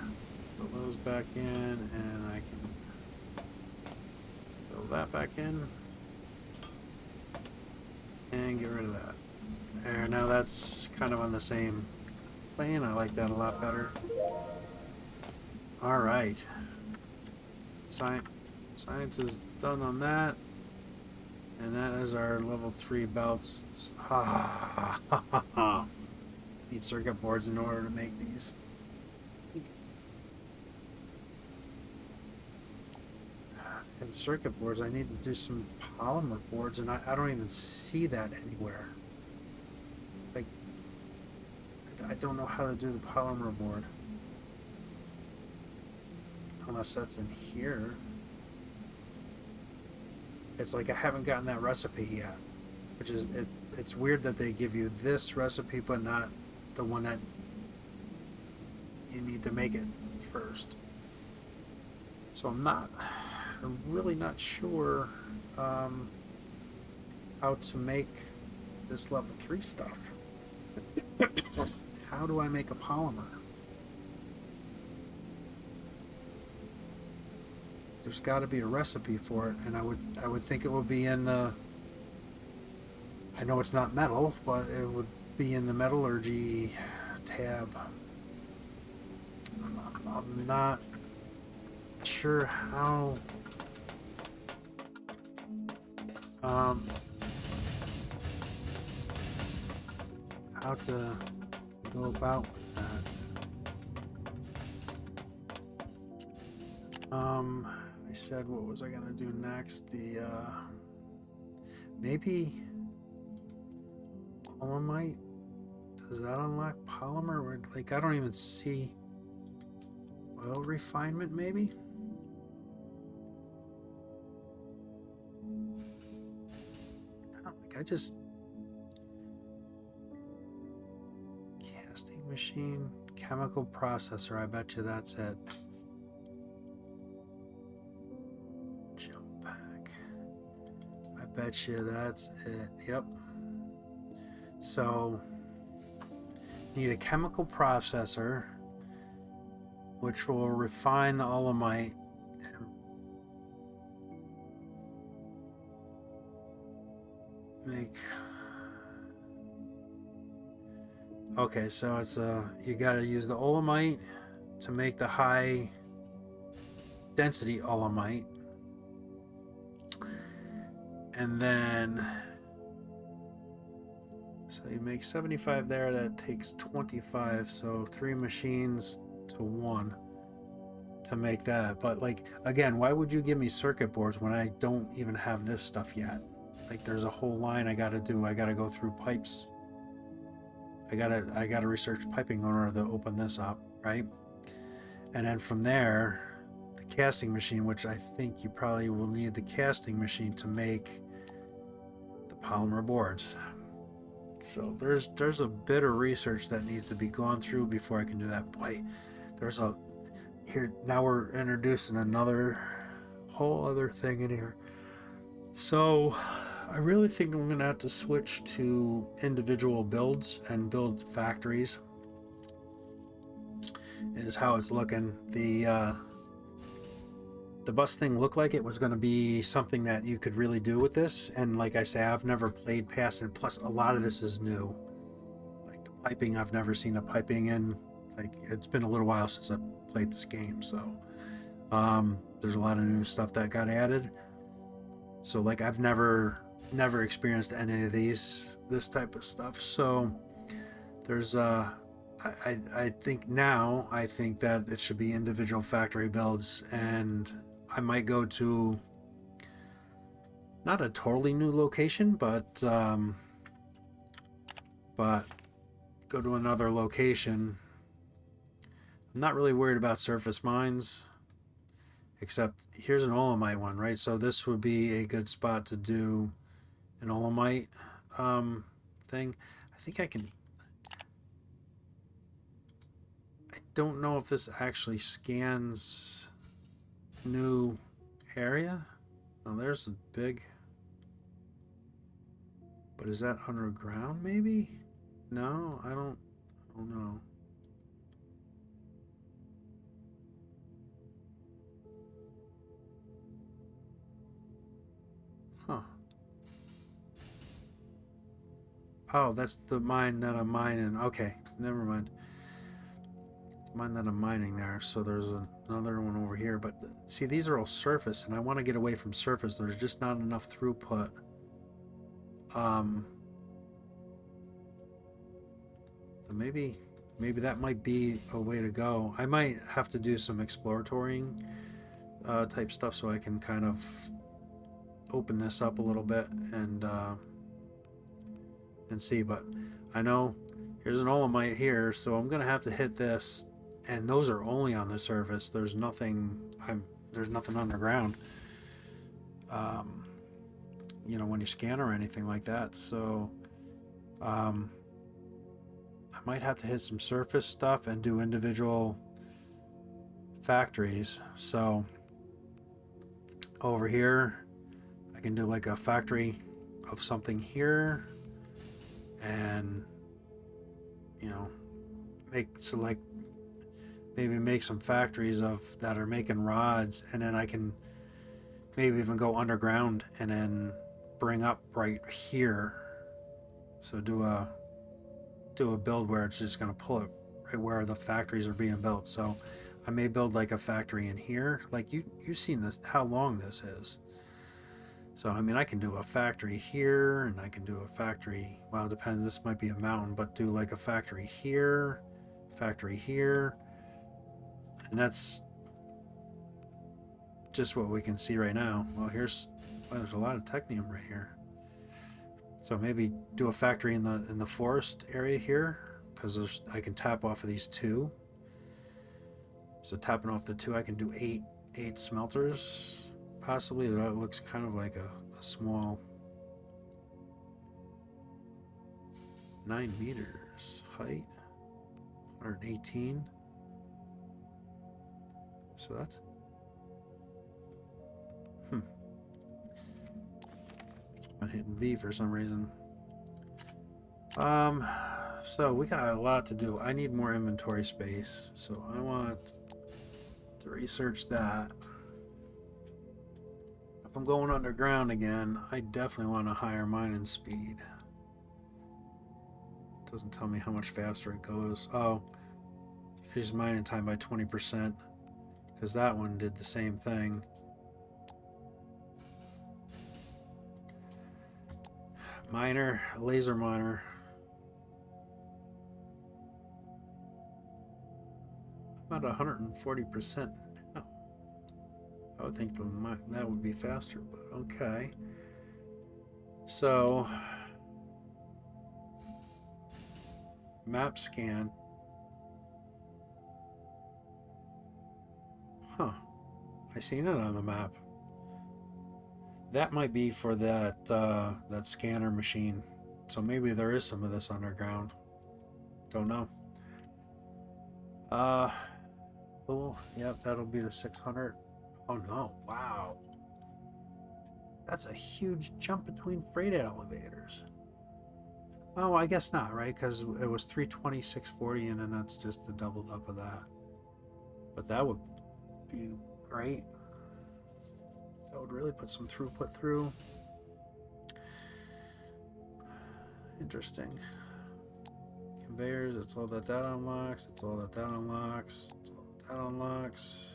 Speaker 1: fill those back in, and I can fill that back in, and get rid of that. There, now that's kind of on the same plane. I like that a lot better. Alright. Science is done on that. And that is our level 3 belts. Need circuit boards in order to make these. And circuit boards, I need to do some polymer boards, and I don't even see that anywhere. Like, I don't know how to do the polymer board. Unless that's in here. It's like I haven't gotten that recipe yet. Which is, it's weird that they give you this recipe, but not the one that you need to make it first. So I'm really not sure how to make this level 3 stuff. How do I make a polymer? There's got to be a recipe for it, and I would think it would be in the. I know it's not metal, but it would be in the metallurgy tab. I'm not sure how. How to go about that. I said, what was I gonna do next? The maybe polymer. Does that unlock polymer? Or, like, I don't even see oil refinement, maybe? No, like, I just casting machine, chemical processor, I bet you that's it. Jump back. I bet you that's it. Yep. So need a chemical processor which will refine the alumite and make. Okay, so it's you got to use the alumite to make the high density alumite, and then so you make 75 there. That takes 25, so 3 machines to 1 to make that. But like, again, why would you give me circuit boards when I don't even have this stuff yet? Like, there's a whole line I gotta do. I gotta go through pipes. I gotta research piping in order to open this up, right? And then from there, the casting machine, which I think you probably will need the casting machine to make the polymer boards. So there's a bit of research that needs to be gone through before I can do that. Boy, there's a here now we're introducing another whole other thing in here. So I really think I'm gonna have to switch to individual builds and build factories. Is how it's looking. The bus thing looked like it was going to be something that you could really do with this, and like I say, I've never played past it. Plus, a lot of this is new. Like the piping, I've never seen a piping in. Like, it's been a little while since I played this game, so there's a lot of new stuff that got added. So like, I've never experienced any of this type of stuff. So there's I think that it should be individual factory builds, and I might go to not a totally new location, but go to another location. I'm not really worried about surface mines, except here's an olemite one, right? So this would be a good spot to do an olemite thing. I think I can. I don't know if this actually scans new area. Oh, there's a big. But is that underground maybe? No, I don't know. Huh. Oh, that's the mine that I'm mining. Okay, never mind. Mine that I'm mining there. So there's another one over here. But see, these are all surface, and I want to get away from surface. There's just not enough throughput. So maybe that might be a way to go. I might have to do some exploratory type stuff so I can kind of open this up a little bit and see. But I know here's an olemite here, so I'm gonna have to hit this, and those are only on the surface. There's nothing underground. You know, when you scan or anything like that. So I might have to hit some surface stuff and do individual factories. So over here I can do like a factory of something here, and you know, maybe make some factories that are making rods, and then I can maybe even go underground and then bring up right here. So do a build where it's just going to pull it right where the factories are being built. So I may build like a factory in here. Like you've seen this, how long this is. So I mean, I can do a factory here, and I can do a factory, well, it depends, this might be a mountain, but do like a factory here, and that's just what we can see right now. Well, there's a lot of technium right here. So maybe do a factory in the forest area here, because I can tap off of these two. So tapping off the two, I can do eight smelters. Possibly. That looks kind of like a small 9 meters height, 118. So that's I'm hitting V for some reason. So we got a lot to do. I need more inventory space, so I want to research that. If I'm going underground again, I definitely want a higher mining speed. It doesn't tell me how much faster it goes. Oh, increases mining time by 20%, because that one did the same thing. Miner, laser miner. I'm at 140% now. would think that would be faster, but okay. So, map scan. Huh. I seen it on the map. That might be for that that scanner machine. So maybe there is some of this underground. Don't know. Oh, yep, that'll be the 600. Oh no, wow. That's a huge jump between freight elevators. Oh, I guess not, right? Because it was 320, 640, and then that's just the doubled up of that. But that would be great. That would really put some throughput through. Interesting. Conveyors, that's all that unlocks. That's all that unlocks. That's all that unlocks.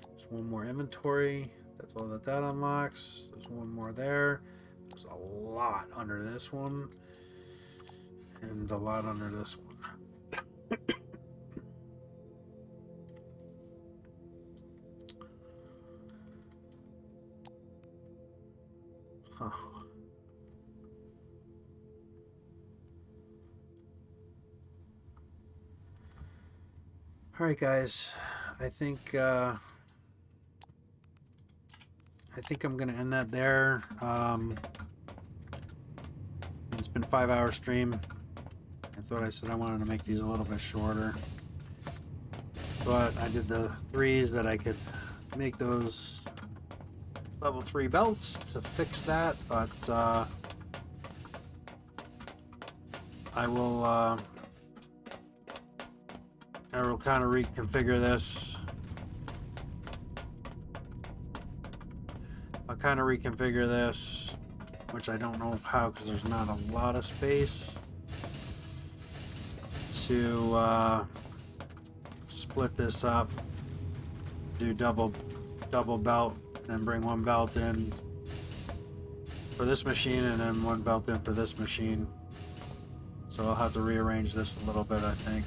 Speaker 1: There's one more inventory. That's all that unlocks. There's one more there. There's a lot under this one. And a lot under this one. Huh. All right, guys. I think I'm gonna end that there. It's been a 5-hour stream. I thought I said I wanted to make these a little bit shorter, but I did the 3s that I could make those level 3 belts to fix that. But I will kind of reconfigure this. I'll kind of reconfigure this, which I don't know how because there's not a lot of space to split this up, do double belt, and bring one belt in for this machine and then one belt in for this machine. So I'll have to rearrange this a little bit, I think.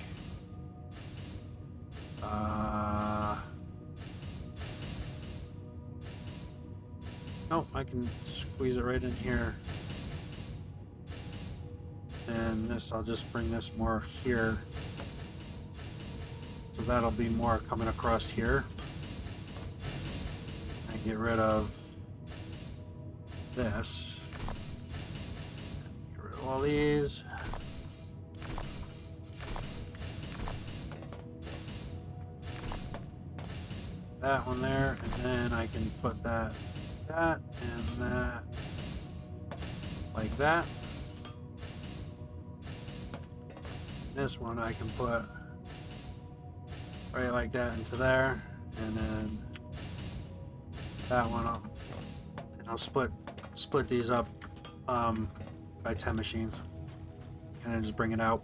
Speaker 1: Oh, I can squeeze it right in here. And this, I'll just bring this more here. So that'll be more coming across here. And get rid of this. Get rid of all these. That one there, and then I can put that and that like that. This one I can put right like that into there, and then that one up, and I'll split these up by 10 machines, and then just bring it out.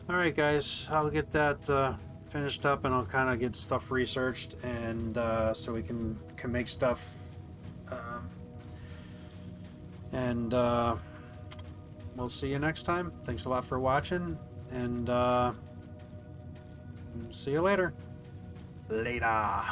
Speaker 1: All right, guys, I'll get that finished up, and I'll kind of get stuff researched, and so we can make stuff, and we'll see you next time. Thanks a lot for watching, and see you later. Later.